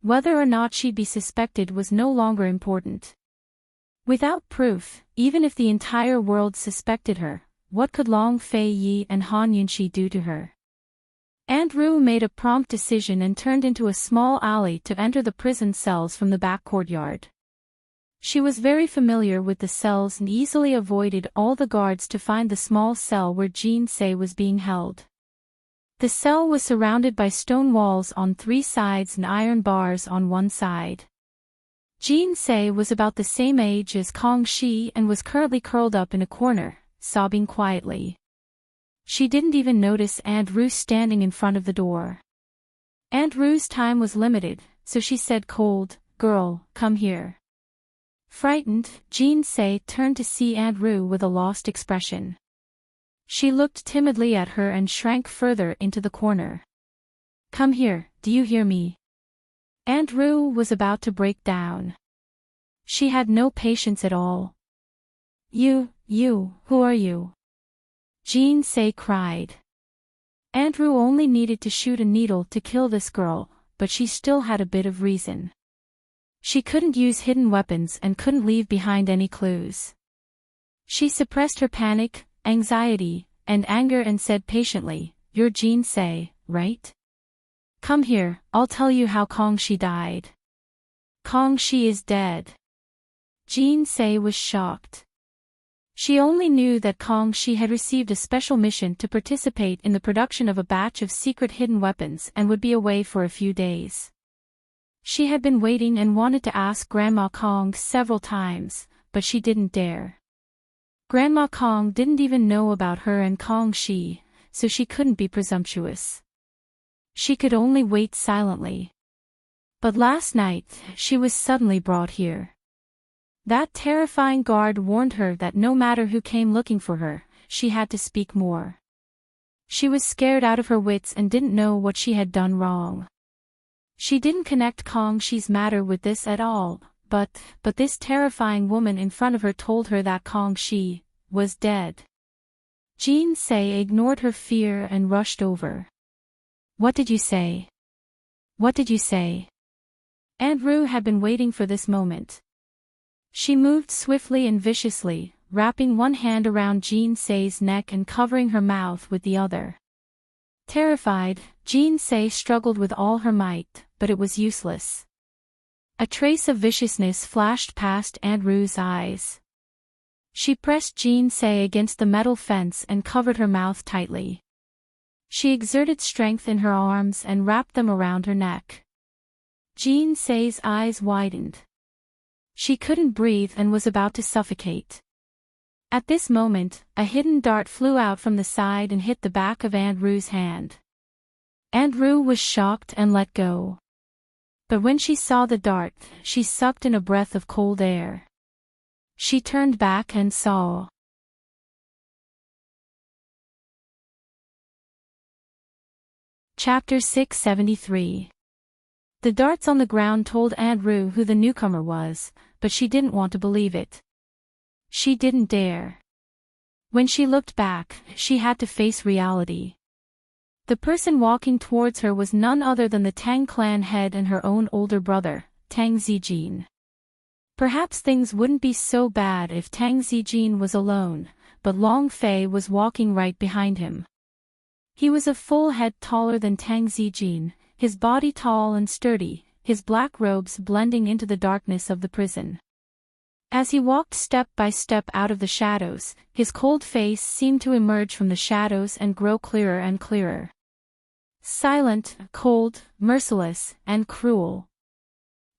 Whether or not she'd be suspected was no longer important. Without proof, even if the entire world suspected her, what could Long Fei Yi and Han Yunxi do to her? Aunt Rue made a prompt decision and turned into a small alley to enter the prison cells from the back courtyard. She was very familiar with the cells and easily avoided all the guards to find the small cell where Jin Sei was being held. The cell was surrounded by stone walls on 3 sides and iron bars on one side. Jin Sei was about the same age as Kong Shi and was currently curled up in a corner, sobbing quietly. She didn't even notice Aunt Rue standing in front of the door. Aunt Rue's time was limited, so she said cold, "Girl, come here." Frightened, Jin Sei turned to see Aunt Rue with a lost expression. She looked timidly at her and shrank further into the corner. "Come here, do you hear me?" Aunt Rue was about to break down. She had no patience at all. Who are you? Jean Say cried. Andrew only needed to shoot a needle to kill this girl, but she still had a bit of reason. She couldn't use hidden weapons and couldn't leave behind any clues. She suppressed her panic, anxiety, and anger and said patiently, "You're Jean Say, right? Come here, I'll tell you how Kong Shi died." "Kong Shi is dead." Jean Say was shocked. She only knew that Kong Shi had received a special mission to participate in the production of a batch of secret hidden weapons and would be away for a few days. She had been waiting and wanted to ask Grandma Kong several times, but she didn't dare. Grandma Kong didn't even know about her and Kong Shi, so she couldn't be presumptuous. She could only wait silently. But last night, she was suddenly brought here. That terrifying guard warned her that no matter who came looking for her, she had to speak more. She was scared out of her wits and didn't know what she had done wrong. She didn't connect Kong Shi's matter with this at all, but this terrifying woman in front of her told her that Kong Shi was dead. Jean Say ignored her fear and rushed over. "What did you say? What did you say?" Andrew had been waiting for this moment. She moved swiftly and viciously, wrapping one hand around Jean Say's neck and covering her mouth with the other. Terrified, Jean Say struggled with all her might, but it was useless. A trace of viciousness flashed past Andrew's eyes. She pressed Jean Say against the metal fence and covered her mouth tightly. She exerted strength in her arms and wrapped them around her neck. Jean Say's eyes widened. She couldn't breathe and was about to suffocate. At this moment, a hidden dart flew out from the side and hit the back of Andrew's hand. Andrew was shocked and let go. But when she saw the dart, she sucked in a breath of cold air. She turned back and saw. Chapter 673. The darts on the ground told Andrew who the newcomer was, but she didn't want to believe it. She didn't dare. When she looked back, she had to face reality. The person walking towards her was none other than the Tang clan head and her own older brother, Tang Zijin. Perhaps things wouldn't be so bad if Tang Zijin was alone, but Long Fei was walking right behind him. He was a full head taller than Tang Zijin, his body tall and sturdy, his black robes blending into the darkness of the prison. As he walked step by step out of the shadows, his cold face seemed to emerge from the shadows and grow clearer and clearer. Silent, cold, merciless, and cruel.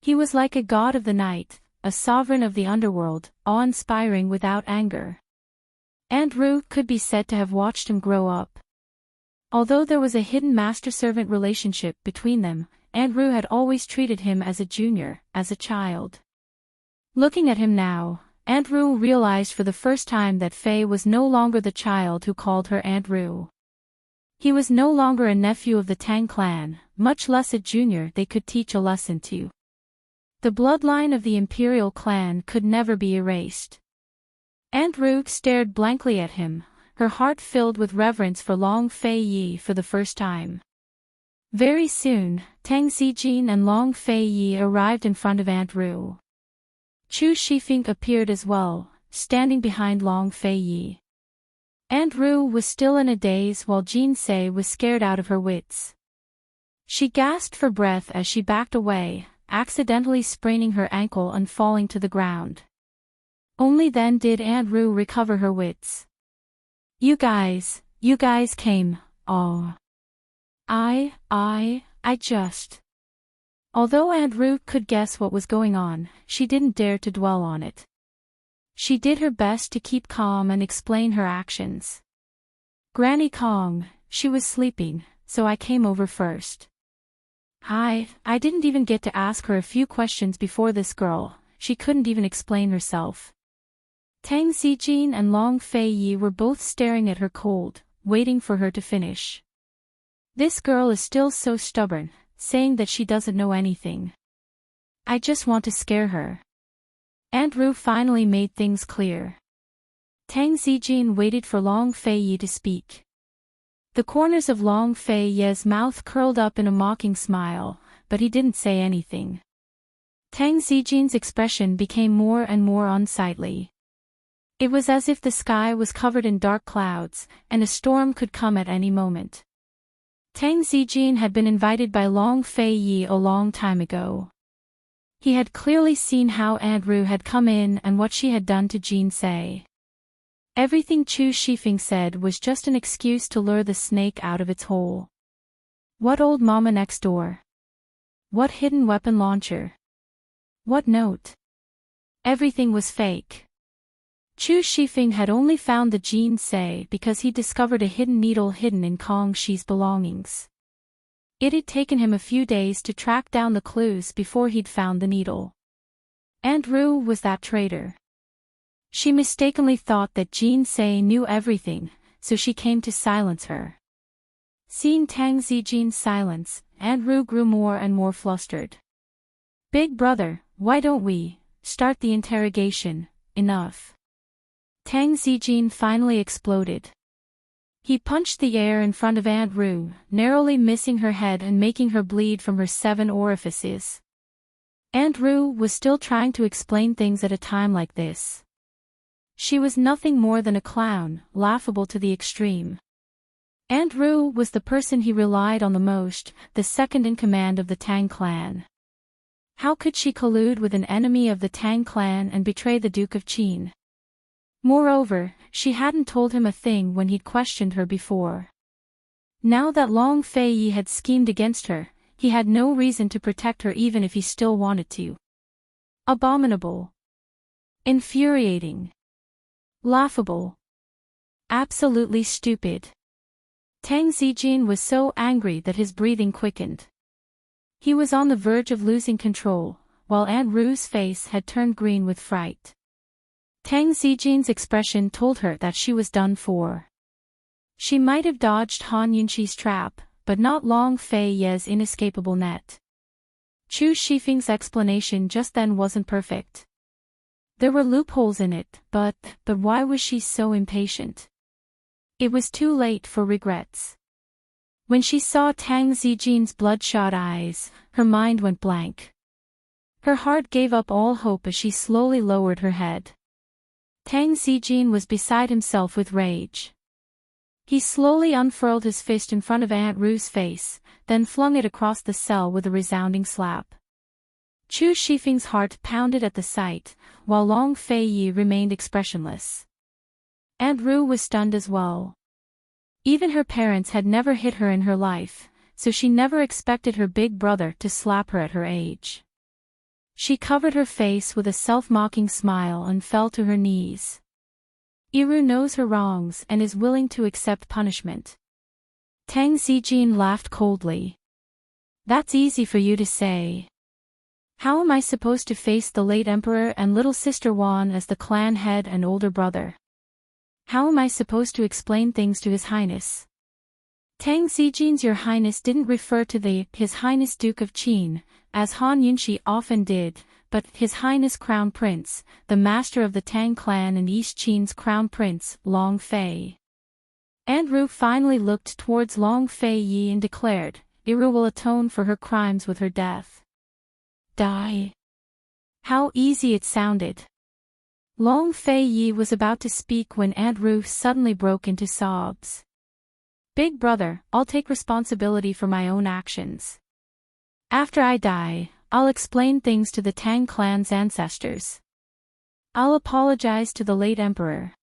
He was like a god of the night, a sovereign of the underworld, awe-inspiring without anger. Andrew could be said to have watched him grow up. Although there was a hidden master-servant relationship between them, Andrew had always treated him as a junior, as a child. Looking at him now, Andrew realized for the first time that Fei was no longer the child who called her Andrew. He was no longer a nephew of the Tang clan, much less a junior they could teach a lesson to. The bloodline of the imperial clan could never be erased. Andrew stared blankly at him, her heart filled with reverence for Long Fei Yi for the first time. Very soon, Tang Zijin and Long Fei Yi arrived in front of Andrew. Chu Shifeng appeared as well, standing behind Long Fei Yi. Andrew was still in a daze while Jean Say was scared out of her wits. She gasped for breath as she backed away, accidentally spraining her ankle and falling to the ground. Only then did Andrew recover her wits. You guys came, oh. I just. Although Andrew could guess what was going on, she didn't dare to dwell on it. She did her best to keep calm and explain her actions. Granny Kong, she was sleeping, so I came over first. I didn't even get to ask her a few questions before this girl, she couldn't even explain herself. Tang Zijin and Long Fei Yi were both staring at her cold, waiting for her to finish. This girl is still so stubborn, saying that she doesn't know anything. I just want to scare her. Andrew finally made things clear. Tang Zijin waited for Long Fei Yi to speak. The corners of Long Fei Yi's mouth curled up in a mocking smile, but he didn't say anything. Tang Zijin's expression became more and more unsightly. It was as if the sky was covered in dark clouds, and a storm could come at any moment. Tang Zijin had been invited by Long Fei Yi a long time ago. He had clearly seen how Andrew had come in and what she had done to Jin Se. Everything Chu Shifeng said was just an excuse to lure the snake out of its hole. What old mama next door? What hidden weapon launcher? What note? Everything was fake. Chu Shifeng had only found the Jin Se because he discovered a hidden needle hidden in Kong Shi's belongings. It had taken him a few days to track down the clues before he'd found the needle. Andrew was that traitor. She mistakenly thought that Jin Se knew everything, so she came to silence her. Seeing Tang Zijin's silence, Andrew grew more and more flustered. Big brother, why don't we start the interrogation? Enough. Tang Zijin finally exploded. He punched the air in front of Andrew, narrowly missing her head and making her bleed from her 7 orifices. Andrew was still trying to explain things at a time like this. She was nothing more than a clown, laughable to the extreme. Andrew was the person he relied on the most, the second in command of the Tang clan. How could she collude with an enemy of the Tang clan and betray the Duke of Qin? Moreover, she hadn't told him a thing when he'd questioned her before. Now that Long Fei Yi had schemed against her, he had no reason to protect her even if he still wanted to. Abominable. Infuriating. Laughable. Absolutely stupid. Tang Zijin was so angry that his breathing quickened. He was on the verge of losing control, while Andrew's face had turned green with fright. Tang Zijin's expression told her that she was done for. She might have dodged Han Yunqi's trap, but not Long Fei Yi's inescapable net. Chu Shifeng's explanation just then wasn't perfect. There were loopholes in it, but why was she so impatient? It was too late for regrets. When she saw Tang Zijin's bloodshot eyes, her mind went blank. Her heart gave up all hope as she slowly lowered her head. Tang Zijin was beside himself with rage. He slowly unfurled his fist in front of Aunt Ru's face, then flung it across the cell with a resounding slap. Chu Shifeng's heart pounded at the sight, while Long Fei Yi remained expressionless. Aunt Ru was stunned as well. Even her parents had never hit her in her life, so she never expected her big brother to slap her at her age. She covered her face with a self-mocking smile and fell to her knees. Iru knows her wrongs and is willing to accept punishment. Tang Zijin laughed coldly. That's easy for you to say. How am I supposed to face the late emperor and little sister Wan as the clan head and older brother? How am I supposed to explain things to His Highness? Tang Zijin's Your Highness didn't refer to His Highness Duke of Qin, as Han Yunqi often did, but His Highness Crown Prince, the master of the Tang clan and East Qin's Crown Prince, Long Fei. Andrew finally looked towards Long Fei Yi and declared, Iru will atone for her crimes with her death. Die. How easy it sounded. Long Fei Yi was about to speak when Aunt Ruth suddenly broke into sobs. Big brother, I'll take responsibility for my own actions. After I die, I'll explain things to the Tang clan's ancestors. I'll apologize to the late emperor.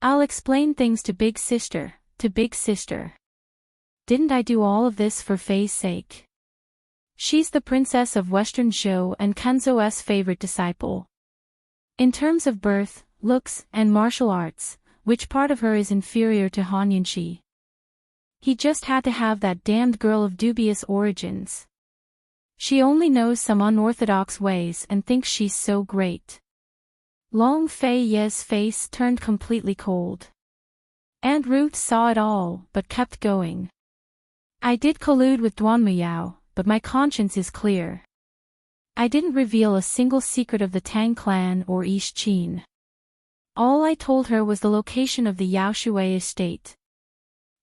I'll explain things to Big Sister, Didn't I do all of this for Fei's sake? She's the princess of Western Zhou and Kenzo's favorite disciple. In terms of birth, looks, and martial arts, which part of her is inferior to Han Yunqi? He just had to have that damned girl of dubious origins. She only knows some unorthodox ways and thinks she's so great. Long Fei Yi's face turned completely cold. Aunt Ruth saw it all, but kept going. I did collude with Duan Muyao, but my conscience is clear. I didn't reveal a single secret of the Tang clan or East Qin. All I told her was the location of the Yao Shui estate.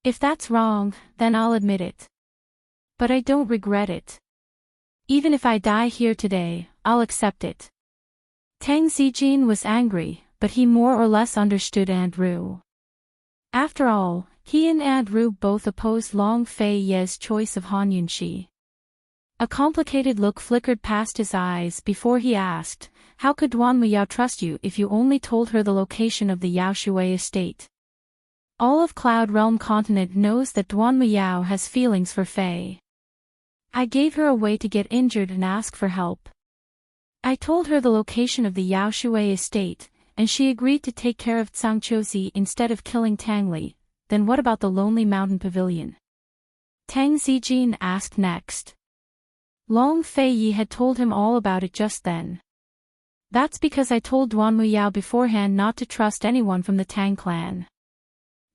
If that's wrong, then I'll admit it. But I don't regret it. Even if I die here today, I'll accept it. Tang Zijin was angry, but he more or less understood Andrew. After all, he and Andrew both opposed Long Fei Ye's choice of Han Yunxi. A complicated look flickered past his eyes before he asked, how could Duanmu Yao trust you if you only told her the location of the Yao Shui estate? All of Cloud Realm continent knows that Duanmu Yao has feelings for Fei. I gave her a way to get injured and ask for help. I told her the location of the Yao Shui estate, and she agreed to take care of Zhangqiuzi instead of killing Tang Li. Then what about the Lonely Mountain Pavilion? Tang Zijin asked next. Long Fei Yi had told him all about it just then. That's because I told Duanmu Yao beforehand not to trust anyone from the Tang clan.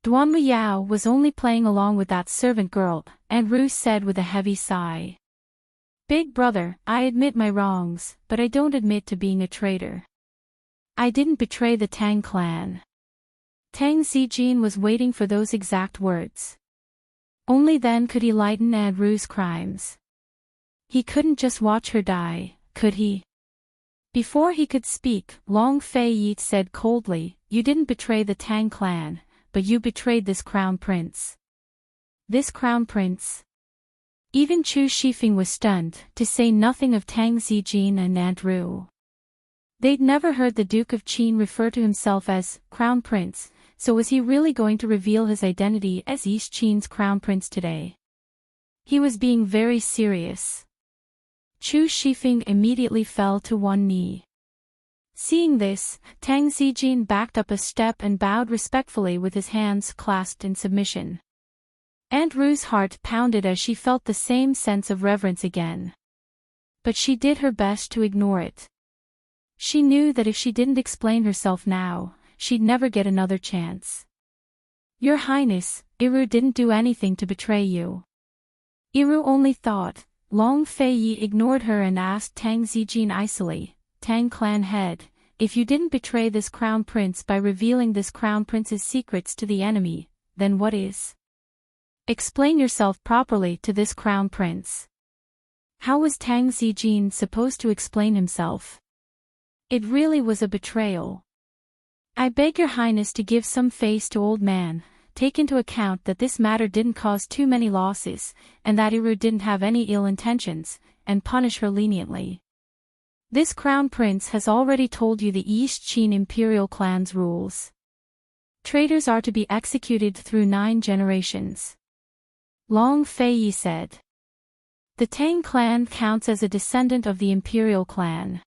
Duanmu Yao was only playing along with that servant girl, and Ru said with a heavy sigh. Big brother, I admit my wrongs, but I don't admit to being a traitor. I didn't betray the Tang clan. Tang Zijin was waiting for those exact words. Only then could he lighten Andrew's crimes. He couldn't just watch her die, could he? Before he could speak, Long Fei Yi said coldly, you didn't betray the Tang clan, but you betrayed this crown prince. This crown prince? Even Chu Shifeng was stunned, to say nothing of Tang Zijin and Andrew. They'd never heard the Duke of Qin refer to himself as crown prince, so was he really going to reveal his identity as East Qin's crown prince today? He was being very serious. Chu Shifeng immediately fell to one knee. Seeing this, Tang Zijin backed up a step and bowed respectfully with his hands clasped in submission. Aunt Ru's heart pounded as she felt the same sense of reverence again. But she did her best to ignore it. She knew that if she didn't explain herself now, she'd never get another chance. Your Highness, Iru didn't do anything to betray you. Iru only thought. Long Fei Yi ignored her and asked Tang Zijin icily, Tang clan head, if you didn't betray this crown prince by revealing this crown prince's secrets to the enemy, then what is? Explain yourself properly to this crown prince. How was Tang Zijin supposed to explain himself? It really was a betrayal. I beg your highness to give some face to old man. Take into account that this matter didn't cause too many losses, and that Iru didn't have any ill intentions, and punish her leniently. This crown prince has already told you the East Qin imperial clan's rules. Traitors are to be executed through 9 generations. Long Fei Yi said. The Tang clan counts as a descendant of the imperial clan.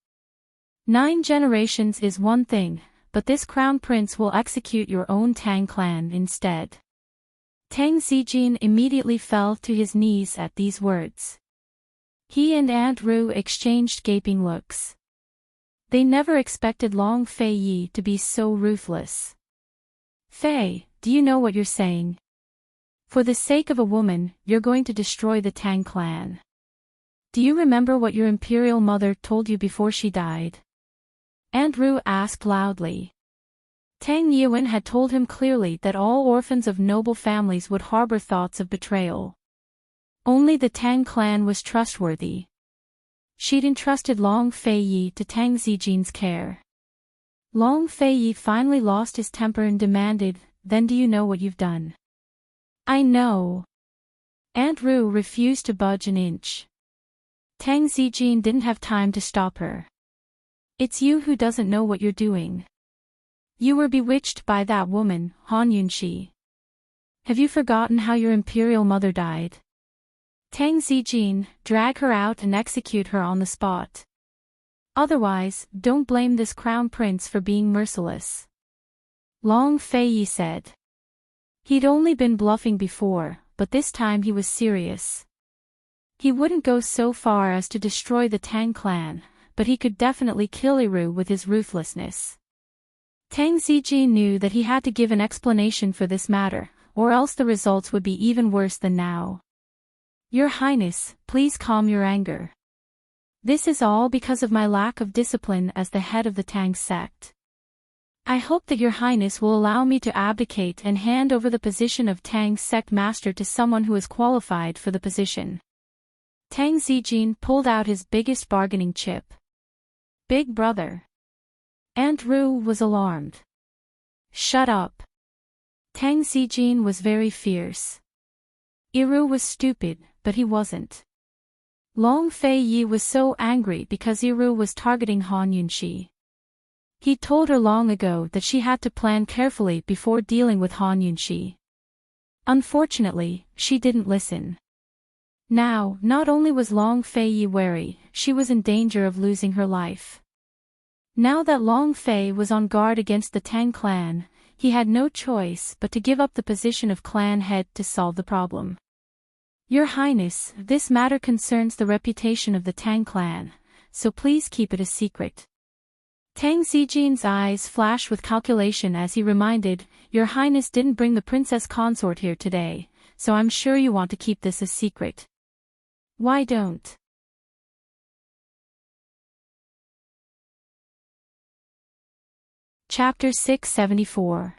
9 generations is one thing, but this crown prince will execute your own Tang clan instead. Tang Zijin immediately fell to his knees at these words. He and Aunt Ru exchanged gaping looks. They never expected Long Fei Yi to be so ruthless. Fei, do you know what you're saying? For the sake of a woman, you're going to destroy the Tang clan. Do you remember what your imperial mother told you before she died? Aunt Ru asked loudly. Tang Yuan had told him clearly that all orphans of noble families would harbor thoughts of betrayal. Only the Tang clan was trustworthy. She'd entrusted Long Fei Yi to Tang Zijin's care. Long Fei Yi finally lost his temper and demanded, then do you know what you've done? I know. Aunt Ru refused to budge an inch. Tang Zijin didn't have time to stop her. It's you who doesn't know what you're doing. You were bewitched by that woman, Han Yunxi. Have you forgotten how your imperial mother died? Tang Zijin, drag her out and execute her on the spot. Otherwise, don't blame this crown prince for being merciless. Long Fei Yi said. He'd only been bluffing before, but this time he was serious. He wouldn't go so far as to destroy the Tang clan, but he could definitely kill Iru with his ruthlessness. Tang Zijin knew that he had to give an explanation for this matter, or else the results would be even worse than now. Your Highness, please calm your anger. This is all because of my lack of discipline as the head of the Tang sect. I hope that Your Highness will allow me to abdicate and hand over the position of Tang sect master to someone who is qualified for the position. Tang Zijin pulled out his biggest bargaining chip. Big brother. Aunt Ru was alarmed. Shut up. Tang Zijin was very fierce. Iru was stupid, but he wasn't. Long Fei Yi was so angry because Iru was targeting Han Yunxi. He told her long ago that she had to plan carefully before dealing with Han Yunxi. Unfortunately, she didn't listen. Now, not only was Long Fei Yi wary, she was in danger of losing her life. Now that Long Fei was on guard against the Tang clan, he had no choice but to give up the position of clan head to solve the problem. Your Highness, this matter concerns the reputation of the Tang clan, so please keep it a secret. Tang Zijin's eyes flashed with calculation as he reminded, Your Highness didn't bring the Princess Consort here today, so I'm sure you want to keep this a secret. Why don't? Chapter 674.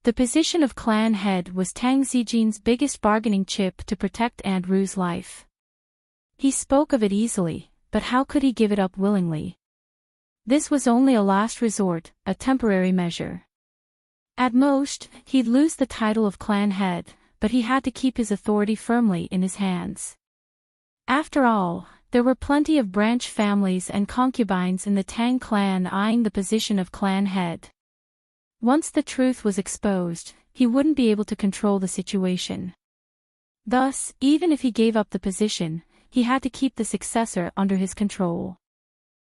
The position of clan head was Tang Zijin's biggest bargaining chip to protect Aunt Ru's life. He spoke of it easily, but how could he give it up willingly? This was only a last resort, a temporary measure. At most, he'd lose the title of clan head, but he had to keep his authority firmly in his hands. After all, there were plenty of branch families and concubines in the Tang clan eyeing the position of clan head. Once the truth was exposed, he wouldn't be able to control the situation. Thus, even if he gave up the position, he had to keep the successor under his control.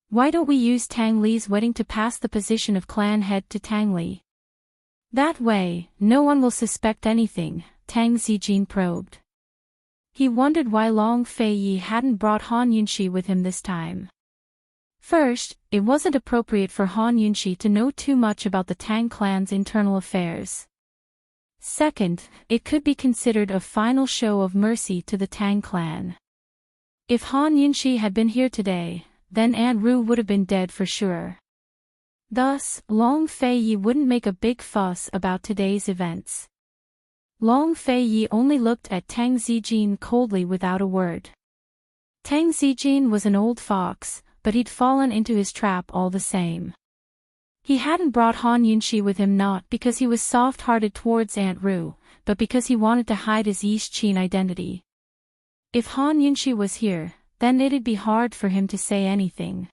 Why don't we use Tang Li's wedding to pass the position of clan head to Tang Li? That way, no one will suspect anything, Tang Zijin probed. He wondered why Long Fei Yi hadn't brought Han Yunxi with him this time. First, it wasn't appropriate for Han Yunxi to know too much about the Tang clan's internal affairs. Second, it could be considered a final show of mercy to the Tang clan. If Han Yunxi had been here today, then Aunt Ru would have been dead for sure. Thus, Long Fei Yi wouldn't make a big fuss about today's events. Long Fei Yi only looked at Tang Zijin coldly without a word. Tang Zijin was an old fox, but he'd fallen into his trap all the same. He hadn't brought Han Yunxi with him not because he was soft-hearted towards Aunt Ru, but because he wanted to hide his East Qin identity. If Han Yunxi was here, then it'd be hard for him to say anything.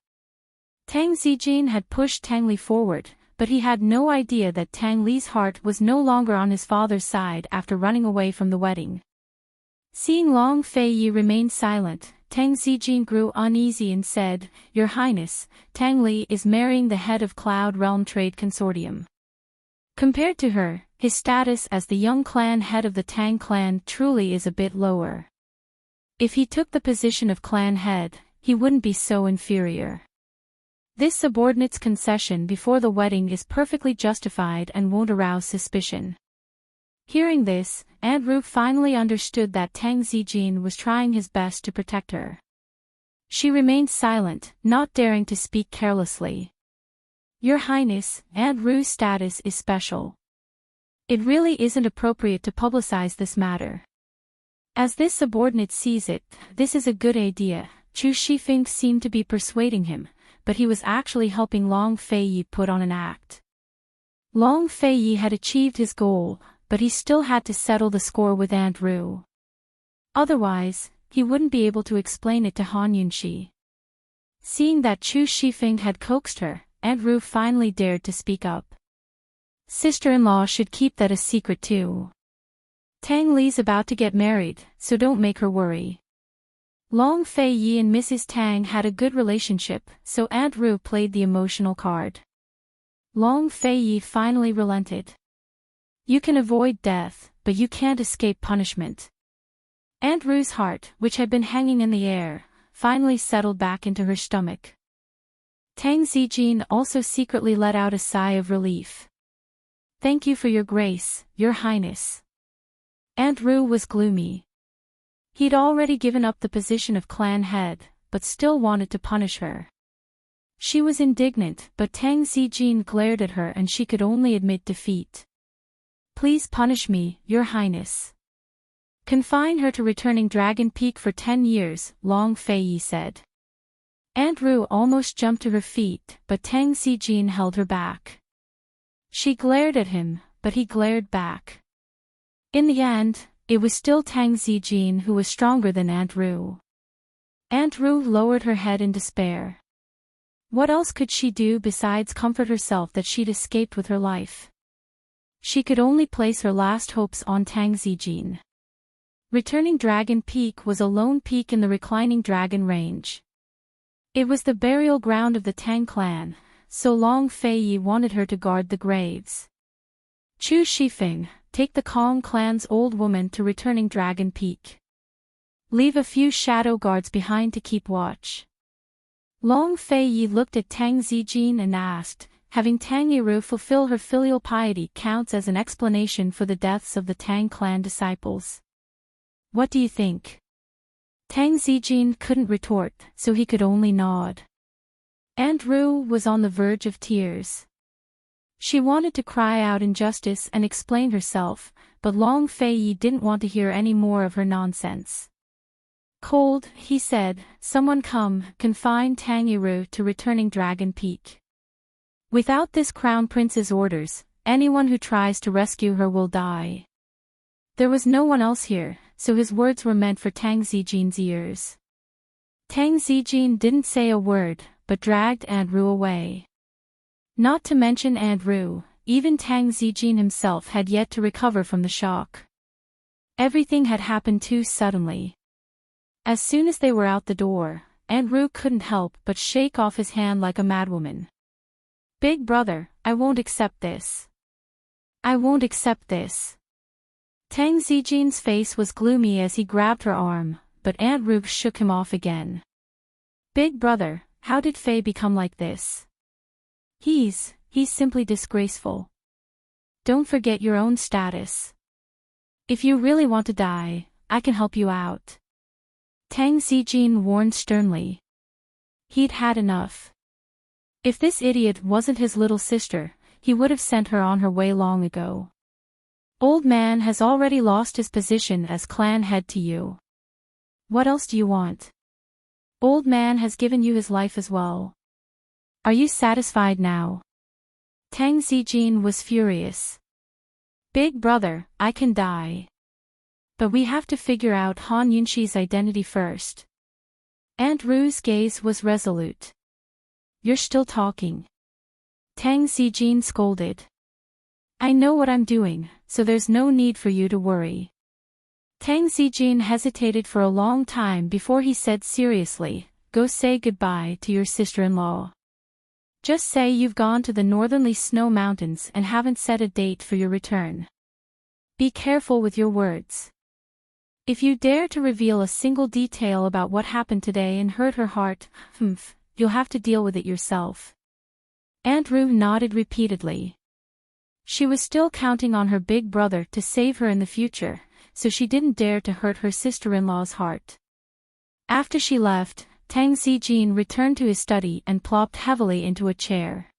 Tang Zijin had pushed Tang Li forward, but he had no idea that Tang Li's heart was no longer on his father's side after running away from the wedding. Seeing Long Fei Yi remain silent, Tang Zijin grew uneasy and said, Your Highness, Tang Li is marrying the head of Cloud Realm Trade Consortium. Compared to her, his status as the young clan head of the Tang clan truly is a bit lower. If he took the position of clan head, he wouldn't be so inferior. This subordinate's concession before the wedding is perfectly justified and won't arouse suspicion. Hearing this, Aunt Ru finally understood that Tang Zijin was trying his best to protect her. She remained silent, not daring to speak carelessly. Your Highness, Aunt Ru's status is special. It really isn't appropriate to publicize this matter. As this subordinate sees it, this is a good idea. Chu Shifeng seemed to be persuading him, but he was actually helping Long Fei Yi put on an act. Long Fei Yi had achieved his goal, but he still had to settle the score with Aunt Ru. Otherwise, he wouldn't be able to explain it to Han Yunxi. Seeing that Chu Shifeng had coaxed her, Aunt Ru finally dared to speak up. Sister-in-law should keep that a secret too. Tang Li's about to get married, so don't make her worry. Long Fei Yi and Mrs. Tang had a good relationship, so Aunt Ru played the emotional card. Long Fei Yi finally relented. You can avoid death, but you can't escape punishment. Aunt Ru's heart, which had been hanging in the air, finally settled back into her stomach. Tang Zijin also secretly let out a sigh of relief. Thank you for your grace, Your Highness. Aunt Ru was gloomy. He'd already given up the position of clan head, but still wanted to punish her. She was indignant, but Tang Zijin glared at her and she could only admit defeat. "Please punish me, Your Highness. Confine her to returning Dragon Peak for 10 years, Long Fei said." Aunt Ru almost jumped to her feet, but Tang Zijin held her back. She glared at him, but he glared back. In the end, it was still Tang Zijin who was stronger than Aunt Ru. Aunt Ru lowered her head in despair. What else could she do besides comfort herself that she'd escaped with her life? She could only place her last hopes on Tang Zijin. Returning Dragon Peak was a lone peak in the reclining dragon range. It was the burial ground of the Tang clan, so Long Fei wanted her to guard the graves. Chu Shifeng, take the Kong clan's old woman to returning Dragon Peak. Leave a few shadow guards behind to keep watch. Long Fei looked at Tang Zijin and asked, having Tang Yiru fulfill her filial piety counts as an explanation for the deaths of the Tang clan disciples. What do you think? Tang Zijin couldn't retort, so he could only nod. Aunt Ru was on the verge of tears. She wanted to cry out injustice and explain herself, but Long Fei didn't want to hear any more of her nonsense. "Cold," he said, "someone come, confine Tang Yiru to returning Dragon Peak. Without this Crown Prince's orders, anyone who tries to rescue her will die." There was no one else here, so his words were meant for Tang Zijin's ears. Tang Zijin didn't say a word, but dragged Aunt Ru away. Not to mention Aunt Ru, even Tang Zijin himself had yet to recover from the shock. Everything had happened too suddenly. As soon as they were out the door, Aunt Ru couldn't help but shake off his hand like a madwoman. "Big brother, I won't accept this. I won't accept this." Tang Zijin's face was gloomy as he grabbed her arm, but Aunt Ru shook him off again. "Big brother, how did Fei become like this? He's simply disgraceful. Don't forget your own status. If you really want to die, I can help you out." Tang Zijin warned sternly. He'd had enough. If this idiot wasn't his little sister, he would have sent her on her way long ago. "Old man has already lost his position as clan head to you. What else do you want? Old man has given you his life as well. Are you satisfied now?" Tang Zijin was furious. "Big brother, I can die. But we have to figure out Han Yunxi's identity first." Aunt Ru's gaze was resolute. "You're still talking." Tang Zijin scolded. "I know what I'm doing, so there's no need for you to worry." Tang Zijin hesitated for a long time before he said seriously, "Go say goodbye to your sister-in-law. Just say you've gone to the northerly snow mountains and haven't set a date for your return. Be careful with your words. If you dare to reveal a single detail about what happened today and hurt her heart, you'll have to deal with it yourself." Aunt Ru nodded repeatedly. She was still counting on her big brother to save her in the future, so she didn't dare to hurt her sister-in-law's heart. After she left, Tang Zijin returned to his study and plopped heavily into a chair.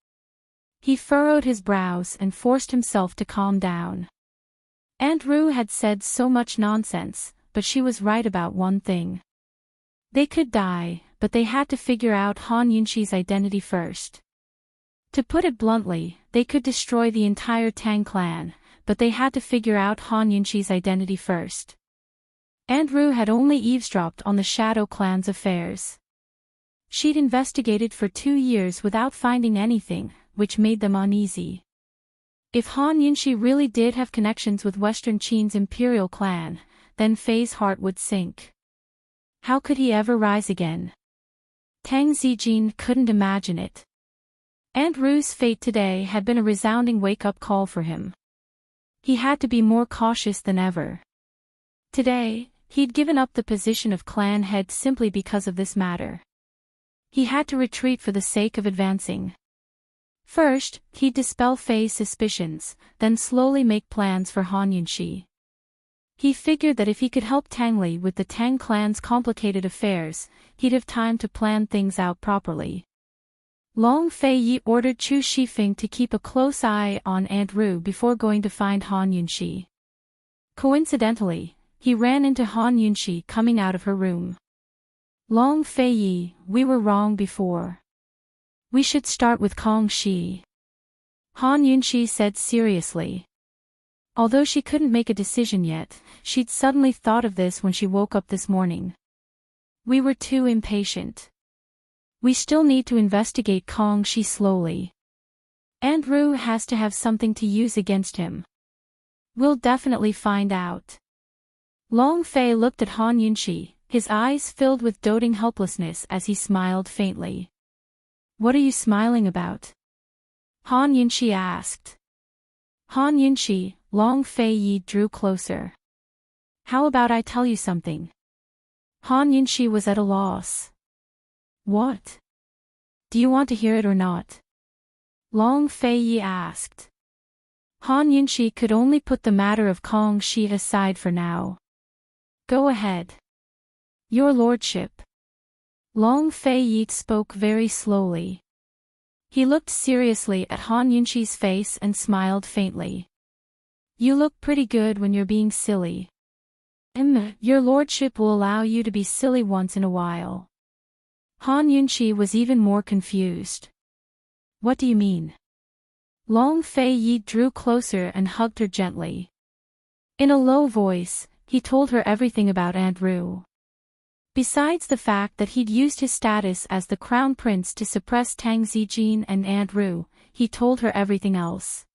He furrowed his brows and forced himself to calm down. Aunt Ru had said so much nonsense, but she was right about one thing. They could die, but they had to figure out Han Yunxi's identity first. To put it bluntly, they could destroy the entire Tang clan, but they had to figure out Han Yunxi's identity first. Aunt Ru had only eavesdropped on the Shadow Clan's affairs. She'd investigated for 2 years without finding anything, which made them uneasy. If Han Yunxi really did have connections with Western Qin's imperial clan, then Fei's heart would sink. How could he ever rise again? Tang Zijin couldn't imagine it. Aunt Ru's fate today had been a resounding wake-up call for him. He had to be more cautious than ever. Today, he'd given up the position of clan head simply because of this matter. He had to retreat for the sake of advancing. First, he'd dispel Fei's suspicions, then slowly make plans for Han Yunxi. He figured that if he could help Tang Li with the Tang clan's complicated affairs, he'd have time to plan things out properly. Long Fei Yi ordered Chu Shifeng to keep a close eye on Aunt Ru before going to find Han Yunxi. Coincidentally, he ran into Han Yunxi coming out of her room. Long Fei Yi, we were wrong before. We should start with Kong Shi. Han Yunxi said seriously. Although she couldn't make a decision yet, she'd suddenly thought of this when she woke up this morning. We were too impatient. We still need to investigate Kong Shi slowly. Aunt Ru has to have something to use against him. We'll definitely find out. Long Fei looked at Han Yunxi, his eyes filled with doting helplessness as he smiled faintly. What are you smiling about? Han Yunxi asked. Han Yunxi, Long Fei Yi drew closer. How about I tell you something? Han Yunxi was at a loss. What? Do you want to hear it or not? Long Fei Yi asked. Han Yunxi could only put the matter of Kong Shi aside for now. Go ahead. Your lordship. Long Fei Yi spoke very slowly. He looked seriously at Han Yunxi's face and smiled faintly. You look pretty good when you're being silly. Your lordship will allow you to be silly once in a while. Han Yunxi was even more confused. What do you mean? Long Fei Yi drew closer and hugged her gently. In a low voice, he told her everything about Aunt Ru. Besides the fact that he'd used his status as the crown prince to suppress Tang Zijin and Aunt Ru, he told her everything else.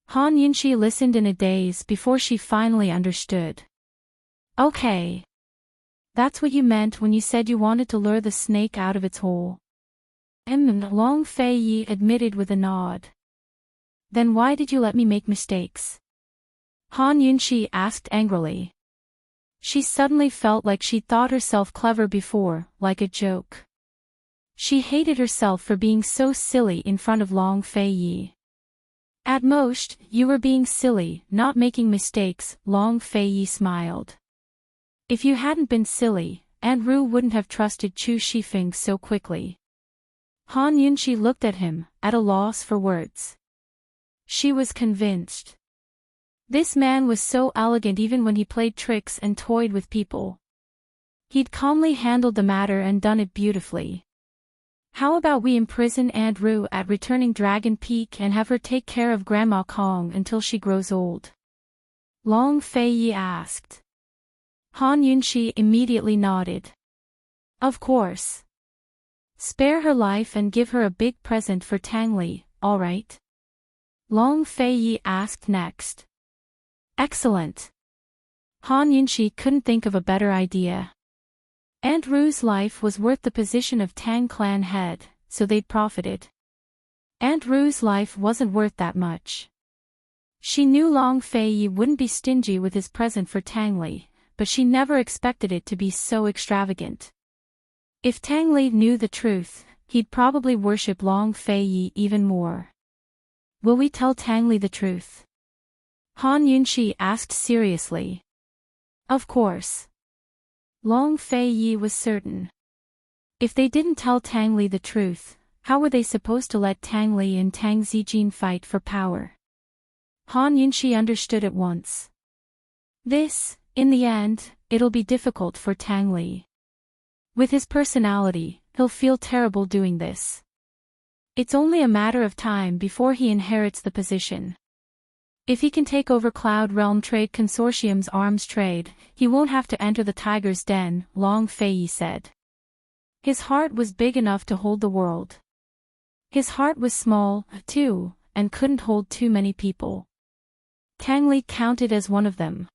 Han Yunxi listened in a daze before she finally understood. Okay. That's what you meant when you said you wanted to lure the snake out of its hole. Long Fei Yi admitted with a nod. Then why did you let me make mistakes? Han Yunxi asked angrily. She suddenly felt like she'd thought herself clever before, like a joke. She hated herself for being so silly in front of Long Fei Yi. At most, you were being silly, not making mistakes, Long Fei Yi smiled. If you hadn't been silly, Aunt Ru wouldn't have trusted Chu Shifeng so quickly. Han Yunxi looked at him, at a loss for words. She was convinced. This man was so elegant even when he played tricks and toyed with people. He'd calmly handled the matter and done it beautifully. How about we imprison Aunt Ru at Returning Dragon Peak and have her take care of Grandma Kong until she grows old? Long Fei Yi asked. Han Yunxi immediately nodded. Of course. Spare her life and give her a big present for Tang Li, all right? Long Fei Yi asked next. Excellent. Han Yunxi couldn't think of a better idea. Aunt Ru's life was worth the position of Tang clan head, so they'd profited. Aunt Ru's life wasn't worth that much. She knew Long Fei Yi wouldn't be stingy with his present for Tang Li, but she never expected it to be so extravagant. If Tang Li knew the truth, he'd probably worship Long Fei Yi even more. Will we tell Tang Li the truth? Han Yunxi asked seriously. Of course. Long Fei Yi was certain. If they didn't tell Tang Li the truth, how were they supposed to let Tang Li and Tang Zijin fight for power? Han Yunxi understood at once. This, in the end, it'll be difficult for Tang Li. With his personality, he'll feel terrible doing this. It's only a matter of time before he inherits the position. If he can take over Cloud Realm Trade Consortium's arms trade, he won't have to enter the tiger's den, Long Fei Yi said. His heart was big enough to hold the world. His heart was small, too, and couldn't hold too many people. Tang Li counted as one of them.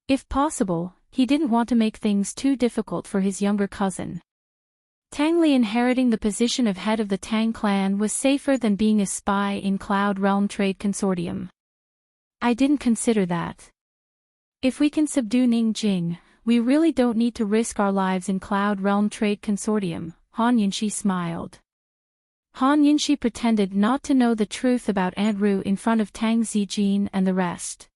If possible, he didn't want to make things too difficult for his younger cousin. Tang Li inheriting the position of head of the Tang clan was safer than being a spy in Cloud Realm Trade Consortium. I didn't consider that. If we can subdue Ningjing, we really don't need to risk our lives in Cloud Realm Trade Consortium, Han Yunxi smiled. Han Yunxi pretended not to know the truth about Aunt Ru in front of Tang Zijin and the rest.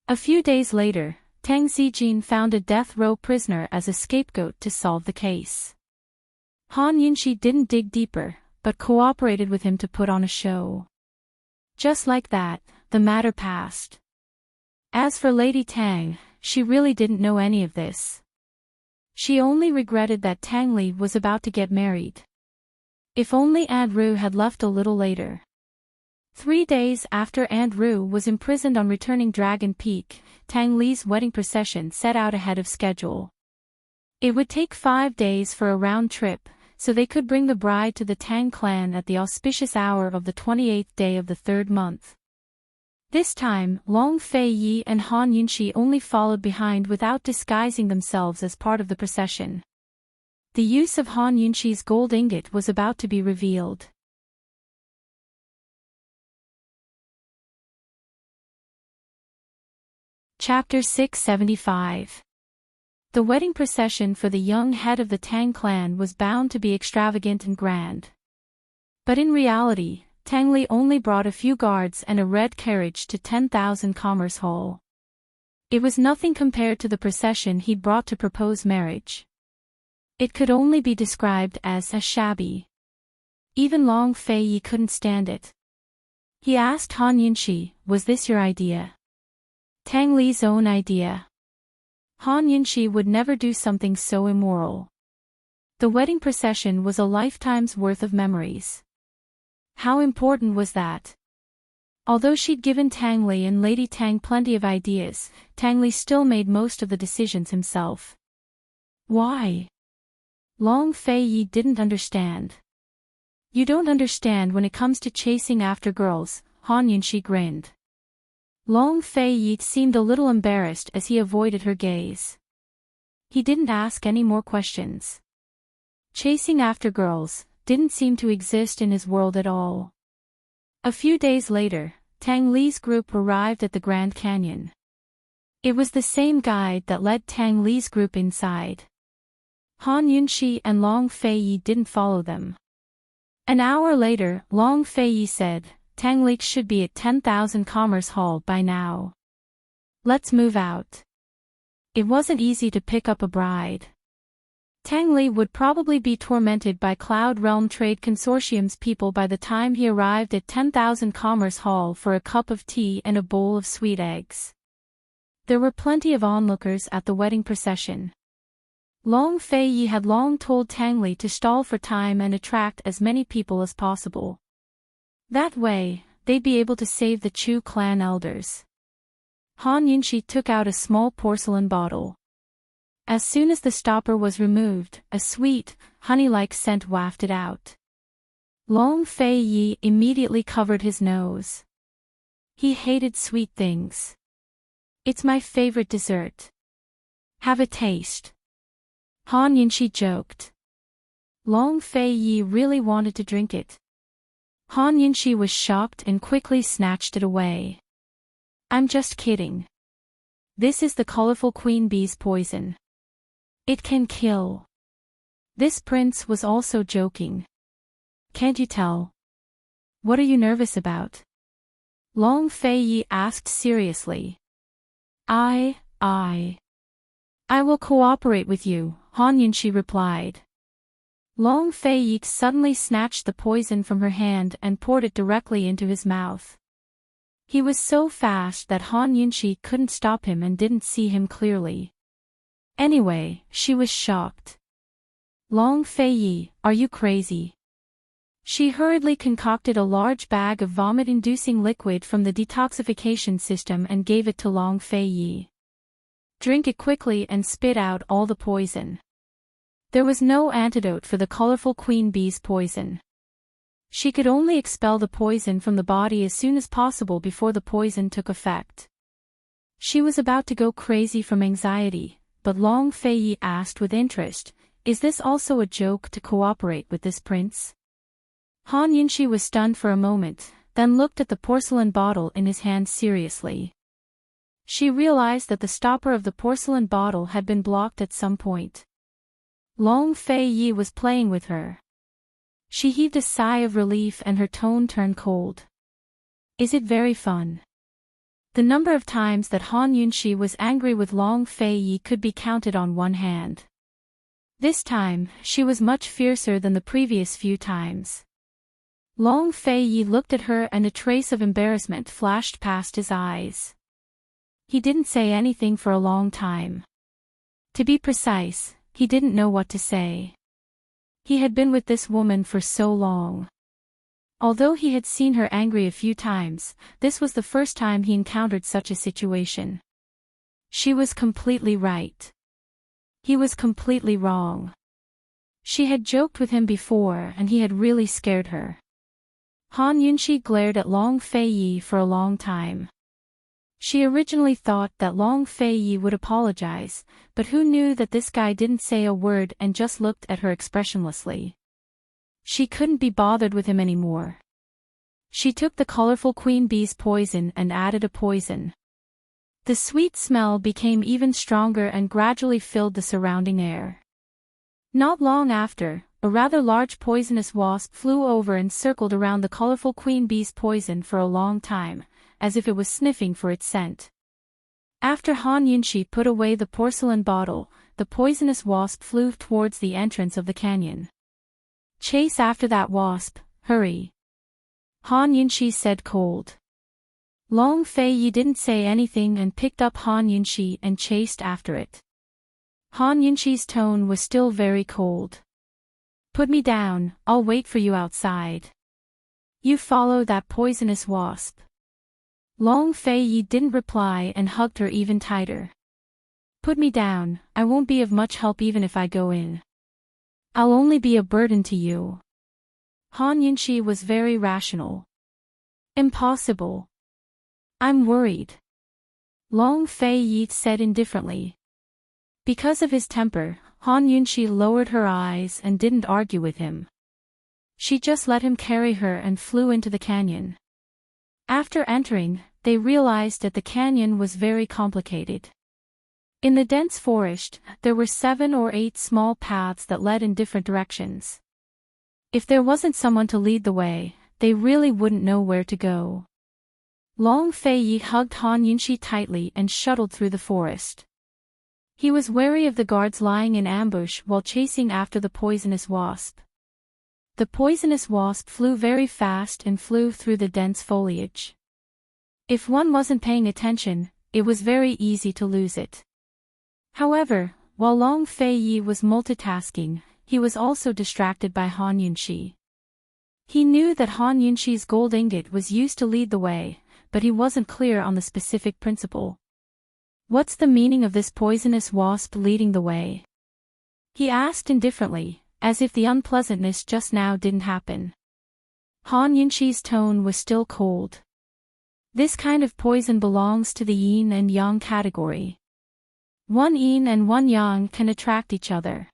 A few days later, Tang Zijin found a death row prisoner as a scapegoat to solve the case. Han Yunxi didn't dig deeper, but cooperated with him to put on a show. Just like that, the matter passed. As for Lady Tang, she really didn't know any of this. She only regretted that Tang Li was about to get married. If only Aunt Ru had left a little later. 3 days after Aunt Ru was imprisoned on returning Dragon Peak, Tang Li's wedding procession set out ahead of schedule. It would take 5 days for a round trip, so they could bring the bride to the Tang clan at the auspicious hour of the 28th day of the 3rd month. This time, Long Fei Yi and Han Yunxi only followed behind without disguising themselves as part of the procession. The use of Han Yunxi's gold ingot was about to be revealed. Chapter 675. The wedding procession for the young head of the Tang clan was bound to be extravagant and grand. But in reality, Tang Li only brought a few guards and a red carriage to 10,000 Commerce Hall. It was nothing compared to the procession he'd brought to propose marriage. It could only be described as shabby. Even Long Fei Yi couldn't stand it. He asked Han Yunxi, "Was this your idea?" Tang Li's own idea. Han Yunxi would never do something so immoral. The wedding procession was a lifetime's worth of memories. How important was that? Although she'd given Tang Li and Lady Tang plenty of ideas, Tang Li still made most of the decisions himself. Why? Long Fei Yi didn't understand. You don't understand when it comes to chasing after girls, Han Yunxi grinned. Long Fei Yi seemed a little embarrassed as he avoided her gaze. He didn't ask any more questions. Chasing after girls didn't seem to exist in his world at all. A few days later, Tang Li's group arrived at the Grand Canyon. It was the same guide that led Tang Li's group inside. Han Yunxi and Long Fei Yi didn't follow them. An hour later, Long Fei Yi said, "Tang Li should be at 10,000 Commerce Hall by now. Let's move out." It wasn't easy to pick up a bride. Tang Li would probably be tormented by Cloud Realm Trade Consortium's people by the time he arrived at 10,000 Commerce Hall for a cup of tea and a bowl of sweet eggs. There were plenty of onlookers at the wedding procession. Long Fei Yi had long told Tang Li to stall for time and attract as many people as possible. That way, they'd be able to save the Chu clan elders. Han Yunxi took out a small porcelain bottle. As soon as the stopper was removed, a sweet, honey-like scent wafted out. Long Fei Yi immediately covered his nose. He hated sweet things. "It's my favorite dessert. Have a taste." Han Yunxi joked. Long Fei Yi really wanted to drink it. Han Yunxi was shocked and quickly snatched it away. "I'm just kidding. This is the colorful queen bee's poison. It can kill." This prince was also joking. "Can't you tell? What are you nervous about?" Long Fei Yi asked seriously. I will cooperate with you," Han Yunxi replied. Long Fei Yi suddenly snatched the poison from her hand and poured it directly into his mouth. He was so fast that Han Yunxi couldn't stop him and didn't see him clearly. Anyway, she was shocked. "Long Fei Yi, are you crazy?" She hurriedly concocted a large bag of vomit-inducing liquid from the detoxification system and gave it to Long Fei Yi. "Drink it quickly and spit out all the poison." There was no antidote for the colorful queen bee's poison. She could only expel the poison from the body as soon as possible before the poison took effect. She was about to go crazy from anxiety, but Long Fei Yi asked with interest, "Is this also a joke to cooperate with this prince?" Han Yunxi was stunned for a moment, then looked at the porcelain bottle in his hand seriously. She realized that the stopper of the porcelain bottle had been blocked at some point. Long Fei Yi was playing with her. She heaved a sigh of relief and her tone turned cold. "Is it very fun?" The number of times that Han Yunxi was angry with Long Fei Yi could be counted on one hand. This time, she was much fiercer than the previous few times. Long Fei Yi looked at her and a trace of embarrassment flashed past his eyes. He didn't say anything for a long time. To be precise, he didn't know what to say. He had been with this woman for so long. Although he had seen her angry a few times, this was the first time he encountered such a situation. She was completely right. He was completely wrong. She had joked with him before and he had really scared her. Han Yunxi glared at Long Fei Yi for a long time. She originally thought that Long Fei Yi would apologize, but who knew that this guy didn't say a word and just looked at her expressionlessly. She couldn't be bothered with him anymore. She took the colorful queen bee's poison and added a poison. The sweet smell became even stronger and gradually filled the surrounding air. Not long after, a rather large poisonous wasp flew over and circled around the colorful queen bee's poison for a long time, as if it was sniffing for its scent. After Han Yunxi put away the porcelain bottle, the poisonous wasp flew towards the entrance of the canyon. "Chase after that wasp, hurry," Han Yunxi said cold. Long Fei Yi didn't say anything and picked up Han Yunxi and chased after it. Han Yunxi's tone was still very cold. "Put me down, I'll wait for you outside. You follow that poisonous wasp." Long Fei Yi didn't reply and hugged her even tighter. "Put me down, I won't be of much help even if I go in. I'll only be a burden to you." Han Yunxi was very rational. "Impossible. I'm worried," Long Fei Yi said indifferently. Because of his temper, Han Yunxi lowered her eyes and didn't argue with him. She just let him carry her and flew into the canyon. After entering, they realized that the canyon was very complicated. In the dense forest, there were 7 or 8 small paths that led in different directions. If there wasn't someone to lead the way, they really wouldn't know where to go. Long Fei Yi hugged Han Yunxi tightly and shuttled through the forest. He was wary of the guards lying in ambush while chasing after the poisonous wasp. The poisonous wasp flew very fast and flew through the dense foliage. If one wasn't paying attention, it was very easy to lose it. However, while Long Fei Yi was multitasking, he was also distracted by Han Yunxi. He knew that Han Yunxi's gold ingot was used to lead the way, but he wasn't clear on the specific principle. "What's the meaning of this poisonous wasp leading the way?" he asked indifferently, as if the unpleasantness just now didn't happen. Han Yunxi's tone was still cold. "This kind of poison belongs to the yin and yang category. One yin and one yang can attract each other.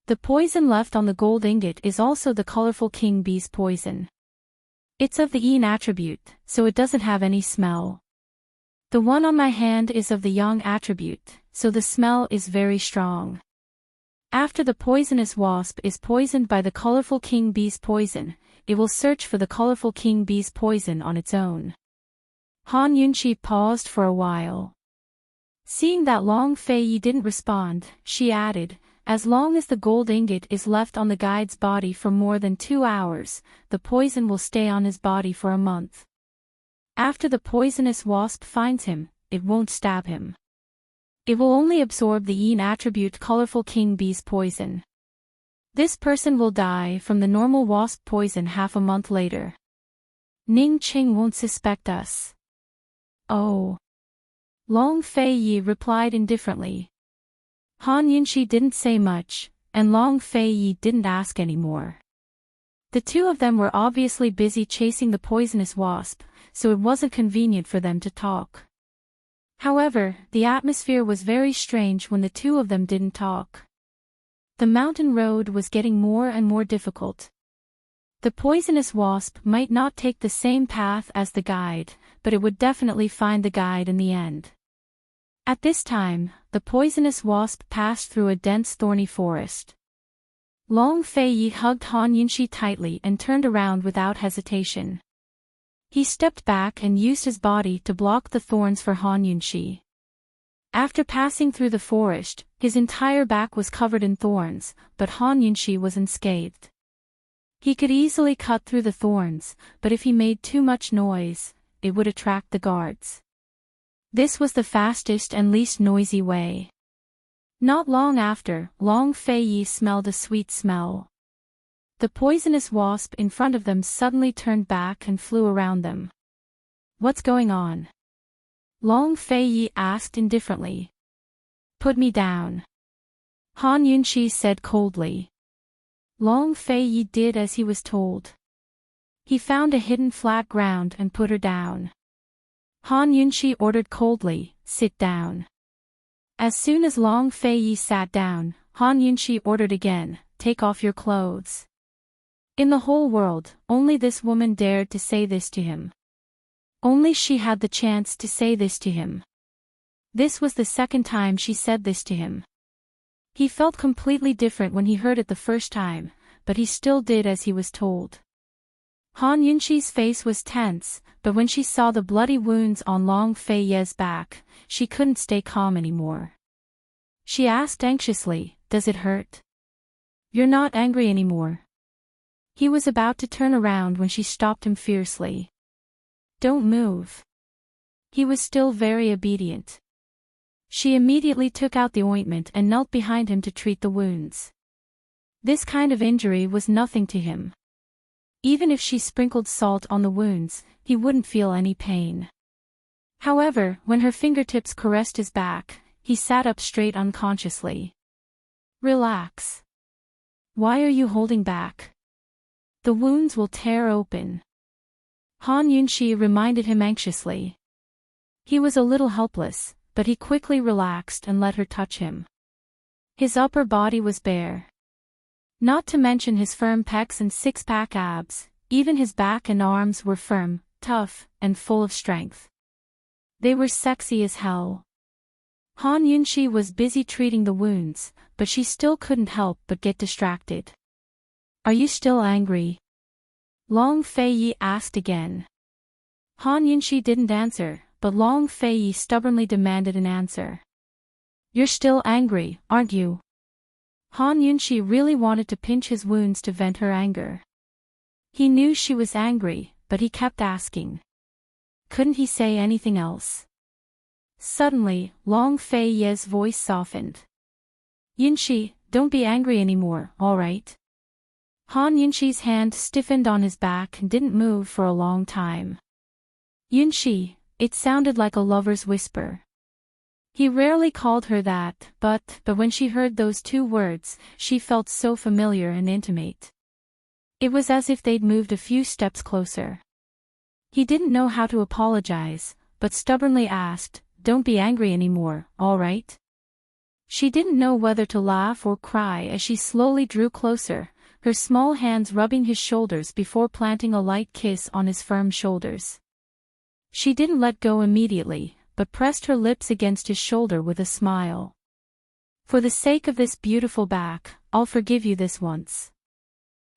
The poison left on the gold ingot is also the colorful king bee's poison. It's of the yin attribute, so it doesn't have any smell. The one on my hand is of the yang attribute, so the smell is very strong. After the poisonous wasp is poisoned by the colorful king bee's poison, it will search for the colorful king bee's poison on its own." Han Yunxi paused for a while. Seeing that Long Fei Yi didn't respond, she added, "As long as the gold ingot is left on the guide's body for more than 2 hours, the poison will stay on his body for a month. After the poisonous wasp finds him, it won't stab him. It will only absorb the yin attribute colorful king bee's poison. This person will die from the normal wasp poison half a month later. Ning Qing won't suspect us." "Oh." Long Fei Yi replied indifferently. Han Yunxi didn't say much, and Long Fei Yi didn't ask any more. The two of them were obviously busy chasing the poisonous wasp, so it wasn't convenient for them to talk. However, the atmosphere was very strange when the two of them didn't talk. The mountain road was getting more and more difficult. The poisonous wasp might not take the same path as the guide, but it would definitely find the guide in the end. At this time, the poisonous wasp passed through a dense thorny forest. Long Fei Yi hugged Han Yunxi tightly and turned around without hesitation. He stepped back and used his body to block the thorns for Han Yunshi. After passing through the forest, his entire back was covered in thorns, but Han Yunshi was unscathed. He could easily cut through the thorns, but if he made too much noise, it would attract the guards. This was the fastest and least noisy way. Not long after, Long Fei smelled a sweet smell. The poisonous wasp in front of them suddenly turned back and flew around them. "What's going on?" Long Fei asked indifferently. "Put me down," Han Yunshi said coldly. Long Fei did as he was told. He found a hidden flat ground and put her down. Han Yunshi ordered coldly, "Sit down." As soon as Long Fei sat down, Han Yunshi ordered again, "Take off your clothes." In the whole world, only this woman dared to say this to him. Only she had the chance to say this to him. This was the second time she said this to him. He felt completely different when he heard it the first time, but he still did as he was told. Han Yunshi's face was tense, but when she saw the bloody wounds on Long Fei's back, she couldn't stay calm anymore. She asked anxiously, "Does it hurt?" "You're not angry anymore." He was about to turn around when she stopped him fiercely. "Don't move." He was still very obedient. She immediately took out the ointment and knelt behind him to treat the wounds. This kind of injury was nothing to him. Even if she sprinkled salt on the wounds, he wouldn't feel any pain. However, when her fingertips caressed his back, he sat up straight unconsciously. "Relax. Why are you holding back? The wounds will tear open." Han Yunshi reminded him anxiously. He was a little helpless, but he quickly relaxed and let her touch him. His upper body was bare. Not to mention his firm pecs and six-pack abs, even his back and arms were firm, tough, and full of strength. They were sexy as hell. Han Yunshi was busy treating the wounds, but she still couldn't help but get distracted. "Are you still angry?" Long Fei asked again. Han Yunshi didn't answer, but Long Fei stubbornly demanded an answer. "You're still angry, aren't you?" Han Yunshi really wanted to pinch his wounds to vent her anger. He knew she was angry, but he kept asking. Couldn't he say anything else? Suddenly, Long Fei's voice softened. "Yunshi, don't be angry anymore, all right?" Han Yunshi's hand stiffened on his back and didn't move for a long time. "Yunshi," it sounded like a lover's whisper. He rarely called her that, but when she heard those two words, she felt so familiar and intimate. It was as if they'd moved a few steps closer. He didn't know how to apologize, but stubbornly asked, "Don't be angry anymore, all right?" She didn't know whether to laugh or cry as she slowly drew closer, her small hands rubbing his shoulders before planting a light kiss on his firm shoulders. She didn't let go immediately, but pressed her lips against his shoulder with a smile. "For the sake of this beautiful back, I'll forgive you this once."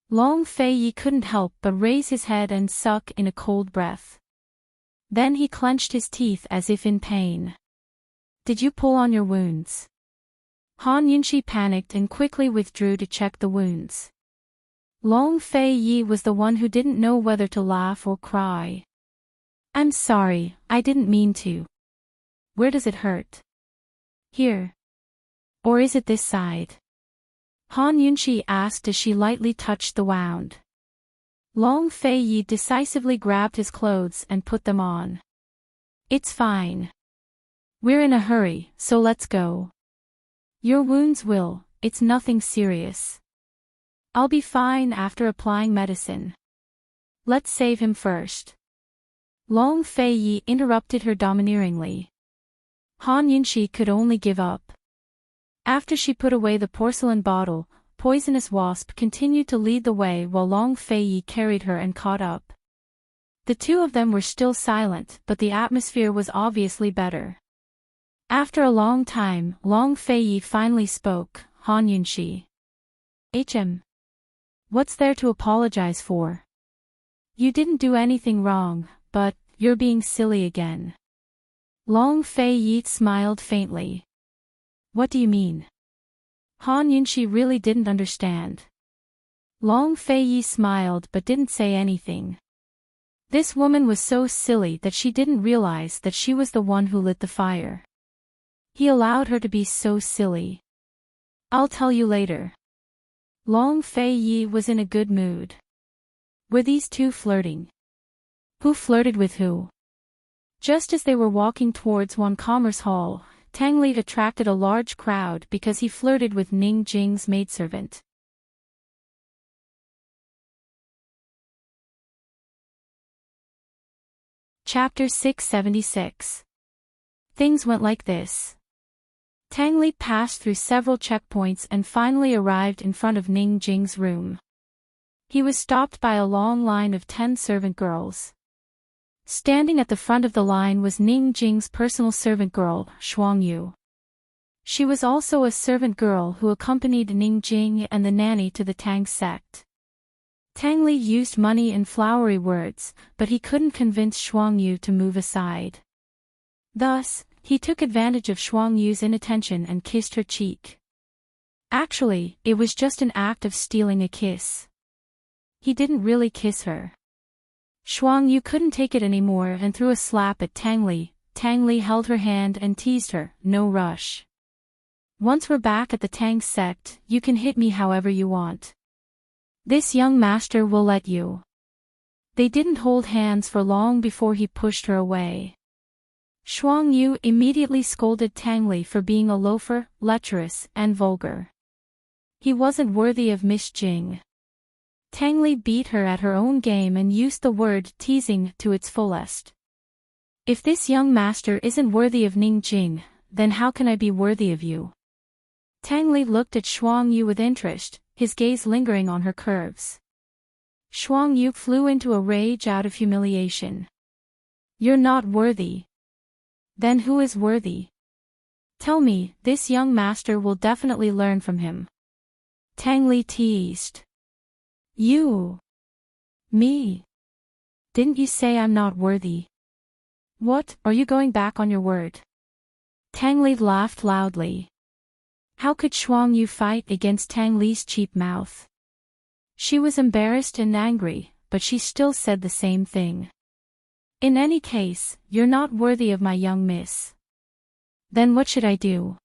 Long Fei couldn't help but raise his head and suck in a cold breath. Then he clenched his teeth as if in pain. "Did you pull on your wounds?" Han Yunshi panicked and quickly withdrew to check the wounds. Long Fei was the one who didn't know whether to laugh or cry. "I'm sorry, I didn't mean to." "Where does it hurt?" "Here. Or is it this side?" Han Yunshi asked as she lightly touched the wound. Long Fei decisively grabbed his clothes and put them on. "It's fine. We're in a hurry, so let's go." "Your wounds will, it's nothing serious. I'll be fine after applying medicine. Let's save him first." Long Fei interrupted her domineeringly. Han Yunshi could only give up. After she put away the porcelain bottle, Poisonous Wasp continued to lead the way while Long Fei carried her and caught up. The two of them were still silent, but the atmosphere was obviously better. After a long time, Long Fei finally spoke, "Han Yunshi. What's there to apologize for? You didn't do anything wrong, but, you're being silly again. Long Fei Yi smiled faintly. What do you mean? Han Yunxi really didn't understand. Long Fei Yi smiled but didn't say anything. This woman was so silly that she didn't realize that she was the one who lit the fire. He allowed her to be so silly. I'll tell you later. Long Fei Yi was in a good mood. Were these two flirting? Who flirted with who? Just as they were walking towards one commerce hall, Tang Li attracted a large crowd because he flirted with Ning Jing's maidservant. Chapter 676. Things went like this. Tang Li passed through several checkpoints and finally arrived in front of Ning Jing's room. He was stopped by a long line of 10 servant girls. Standing at the front of the line was Ning Jing's personal servant girl, Shuang Yu. She was also a servant girl who accompanied Ning Jing and the nanny to the Tang sect. Tang Li used money and flowery words, but he couldn't convince Shuang Yu to move aside. Thus, he took advantage of Shuang Yu's inattention and kissed her cheek. Actually, it was just an act of stealing a kiss. He didn't really kiss her. Shuang Yu couldn't take it anymore and threw a slap at Tang Li. Tang Li held her hand and teased her, "No rush. Once we're back at the Tang sect, you can hit me however you want. This young master will let you." They didn't hold hands for long before he pushed her away. Shuang Yu immediately scolded Tang Li for being a loafer, lecherous, and vulgar. He wasn't worthy of Miss Jing. Tang Li beat her at her own game and used the word teasing to its fullest. If this young master isn't worthy of Ning Jing, then how can I be worthy of you? Tang Li looked at Shuang Yu with interest, his gaze lingering on her curves. Shuang Yu flew into a rage out of humiliation. You're not worthy. Then who is worthy? Tell me, this young master will definitely learn from him. Tang Li teased. You? Me? Didn't you say I'm not worthy? What, are you going back on your word? Tang Li laughed loudly. How could Shuang Yu fight against Tang Li's cheap mouth? She was embarrassed and angry, but she still said the same thing. In any case, you're not worthy of my young miss. Then what should I do?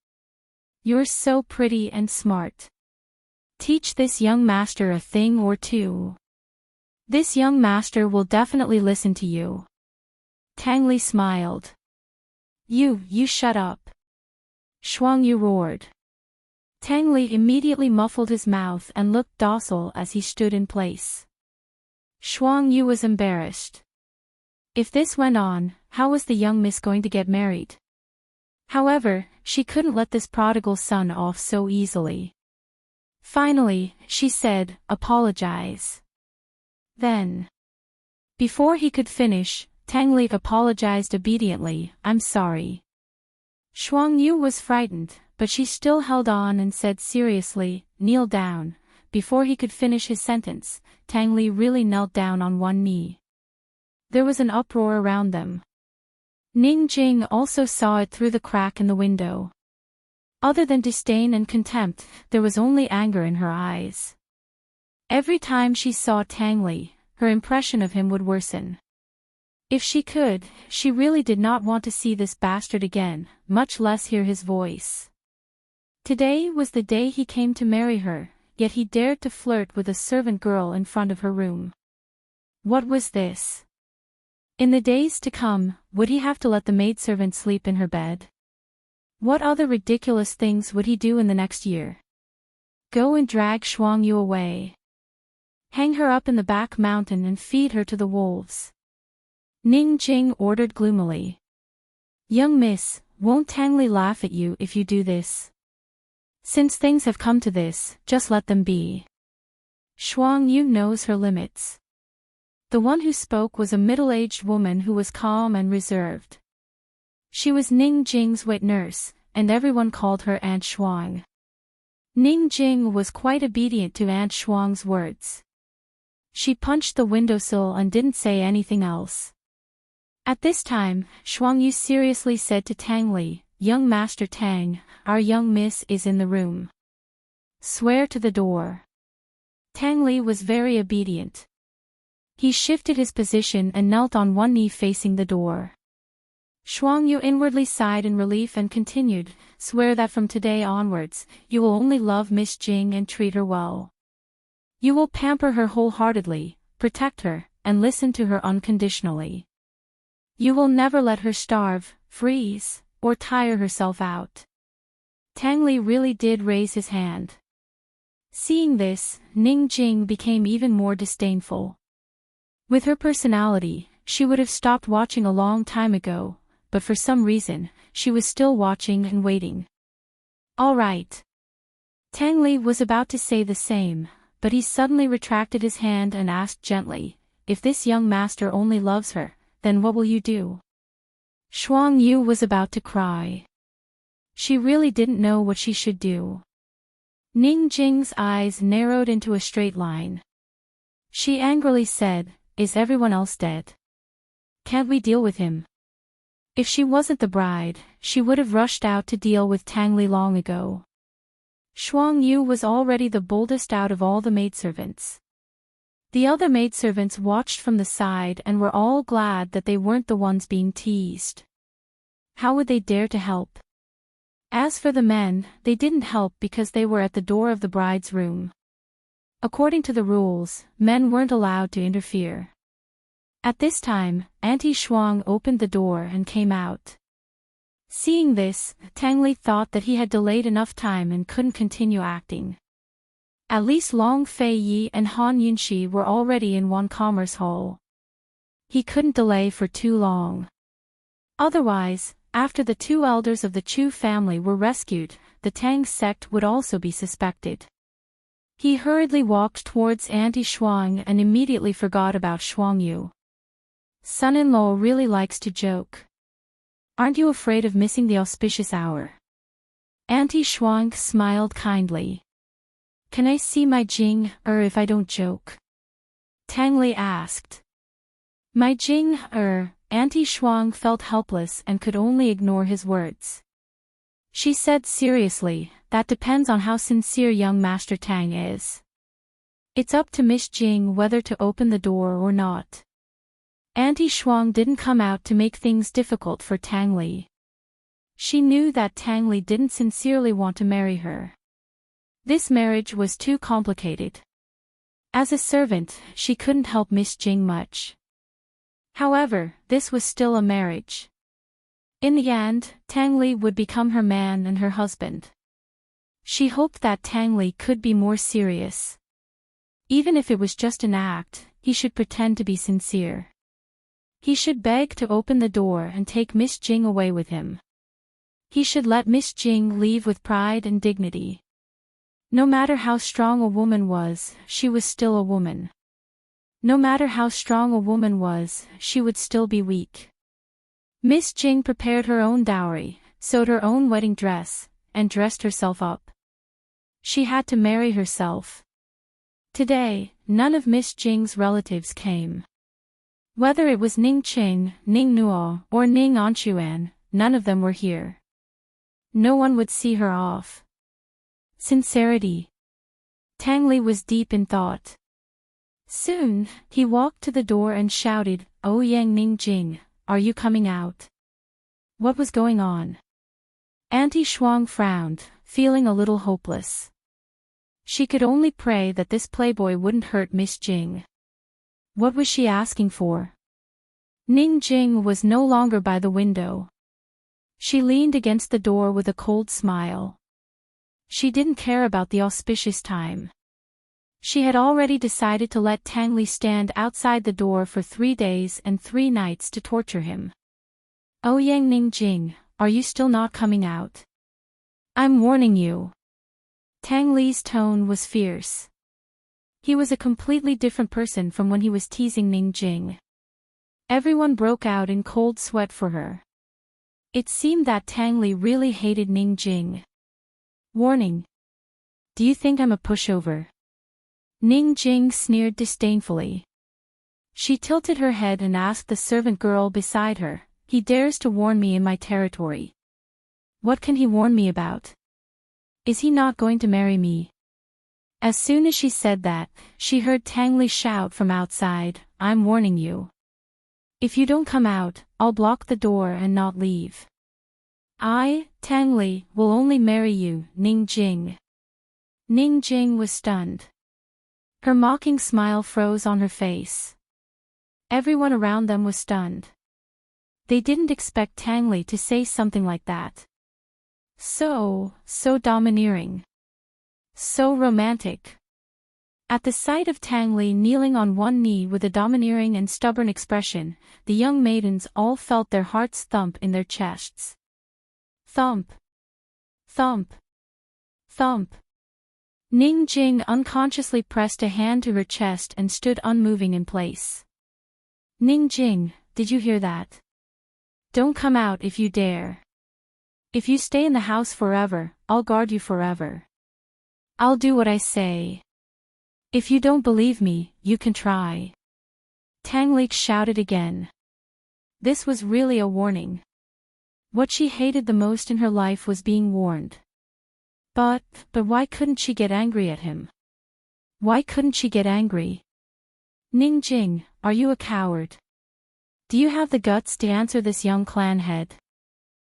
You're so pretty and smart. Teach this young master a thing or two. This young master will definitely listen to you. Tang Li smiled. You shut up. Shuang Yu roared. Tang Li immediately muffled his mouth and looked docile as he stood in place. Shuang Yu was embarrassed. If this went on, how was the young miss going to get married? However, she couldn't let this prodigal son off so easily. Finally, she said, "Apologize." Then, before he could finish, Tang Li apologized obediently, "I'm sorry." Shuang Yu was frightened, but she still held on and said seriously, "Kneel down." Before he could finish his sentence, Tang Li really knelt down on one knee. There was an uproar around them. Ning Jing also saw it through the crack in the window. Other than disdain and contempt, there was only anger in her eyes. Every time she saw Tang Li, her impression of him would worsen. If she could, she really did not want to see this bastard again, much less hear his voice. Today was the day he came to marry her, yet he dared to flirt with a servant girl in front of her room. What was this? In the days to come, would he have to let the maidservant sleep in her bed? What other ridiculous things would he do in the next year? Go and drag Shuang Yu away. Hang her up in the back mountain and feed her to the wolves. Ning Jing ordered gloomily. Young miss, won't Tang Li laugh at you if you do this? Since things have come to this, just let them be. Shuang Yu knows her limits. The one who spoke was a middle-aged woman who was calm and reserved. She was Ning Jing's wet nurse, and everyone called her Aunt Shuang. Ning Jing was quite obedient to Aunt Shuang's words. She punched the windowsill and didn't say anything else. At this time, Shuangyu seriously said to Tang Li, "Young Master Tang, our young miss is in the room. Swear to the door." Tang Li was very obedient. He shifted his position and knelt on one knee facing the door. Shuangyu inwardly sighed in relief and continued, "Swear that from today onwards, you will only love Miss Jing and treat her well. You will pamper her wholeheartedly, protect her, and listen to her unconditionally. You will never let her starve, freeze, or tire herself out." Tang Li really did raise his hand. Seeing this, Ning Jing became even more disdainful. With her personality, she would have stopped watching a long time ago, but for some reason, she was still watching and waiting. "All right." Tang Li was about to say the same, but he suddenly retracted his hand and asked gently, "If this young master only loves her, then what will you do?" Shuangyu was about to cry. She really didn't know what she should do. Ning Jing's eyes narrowed into a straight line. She angrily said, "Is everyone else dead? Can't we deal with him?" If she wasn't the bride, she would have rushed out to deal with Tang Li long ago. Shuangyu was already the boldest out of all the maidservants. The other maidservants watched from the side and were all glad that they weren't the ones being teased. How would they dare to help? As for the men, they didn't help because they were at the door of the bride's room. According to the rules, men weren't allowed to interfere. At this time, Auntie Shuang opened the door and came out. Seeing this, Tang Li thought that he had delayed enough time and couldn't continue acting. At least Long Fei Yi and Han Yunxi were already in one commerce hall. He couldn't delay for too long. Otherwise, after the two elders of the Chu family were rescued, the Tang sect would also be suspected. He hurriedly walked towards Auntie Shuang and immediately forgot about Shuangyu. Son-in-law really likes to joke. Aren't you afraid of missing the auspicious hour? Auntie Shuang smiled kindly. Can I see my Jing, if I don't joke? Tang Li asked. My Jing, Auntie Shuang felt helpless and could only ignore his words. She said seriously, that depends on how sincere young Master Tang is. It's up to Miss Jing whether to open the door or not. Auntie Shuang didn't come out to make things difficult for Tang Li. She knew that Tang Li didn't sincerely want to marry her. This marriage was too complicated. As a servant, she couldn't help Miss Jing much. However, this was still a marriage. In the end, Tang Li would become her man and her husband. She hoped that Tang Li could be more serious. Even if it was just an act, he should pretend to be sincere. He should beg to open the door and take Miss Jing away with him. He should let Miss Jing leave with pride and dignity. No matter how strong a woman was, she was still a woman. No matter how strong a woman was, she would still be weak. Miss Jing prepared her own dowry, sewed her own wedding dress, and dressed herself up. She had to marry herself. Today, none of Miss Jing's relatives came. Whether it was Ning Qing, Ning Nuo, or Ning Anchuan, none of them were here. No one would see her off. Sincerity. Tang Li was deep in thought. Soon, he walked to the door and shouted, "Oh Yang Ning Jing, are you coming out?" What was going on? Auntie Shuang frowned, feeling a little hopeless. She could only pray that this playboy wouldn't hurt Miss Jing. What was she asking for? Ning Jing was no longer by the window. She leaned against the door with a cold smile. She didn't care about the auspicious time. She had already decided to let Tang Li stand outside the door for 3 days and 3 nights to torture him. Oh Yang Ning Jing, are you still not coming out? I'm warning you. Tang Li's tone was fierce. He was a completely different person from when he was teasing Ning Jing. Everyone broke out in cold sweat for her. It seemed that Tang Li really hated Ning Jing. Warning. Do you think I'm a pushover? Ning Jing sneered disdainfully. She tilted her head and asked the servant girl beside her, "He dares to warn me in my territory. What can he warn me about? Is he not going to marry me?" As soon as she said that, she heard Tang Li shout from outside, "I'm warning you. If you don't come out, I'll block the door and not leave. I, Tang Li, will only marry you, Ning Jing." Ning Jing was stunned. Her mocking smile froze on her face. Everyone around them was stunned. They didn't expect Tang Li to say something like that. So domineering. So romantic. At the sight of Tang Li kneeling on one knee with a domineering and stubborn expression, the young maidens all felt their hearts thump in their chests. Thump. Thump. Thump. Ning Jing unconsciously pressed a hand to her chest and stood unmoving in place. "Ning Jing, did you hear that? Don't come out if you dare. If you stay in the house forever, I'll guard you forever. I'll do what I say. If you don't believe me, you can try." Tang Li shouted again. This was really a warning. What she hated the most in her life was being warned. But why couldn't she get angry at him? Why couldn't she get angry? "Ning Jing, are you a coward? Do you have the guts to answer this young clan head?"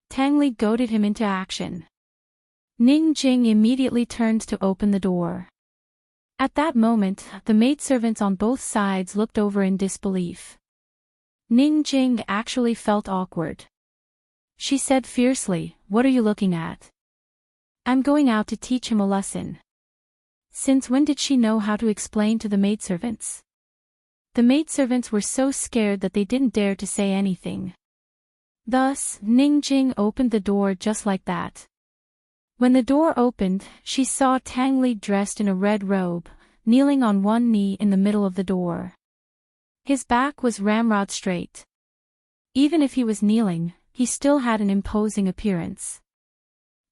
Tang Li goaded him into action. Ning Jing immediately turned to open the door. At that moment, the maidservants on both sides looked over in disbelief. Ning Jing actually felt awkward. She said fiercely, "What are you looking at?" "I'm going out to teach him a lesson." Since when did she know how to explain to the maidservants? The maidservants were so scared that they didn't dare to say anything. Thus, Ning Jing opened the door just like that. When the door opened, she saw Tang Li dressed in a red robe, kneeling on one knee in the middle of the door. His back was ramrod straight. Even if he was kneeling, he still had an imposing appearance.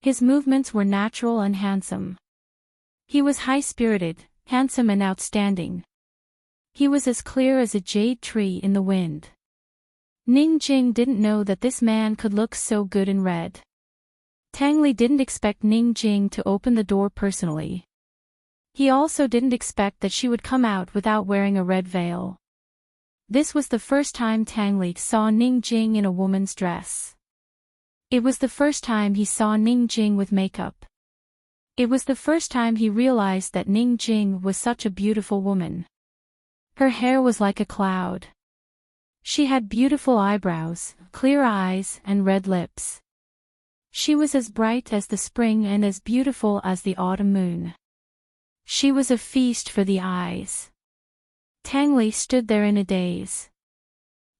His movements were natural and handsome. He was high-spirited, handsome and outstanding. He was as clear as a jade tree in the wind. Ning Jing didn't know that this man could look so good in red. Tang Li didn't expect Ning Jing to open the door personally. He also didn't expect that she would come out without wearing a red veil. This was the first time Tang Li saw Ning Jing in a woman's dress. It was the first time he saw Ning Jing with makeup. It was the first time he realized that Ning Jing was such a beautiful woman. Her hair was like a cloud. She had beautiful eyebrows, clear eyes, and red lips. She was as bright as the spring and as beautiful as the autumn moon. She was a feast for the eyes. Tang Li stood there in a daze.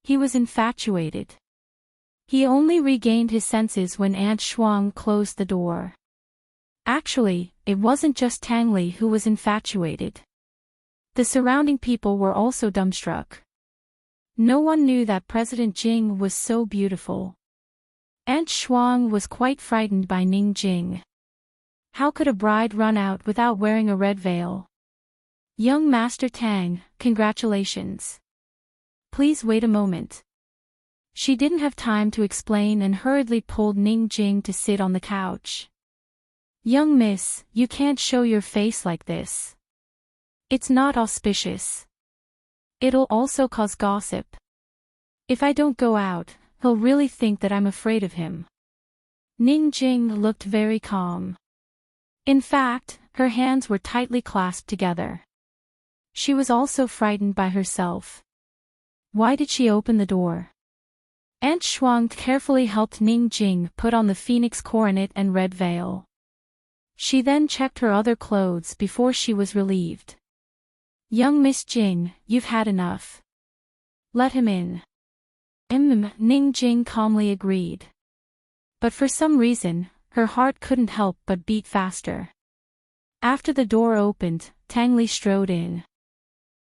He was infatuated. He only regained his senses when Aunt Shuang closed the door. Actually, it wasn't just Tang Li who was infatuated. The surrounding people were also dumbstruck. No one knew that President Jing was so beautiful. Aunt Shuang was quite frightened by Ning Jing. How could a bride run out without wearing a red veil? "Young Master Tang, congratulations. Please wait a moment." She didn't have time to explain and hurriedly pulled Ning Jing to sit on the couch. "Young miss, you can't show your face like this. It's not auspicious. It'll also cause gossip. If I don't go out, he'll really think that I'm afraid of him." Ning Jing looked very calm. In fact, her hands were tightly clasped together. She was also frightened by herself. Why did she open the door? Aunt Shuang carefully helped Ning Jing put on the phoenix coronet and red veil. She then checked her other clothes before she was relieved. "Young Miss Jing, you've had enough. Let him in." Ning Jing calmly agreed. But for some reason, her heart couldn't help but beat faster. After the door opened, Tang Li strode in.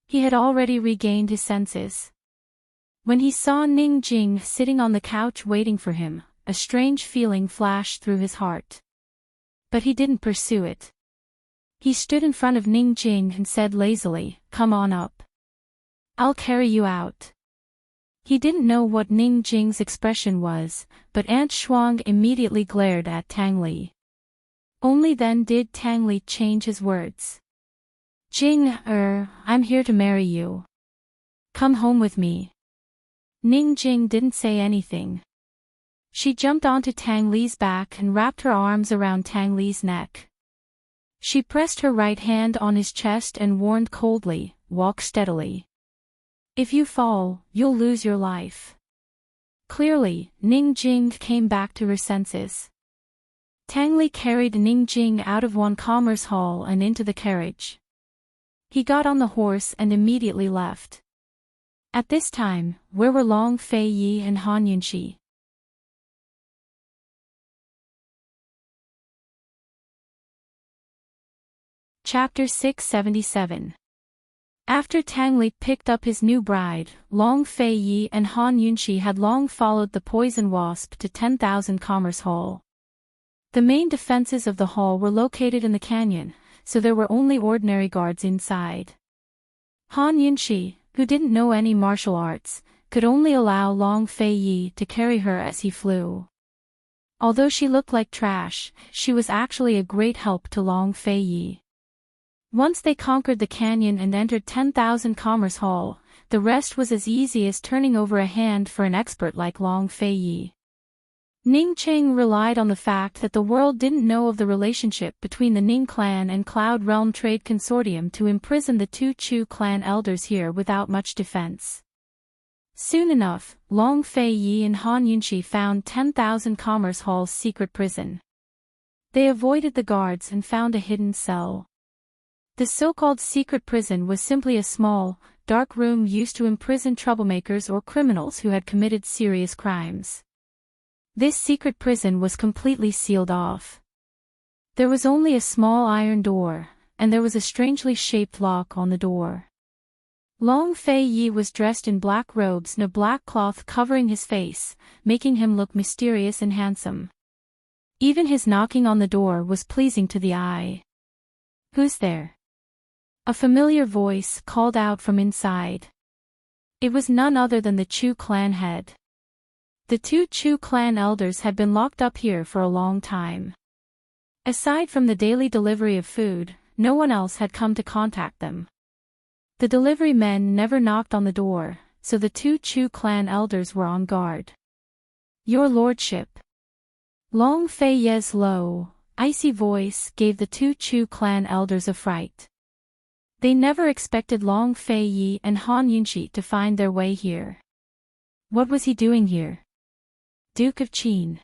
He had already regained his senses. When he saw Ning Jing sitting on the couch waiting for him, a strange feeling flashed through his heart. But he didn't pursue it. He stood in front of Ning Jing and said lazily, "Come on up." I'll carry you out. He didn't know what Ning Jing's expression was, but Aunt Shuang immediately glared at Tang Li. Only then did Tang Li change his words. Jing, I'm here to marry you. Come home with me. Ning Jing didn't say anything. She jumped onto Tang Li's back and wrapped her arms around Tang Li's neck. She pressed her right hand on his chest and warned coldly, walk steadily. If you fall, you'll lose your life. Clearly, Ning Jing came back to her senses. Tang Li carried Ning Jing out of one commerce hall and into the carriage. He got on the horse and immediately left. At this time, where were Long Fei Yi and Han Yunxi? Chapter 677. After Tang Li picked up his new bride, Long Fei Yi and Han Yunxi had long followed the poison wasp to 10,000 Commerce Hall. The main defenses of the hall were located in the canyon, so there were only ordinary guards inside. Han Yunxi, who didn't know any martial arts, could only allow Long Fei Yi to carry her as he flew. Although she looked like trash, she was actually a great help to Long Fei Yi. Once they conquered the canyon and entered 10,000 Commerce Hall, the rest was as easy as turning over a hand for an expert like Long Fei Yi. Ning Cheng relied on the fact that the world didn't know of the relationship between the Ning clan and Cloud Realm Trade Consortium to imprison the two Chu clan elders here without much defense. Soon enough, Long Fei Yi and Han Yunxi found 10,000 Commerce Hall's secret prison. They avoided the guards and found a hidden cell. The so-called secret prison was simply a small, dark room used to imprison troublemakers or criminals who had committed serious crimes. This secret prison was completely sealed off. There was only a small iron door, and there was a strangely shaped lock on the door. Long Fei Yi was dressed in black robes and a black cloth covering his face, making him look mysterious and handsome. Even his knocking on the door was pleasing to the eye. Who's there? A familiar voice called out from inside. It was none other than the Chu clan head. The two Chu clan elders had been locked up here for a long time. Aside from the daily delivery of food, no one else had come to contact them. The delivery men never knocked on the door, so the two Chu clan elders were on guard. Your lordship. Long Fei Ye's low, icy voice gave the two Chu clan elders a fright. They never expected Long Fei Yi and Han Yunxi to find their way here. What was he doing here? Duke of Qin.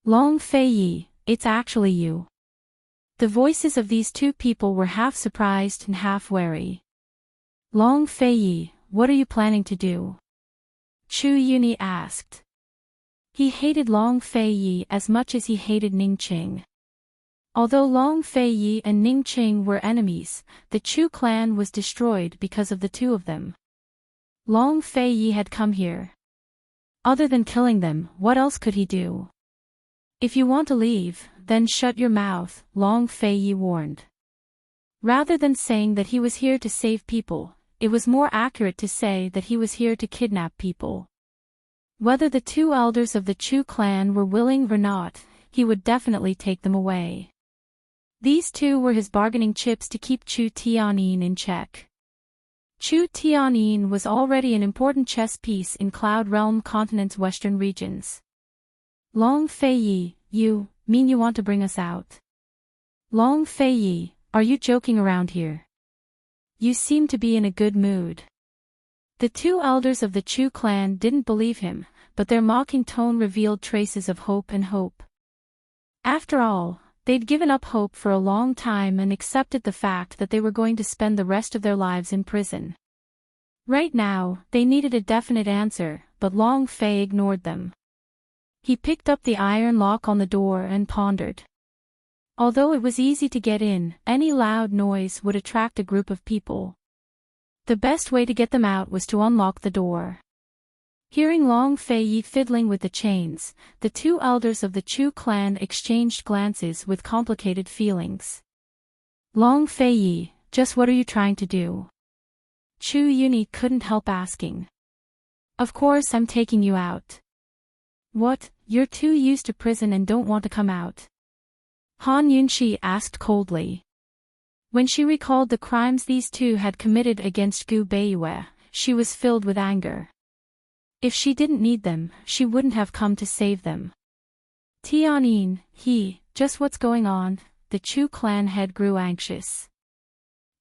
Long Fei Yi, it's actually you. The voices of these two people were half surprised and half wary. Long Fei Yi, what are you planning to do? Chu Yuni asked. He hated Long Fei Yi as much as he hated Ning Qing. Although Long Fei Yi and Ning Qing were enemies, the Chu clan was destroyed because of the two of them. Long Fei Yi had come here. Other than killing them, what else could he do? If you want to leave, then shut your mouth, Long Fei Yi warned. Rather than saying that he was here to save people, it was more accurate to say that he was here to kidnap people. Whether the two elders of the Chu clan were willing or not, he would definitely take them away. These two were his bargaining chips to keep Chu Tianyin in check. Chu Tianyin was already an important chess piece in Cloud Realm Continent's western regions. Long Fei Yi, you mean you want to bring us out? Long Fei Yi, are you joking around here? You seem to be in a good mood. The two elders of the Chu clan didn't believe him, but their mocking tone revealed traces of hope and hope. After all, they'd given up hope for a long time and accepted the fact that they were going to spend the rest of their lives in prison. Right now, they needed a definite answer, but Long Fei ignored them. He picked up the iron lock on the door and pondered. Although it was easy to get in, any loud noise would attract a group of people. The best way to get them out was to unlock the door. Hearing Long Fei Yi fiddling with the chains, the two elders of the Chu clan exchanged glances with complicated feelings. Long Fei Yi, just what are you trying to do? Chu Yuni couldn't help asking. Of course I'm taking you out. What, you're too used to prison and don't want to come out? Han Yunshi asked coldly. When she recalled the crimes these two had committed against Gu Beiyue, she was filled with anger. If she didn't need them, she wouldn't have come to save them. Tianyin, just what's going on? The Chu clan head grew anxious.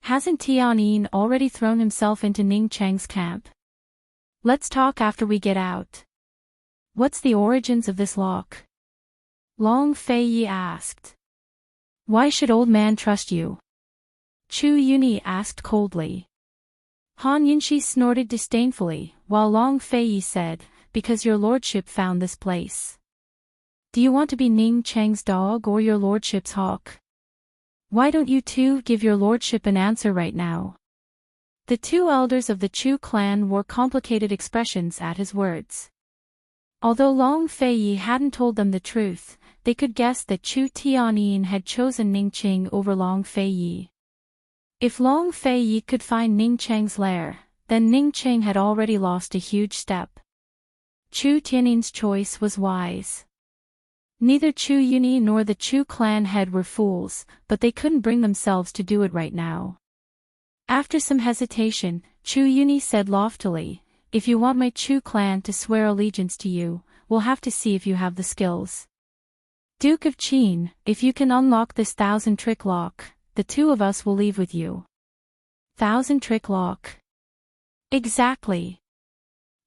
Hasn't Tianyin already thrown himself into Ning Cheng's camp? Let's talk after we get out. What's the origins of this lock? Long Feiyi asked. Why should old man trust you? Chu Yuni asked coldly. Han Yunshi snorted disdainfully, while Long Feiyi said, because your lordship found this place. Do you want to be Ning Cheng's dog or your lordship's hawk? Why don't you two give your lordship an answer right now? The two elders of the Chu clan wore complicated expressions at his words. Although Long Feiyi hadn't told them the truth, they could guess that Chu Tianyin had chosen Ning Cheng over Long Feiyi. If Long Feiyi could find Ning Cheng's lair, then Ning Cheng had already lost a huge step. Chu Tianyin's choice was wise. Neither Chu Yuni nor the Chu clan head were fools, but they couldn't bring themselves to do it right now. After some hesitation, Chu Yuni said loftily, if you want my Chu clan to swear allegiance to you, we'll have to see if you have the skills. Duke of Qin, if you can unlock this 1,000-trick lock, the two of us will leave with you. 1,000-trick lock. Exactly.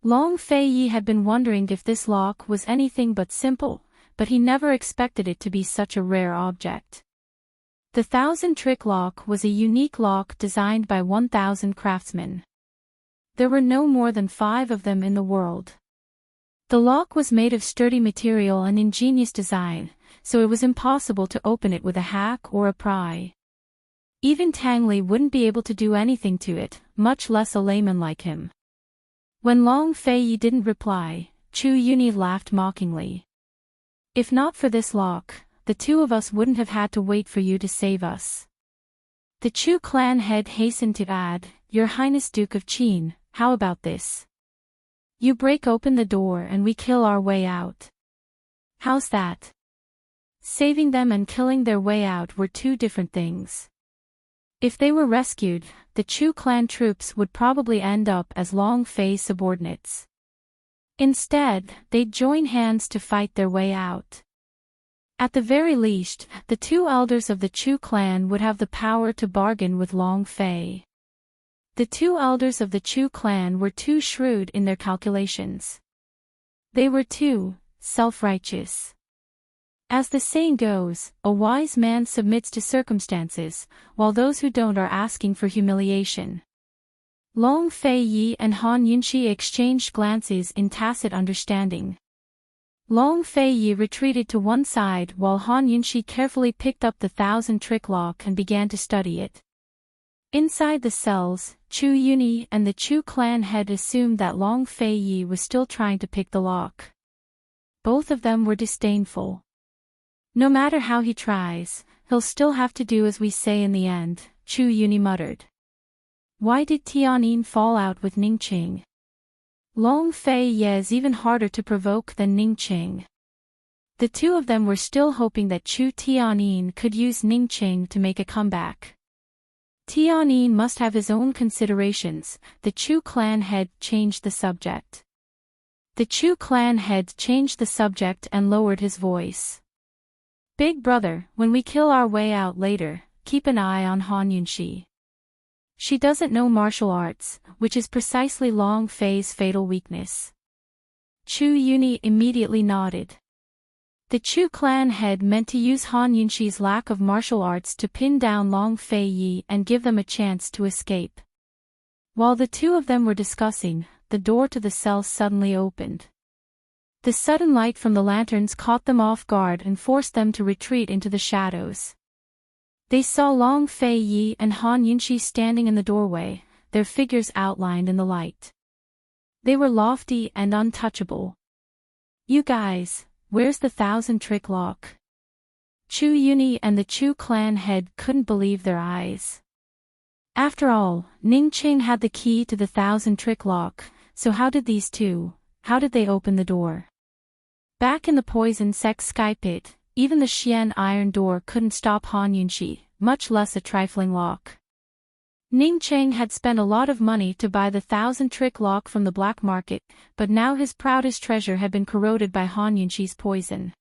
Long Feiyi had been wondering if this lock was anything but simple, but he never expected it to be such a rare object. The 1,000-trick lock was a unique lock designed by 1,000 craftsmen. There were no more than 5 of them in the world. The lock was made of sturdy material and ingenious design, so it was impossible to open it with a hack or a pry. Even Tang Li wouldn't be able to do anything to it, much less a layman like him. When Long Feiyi didn't reply, Chu Yuni laughed mockingly. If not for this lock, the two of us wouldn't have had to wait for you to save us. The Chu clan head hastened to add, Your Highness Duke of Qin, how about this? You break open the door and we kill our way out. How's that? Saving them and killing their way out were two different things. If they were rescued, the Chu clan troops would probably end up as Long Fei's subordinates. Instead, they'd join hands to fight their way out. At the very least, the two elders of the Chu clan would have the power to bargain with Long Fei. The two elders of the Chu clan were too shrewd in their calculations. They were too self-righteous. As the saying goes, a wise man submits to circumstances, while those who don't are asking for humiliation. Long Feiyi and Han Yunshi exchanged glances in tacit understanding. Long Feiyi retreated to one side while Han Yunshi carefully picked up the 1,000-trick lock and began to study it. Inside the cells, Chu Yuni and the Chu clan head assumed that Long Feiyi was still trying to pick the lock. Both of them were disdainful. No matter how he tries, he'll still have to do as we say in the end, Chu Yuni muttered. Why did Tianyin fall out with Ning Cheng? Long Feiyi is even harder to provoke than Ning Cheng. The two of them were still hoping that Chu Tianyin could use Ning Cheng to make a comeback. Tianyin must have his own considerations. The Chu clan head changed the subject. The Chu clan head changed the subject and lowered his voice. Big brother, when we kill our way out later, keep an eye on Han Yunshi. She doesn't know martial arts, which is precisely Long Fei's fatal weakness. Chu Yuni immediately nodded. The Chu clan head meant to use Han Yunshi's lack of martial arts to pin down Long Feiyi and give them a chance to escape. While the two of them were discussing, the door to the cell suddenly opened. The sudden light from the lanterns caught them off guard and forced them to retreat into the shadows. They saw Long Feiyi and Han Yunshi standing in the doorway, their figures outlined in the light. They were lofty and untouchable. You guys, where's the 1,000-trick lock? Chu Yuni and the Chu clan head couldn't believe their eyes. After all, Ning Qing had the key to the 1,000-trick lock, so how did they open the door? Back in the poison sex sky pit, even the Xian iron door couldn't stop Han Yunxi, much less a trifling lock. Ning Cheng had spent a lot of money to buy the 1,000-trick lock from the black market, but now his proudest treasure had been corroded by Han Yunxi's poison.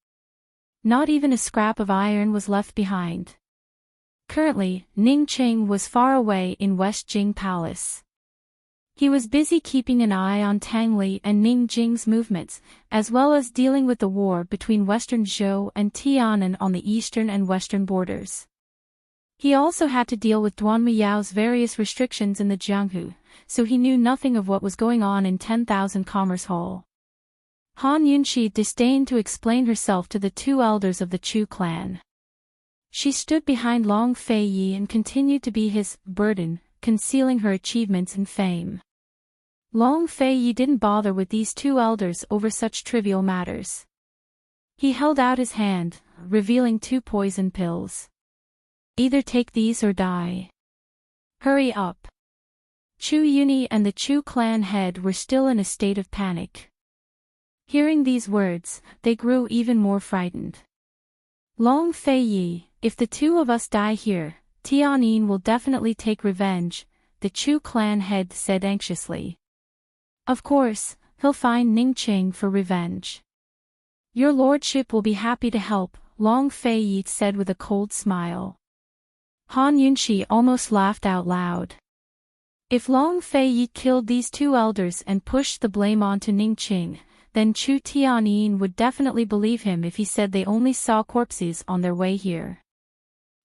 Not even a scrap of iron was left behind. Currently, Ning Cheng was far away in West Jing Palace. He was busy keeping an eye on Tang Li and Ning Jing's movements, as well as dealing with the war between Western Zhou and Tianan on the eastern and western borders. He also had to deal with Duan Miao's various restrictions in the Jianghu, so he knew nothing of what was going on in 10,000 Commerce Hall. Han Yunxi disdained to explain herself to the two elders of the Chu clan. She stood behind Long Fei Yi and continued to be his burden, concealing her achievements and fame. Long Fei Yi didn't bother with these two elders over such trivial matters. He held out his hand, revealing 2 poison pills. Either take these or die. Hurry up. Chu Yuni and the Chu clan head were still in a state of panic. Hearing these words, they grew even more frightened. Long Fei Yi, if the 2 of us die here, Tianyin will definitely take revenge, the Chu clan head said anxiously. Of course, he'll find Ning Qing for revenge. Your lordship will be happy to help, Long Fei Yi said with a cold smile. Han Yunxi almost laughed out loud. If Long Fei Yi killed these 2 elders and pushed the blame onto Ning Qing, then Chu Tianyin would definitely believe him if he said they only saw corpses on their way here.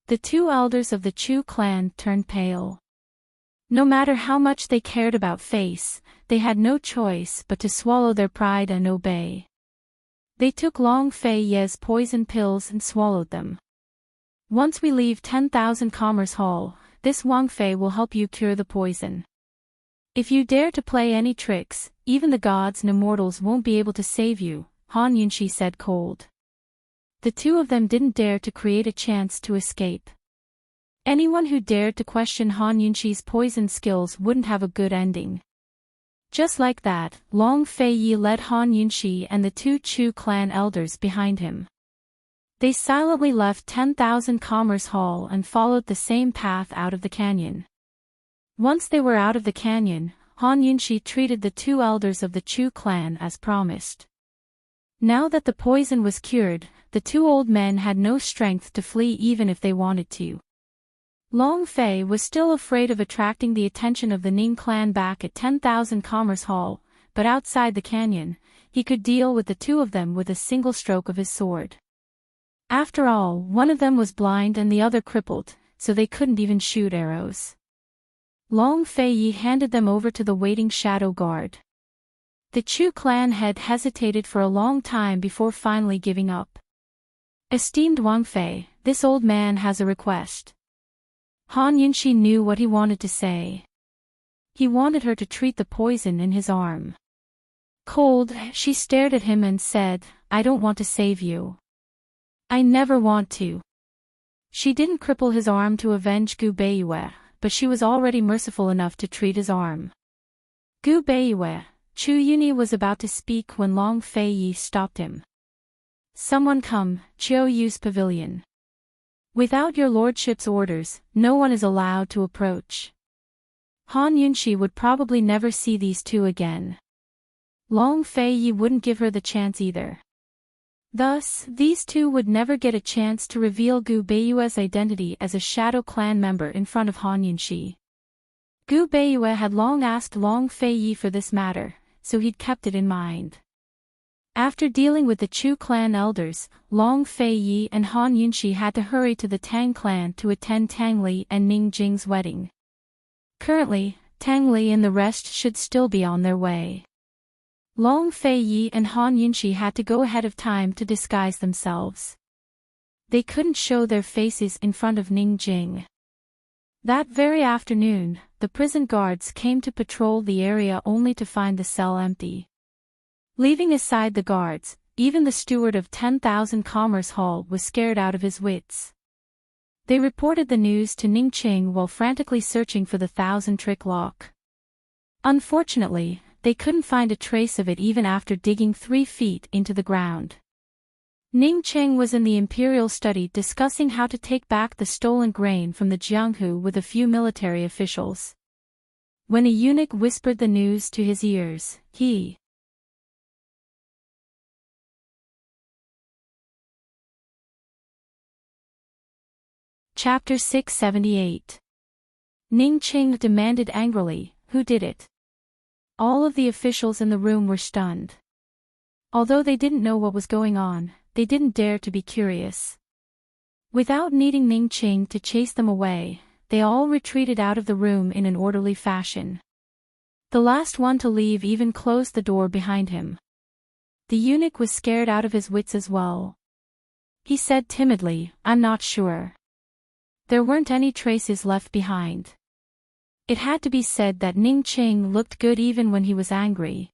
The 2 elders of the Chu clan turned pale. No matter how much they cared about face, they had no choice but to swallow their pride and obey. They took Long Fei Ye's poison pills and swallowed them. Once we leave 10,000 Commerce Hall, this Wang Fei will help you cure the poison. If you dare to play any tricks, even the gods and immortals won't be able to save you, Han Yunxi said cold. The 2 of them didn't dare to create a chance to escape. Anyone who dared to question Han Yunxi's poison skills wouldn't have a good ending. Just like that, Long Fei Yi led Han Yunxi and the 2 Chu clan elders behind him. They silently left 10,000 Commerce Hall and followed the same path out of the canyon. Once they were out of the canyon, Han Yunxi treated the 2 elders of the Chu clan as promised. Now that the poison was cured, the 2 old men had no strength to flee even if they wanted to. Long Fei was still afraid of attracting the attention of the Ning clan back at 10,000 Commerce Hall, but outside the canyon, he could deal with the 2 of them with a single stroke of his sword. After all, one of them was blind and the other crippled, so they couldn't even shoot arrows. Long Fei Yi handed them over to the waiting shadow guard. The Chu clan head hesitated for a long time before finally giving up. Esteemed Wang Fei, this old man has a request. Han Yunxi knew what he wanted to say. He wanted her to treat the poison in his arm. Cold, she stared at him and said, I don't want to save you. I never want to. She didn't cripple his arm to avenge Gu Beiyue, but she was already merciful enough to treat his arm. Gu Beiyue, Chu Yuni was about to speak when Long Fei Yi stopped him. Someone come, Chiu Yu's pavilion. Without your lordship's orders, no one is allowed to approach. Han Yunxi would probably never see these 2 again. Long Fei Yi wouldn't give her the chance either. Thus, these 2 would never get a chance to reveal Gu Beiyue's identity as a Shadow Clan member in front of Han Yunxi. Gu Beiyue had long asked Long Fei Yi for this matter, so he'd kept it in mind. After dealing with the Chu clan elders, Long Fei Yi and Han Yunxi had to hurry to the Tang clan to attend Tang Li and Ning Jing's wedding. Currently, Tang Li and the rest should still be on their way. Long Fei Yi and Han Yunxi had to go ahead of time to disguise themselves. They couldn't show their faces in front of Ning Jing. That very afternoon, the prison guards came to patrol the area only to find the cell empty. Leaving aside the guards, even the steward of 10,000 Commerce Hall was scared out of his wits. They reported the news to Ning Qing while frantically searching for the 1000-trick lock. Unfortunately, they couldn't find a trace of it even after digging 3 feet into the ground. Ning Qing was in the imperial study discussing how to take back the stolen grain from the Jianghu with a few military officials. When a eunuch whispered the news to his ears, he Chapter 678. Ning Qing demanded angrily, "Who did it?" All of the officials in the room were stunned. Although they didn't know what was going on, they didn't dare to be curious. Without needing Ning Qing to chase them away, they all retreated out of the room in an orderly fashion. The last one to leave even closed the door behind him. The eunuch was scared out of his wits as well. He said timidly, "I'm not sure." There weren't any traces left behind. It had to be said that Ning Qing looked good even when he was angry.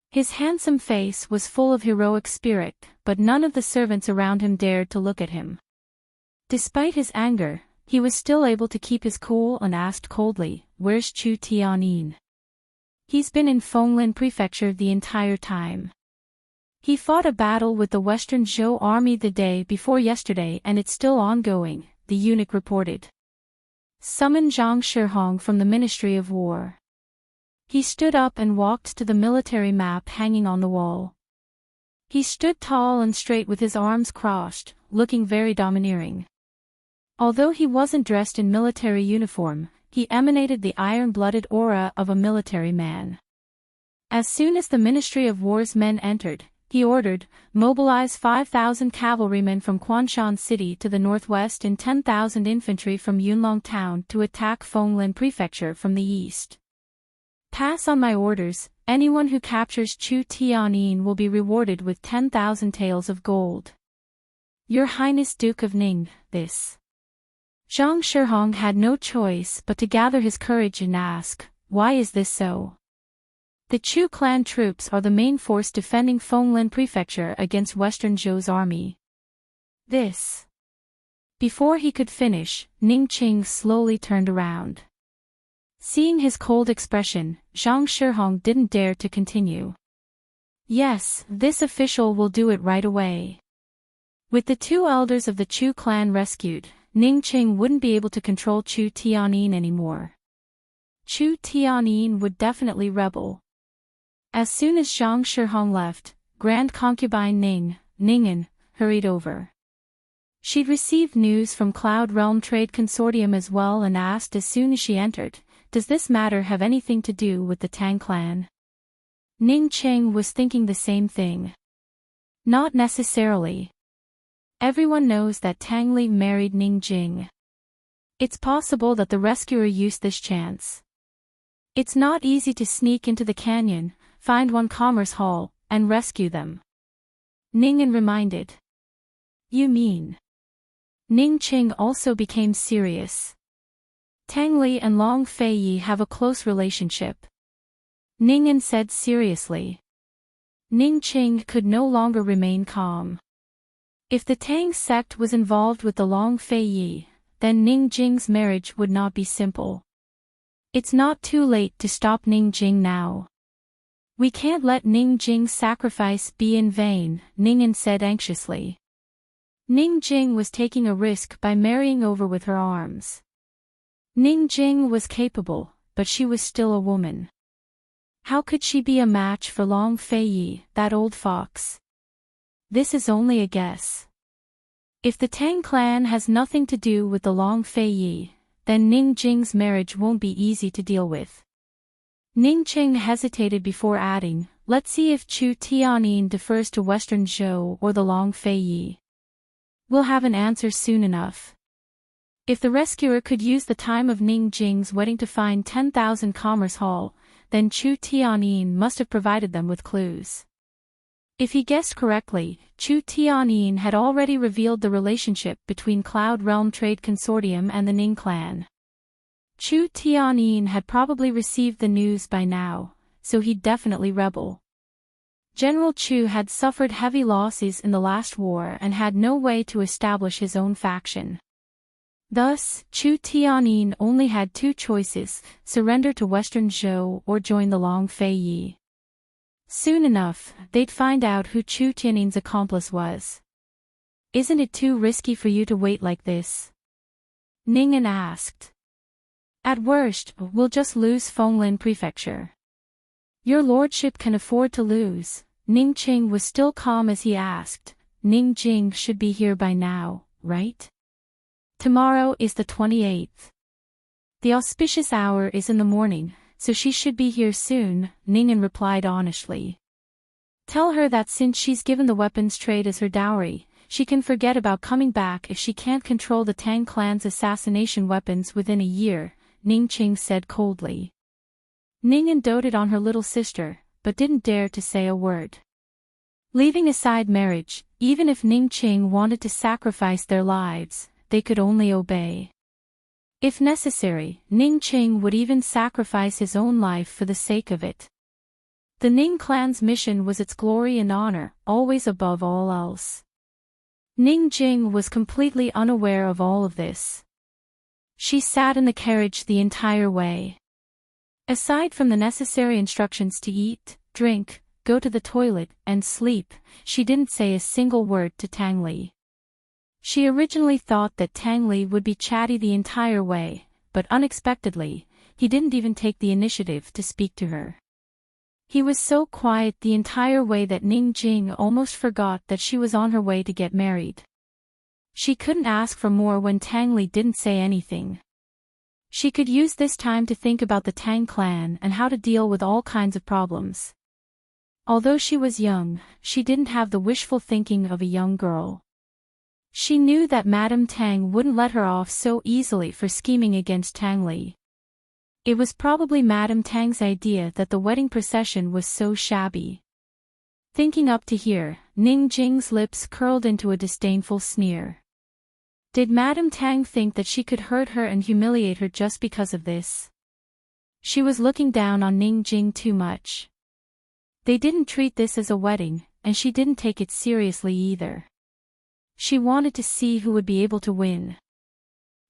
His handsome face was full of heroic spirit, but none of the servants around him dared to look at him. Despite his anger, he was still able to keep his cool and asked coldly, "Where's Chu Tianyin?" "He's been in Fenglin Prefecture the entire time. He fought a battle with the Western Zhou army the day before yesterday and it's still ongoing," the eunuch reported. "Summon Zhang Shihong from the Ministry of War." He stood up and walked to the military map hanging on the wall. He stood tall and straight with his arms crossed, looking very domineering. Although he wasn't dressed in military uniform, he emanated the iron-blooded aura of a military man. As soon as the Ministry of War's men entered, he ordered, "Mobilize 5,000 cavalrymen from Quanshan City to the northwest and 10,000 infantry from Yunlong Town to attack Fenglin Prefecture from the east. Pass on my orders, anyone who captures Chu Tianyin will be rewarded with 10,000 taels of gold. Your Highness Duke of Ning, this." Zhang Shihong had no choice but to gather his courage and ask, "Why is this so?" "The Chu clan troops are the main force defending Fenglin Prefecture against Western Zhou's army. This." Before he could finish, Ning Qing slowly turned around. Seeing his cold expression, Zhang Shihong didn't dare to continue. "Yes, this official will do it right away." With the 2 elders of the Chu clan rescued, Ning Qing wouldn't be able to control Chu Tianyin anymore. Chu Tianyin would definitely rebel. As soon as Zhang Shihong left, Grand Concubine Ningen, hurried over. She'd received news from Cloud Realm Trade Consortium as well and asked as soon as she entered, "Does this matter have anything to do with the Tang clan?" Ning Qing was thinking the same thing. Not necessarily. Everyone knows that Tang Li married Ning Jing. It's possible that the rescuer used this chance. It's not easy to sneak into the canyon, find one commerce hall, and rescue them. Ningen reminded. "You mean?" Ning Qing also became serious. "Tang Li and Long Feiyi have a close relationship," Ningen said seriously. Ning Qing could no longer remain calm. If the Tang sect was involved with the Long Feiyi, then Ning Jing's marriage would not be simple. "It's not too late to stop Ning Jing now. We can't let Ning Jing's sacrifice be in vain," Ningen said anxiously. Ning Jing was taking a risk by marrying over with her arms. Ning Jing was capable, but she was still a woman. How could she be a match for Long Feiyi, that old fox? This is only a guess. If the Tang clan has nothing to do with the Long Feiyi, then Ning Jing's marriage won't be easy to deal with. Ning Qing hesitated before adding, "Let's see if Chu Tianyin defers to Western Zhou or the Long Feiyi. We'll have an answer soon enough." If the rescuer could use the time of Ning Jing's wedding to find 10,000 Commerce Hall, then Chu Tianyin must have provided them with clues. If he guessed correctly, Chu Tianyin had already revealed the relationship between Cloud Realm Trade Consortium and the Ning clan. Chu Tianyin had probably received the news by now, so he'd definitely rebel. General Chu had suffered heavy losses in the last war and had no way to establish his own faction. Thus, Chu Tianyin only had two choices: surrender to Western Zhou or join the Long Fei Yi. Soon enough, they'd find out who Chu Tianyin's accomplice was. "Isn't it too risky for you to wait like this?" Ning'an asked. "At worst, we'll just lose Fenglin Prefecture." "Your lordship can afford to lose." Ning Qing was still calm as he asked. "Ning Jing should be here by now, right? Tomorrow is the 28th. The auspicious hour is in the morning, so she should be here soon," Ning'an replied honestly. "Tell her that since she's given the weapons trade as her dowry, she can forget about coming back if she can't control the Tang clan's assassination weapons within a year," Ning Qing said coldly. Ning'an doted on her little sister, but didn't dare to say a word. Leaving aside marriage, even if Ning Qing wanted to sacrifice their lives, they could only obey. If necessary, Ning Qing would even sacrifice his own life for the sake of it. The Ning clan's mission was its glory and honor, always above all else. Ning Jing was completely unaware of all of this. She sat in the carriage the entire way. Aside from the necessary instructions to eat, drink, go to the toilet, and sleep, she didn't say a single word to Tang Li. She originally thought that Tang Li would be chatty the entire way, but unexpectedly, he didn't even take the initiative to speak to her. He was so quiet the entire way that Ning Jing almost forgot that she was on her way to get married. She couldn't ask for more when Tang Li didn't say anything. She could use this time to think about the Tang clan and how to deal with all kinds of problems. Although she was young, she didn't have the wishful thinking of a young girl. She knew that Madame Tang wouldn't let her off so easily for scheming against Tang Li. It was probably Madame Tang's idea that the wedding procession was so shabby. Thinking up to here, Ning Jing's lips curled into a disdainful sneer. Did Madame Tang think that she could hurt her and humiliate her just because of this? She was looking down on Ning Jing too much. They didn't treat this as a wedding, and she didn't take it seriously either. She wanted to see who would be able to win.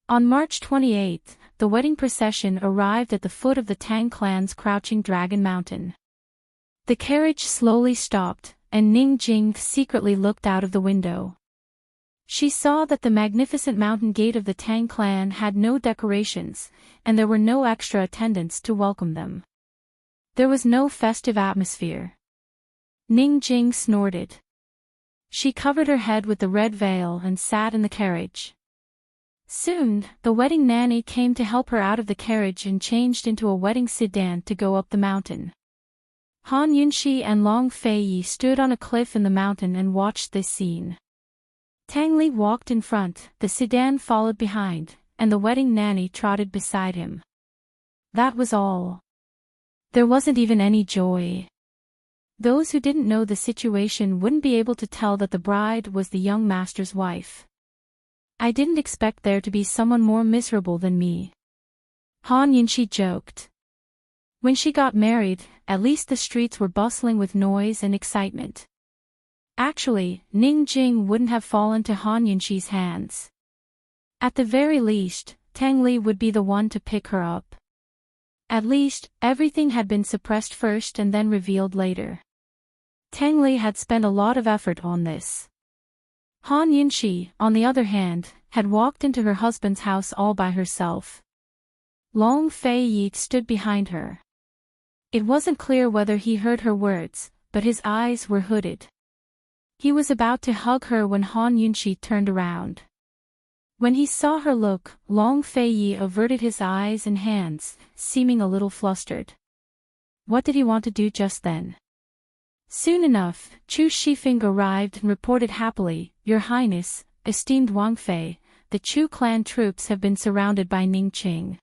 On March 28, the wedding procession arrived at the foot of the Tang clan's crouching dragon mountain. The carriage slowly stopped, and Ning Jing secretly looked out of the window. She saw that the magnificent mountain gate of the Tang clan had no decorations, and there were no extra attendants to welcome them. There was no festive atmosphere. Ning Jing snorted. She covered her head with the red veil and sat in the carriage. Soon, the wedding nanny came to help her out of the carriage and changed into a wedding sedan to go up the mountain. Han Yunxi and Long Fei Yi stood on a cliff in the mountain and watched this scene. Tang Li walked in front, the sedan followed behind, and the wedding nanny trotted beside him. That was all. There wasn't even any joy. Those who didn't know the situation wouldn't be able to tell that the bride was the young master's wife. "I didn't expect there to be someone more miserable than me," Han Yunxi joked. When she got married, at least the streets were bustling with noise and excitement. Actually, Ning Jing wouldn't have fallen to Han Yunxi's hands. At the very least, Tang Li would be the one to pick her up. At least, everything had been suppressed first and then revealed later. Tang Li had spent a lot of effort on this. Han Yunxi, on the other hand, had walked into her husband's house all by herself. Long Fei Yi stood behind her. It wasn't clear whether he heard her words, but his eyes were hooded. He was about to hug her when Han Yunxi turned around. When he saw her look, Long Fei Yi averted his eyes and hands, seeming a little flustered. What did he want to do just then? Soon enough, Chu Shifeng arrived and reported happily, "Your Highness, esteemed Wang Fei, the Chu clan troops have been surrounded by Ning Qing.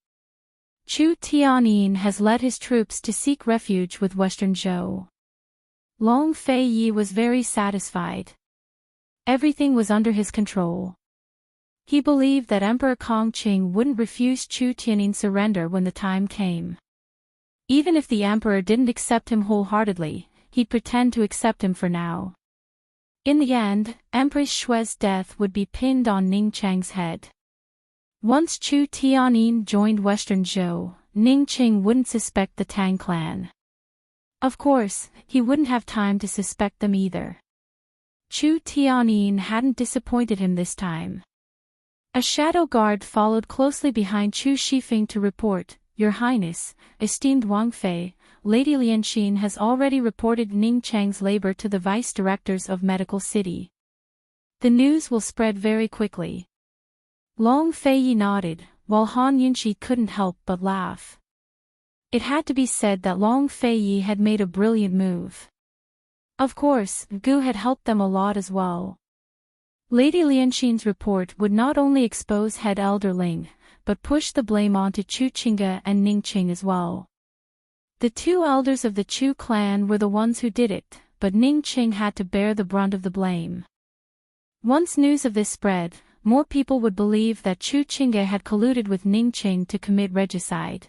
Chu Tianyin has led his troops to seek refuge with Western Zhou." Long Fei Yi was very satisfied. Everything was under his control. He believed that Emperor Kongqing wouldn't refuse Chu Tianyin's surrender when the time came. Even if the emperor didn't accept him wholeheartedly, he'd pretend to accept him for now. In the end, Empress Shui's death would be pinned on Ning Chang's head. Once Chu Tianyin joined Western Zhou, Ning Qing wouldn't suspect the Tang clan. Of course, he wouldn't have time to suspect them either. Chu Tianyin hadn't disappointed him this time. A shadow guard followed closely behind Chu Shifeng to report, "Your Highness, esteemed Wang Fei, Lady Lianxin has already reported Ning Chang's labor to the vice directors of Medical City. The news will spread very quickly." Long Feiyi nodded, while Han Yunxi couldn't help but laugh. It had to be said that Long Feiyi had made a brilliant move. Of course, Gu had helped them a lot as well. Lady Lianxin's report would not only expose head elder Ling, but push the blame onto Chu Qingge and Ning Qing as well. The two elders of the Chu clan were the ones who did it, but Ning Qing had to bear the brunt of the blame. Once news of this spread, more people would believe that Chu Qingge had colluded with Ning Qing to commit regicide.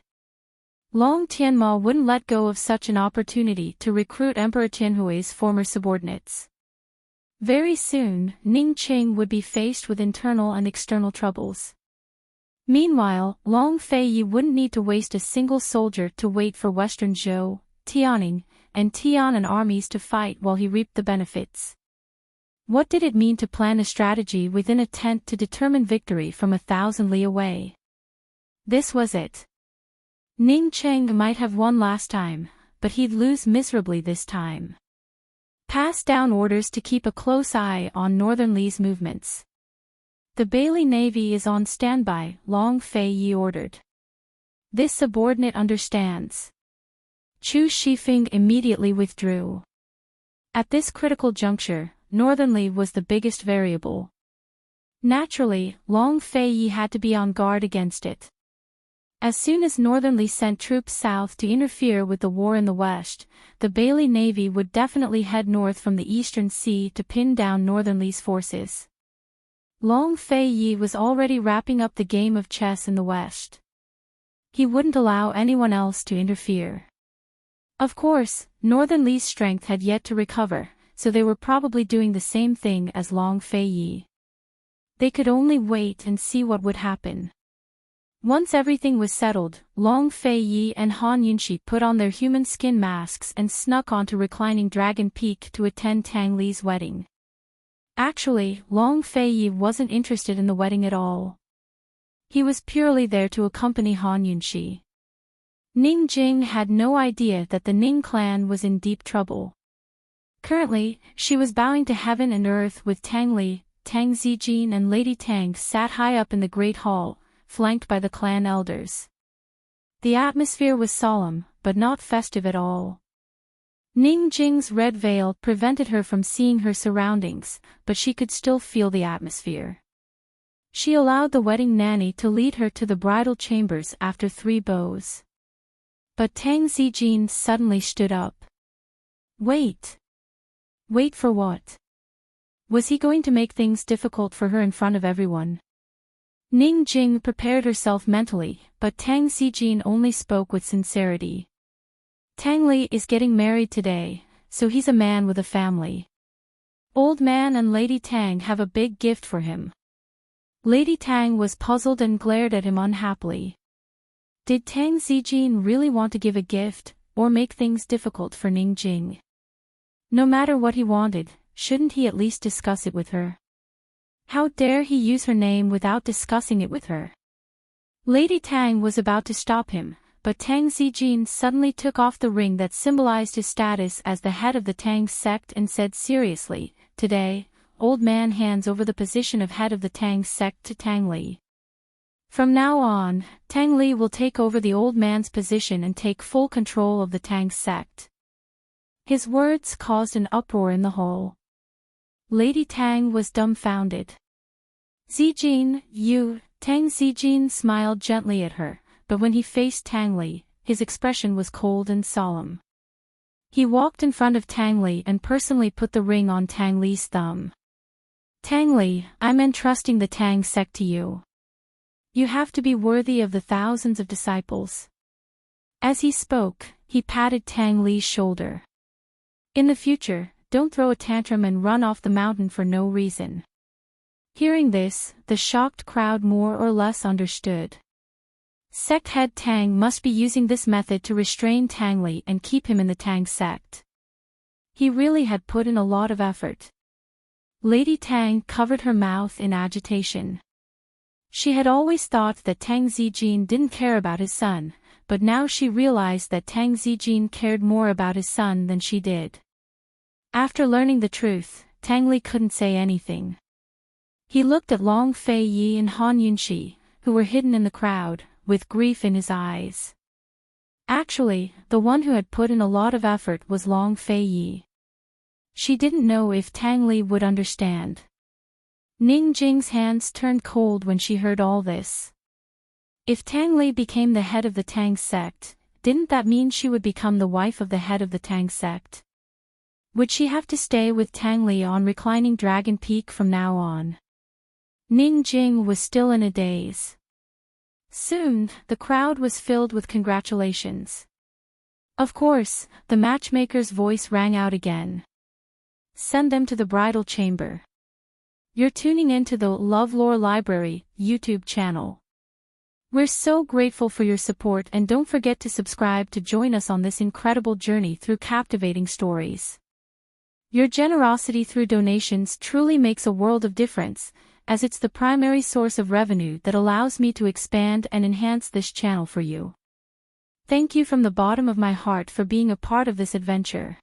Long Tianma wouldn't let go of such an opportunity to recruit Emperor Tianhui's former subordinates. Very soon, Ning Qing would be faced with internal and external troubles. Meanwhile, Long Feiyi wouldn't need to waste a single soldier to wait for Western Zhou, Tianning, and Tian armies to fight while he reaped the benefits. What did it mean to plan a strategy within a tent to determine victory from 1,000 li away? This was it. Ning Qing might have won last time, but he'd lose miserably this time. Pass down orders to keep a close eye on Northern Li's movements. The Bailey Navy is on standby, Long Feiyi ordered. This subordinate understands. Chu Shifeng immediately withdrew. At this critical juncture, Northern Li was the biggest variable. Naturally, Long Feiyi had to be on guard against it. As soon as Northern Li sent troops south to interfere with the war in the west, the Bailey Navy would definitely head north from the Eastern Sea to pin down Northern Li's forces. Long Feiyi was already wrapping up the game of chess in the west. He wouldn't allow anyone else to interfere. Of course, Northern Li's strength had yet to recover, so they were probably doing the same thing as Long Feiyi. They could only wait and see what would happen. Once everything was settled, Long Feiyi and Han Yunxi put on their human skin masks and snuck onto reclining Dragon Peak to attend Tang Li's wedding. Actually, Long Feiyi wasn't interested in the wedding at all. He was purely there to accompany Han Yunxi. Ning Jing had no idea that the Ning clan was in deep trouble. Currently, she was bowing to heaven and earth with Tang Li, Tang Zijin and Lady Tang sat high up in the Great Hall, flanked by the clan elders. The atmosphere was solemn, but not festive at all. Ning Jing's red veil prevented her from seeing her surroundings, but she could still feel the atmosphere. She allowed the wedding nanny to lead her to the bridal chambers after 3 bows. But Tang Zijin suddenly stood up. Wait. Wait for what? Was he going to make things difficult for her in front of everyone? Ning Jing prepared herself mentally, but Tang Zijin only spoke with sincerity. Tang Li is getting married today, so he's a man with a family. Old Man and Lady Tang have a big gift for him. Lady Tang was puzzled and glared at him unhappily. Did Tang Zijin really want to give a gift, or make things difficult for Ning Jing? No matter what he wanted, shouldn't he at least discuss it with her? How dare he use her name without discussing it with her? Lady Tang was about to stop him, but Tang Zijin suddenly took off the ring that symbolized his status as the head of the Tang sect and said seriously, "Today, Old Man hands over the position of head of the Tang sect to Tang Li. From now on, Tang Li will take over the old man's position and take full control of the Tang sect." His words caused an uproar in the hall. Lady Tang was dumbfounded. "Zijin, you," Tang Zijin smiled gently at her, but when he faced Tang Li, his expression was cold and solemn. He walked in front of Tang Li and personally put the ring on Tang Li's thumb. "Tang Li, I'm entrusting the Tang sect to you. You have to be worthy of the thousands of disciples." As he spoke, he patted Tang Li's shoulder. "In the future, don't throw a tantrum and run off the mountain for no reason. Hearing this, the shocked crowd more or less understood. Sect head Tang must be using this method to restrain Tangli and keep him in the Tang sect. He really had put in a lot of effort. Lady Tang covered her mouth in agitation. She had always thought that Tang Zijin didn't care about his son, but now she realized that Tang Zijin cared more about his son than she did. After learning the truth, Tangli couldn't say anything. He looked at Long Fei Yi and Han Yunxi, who were hidden in the crowd, with grief in his eyes. Actually, the one who had put in a lot of effort was Long Fei Yi. She didn't know if Tangli would understand. Ning Jing's hands turned cold when she heard all this. If Tangli became the head of the Tang sect, didn't that mean she would become the wife of the head of the Tang sect? Would she have to stay with Tangli on reclining Dragon Peak from now on? Ning Jing was still in a daze. Soon, the crowd was filled with congratulations. Of course, the matchmaker's voice rang out again. Send them to the bridal chamber. You're tuning into the LoveLore Library YouTube channel. We're so grateful for your support, and don't forget to subscribe to join us on this incredible journey through captivating stories. Your generosity through donations truly makes a world of difference, as it's the primary source of revenue that allows me to expand and enhance this channel for you. Thank you from the bottom of my heart for being a part of this adventure.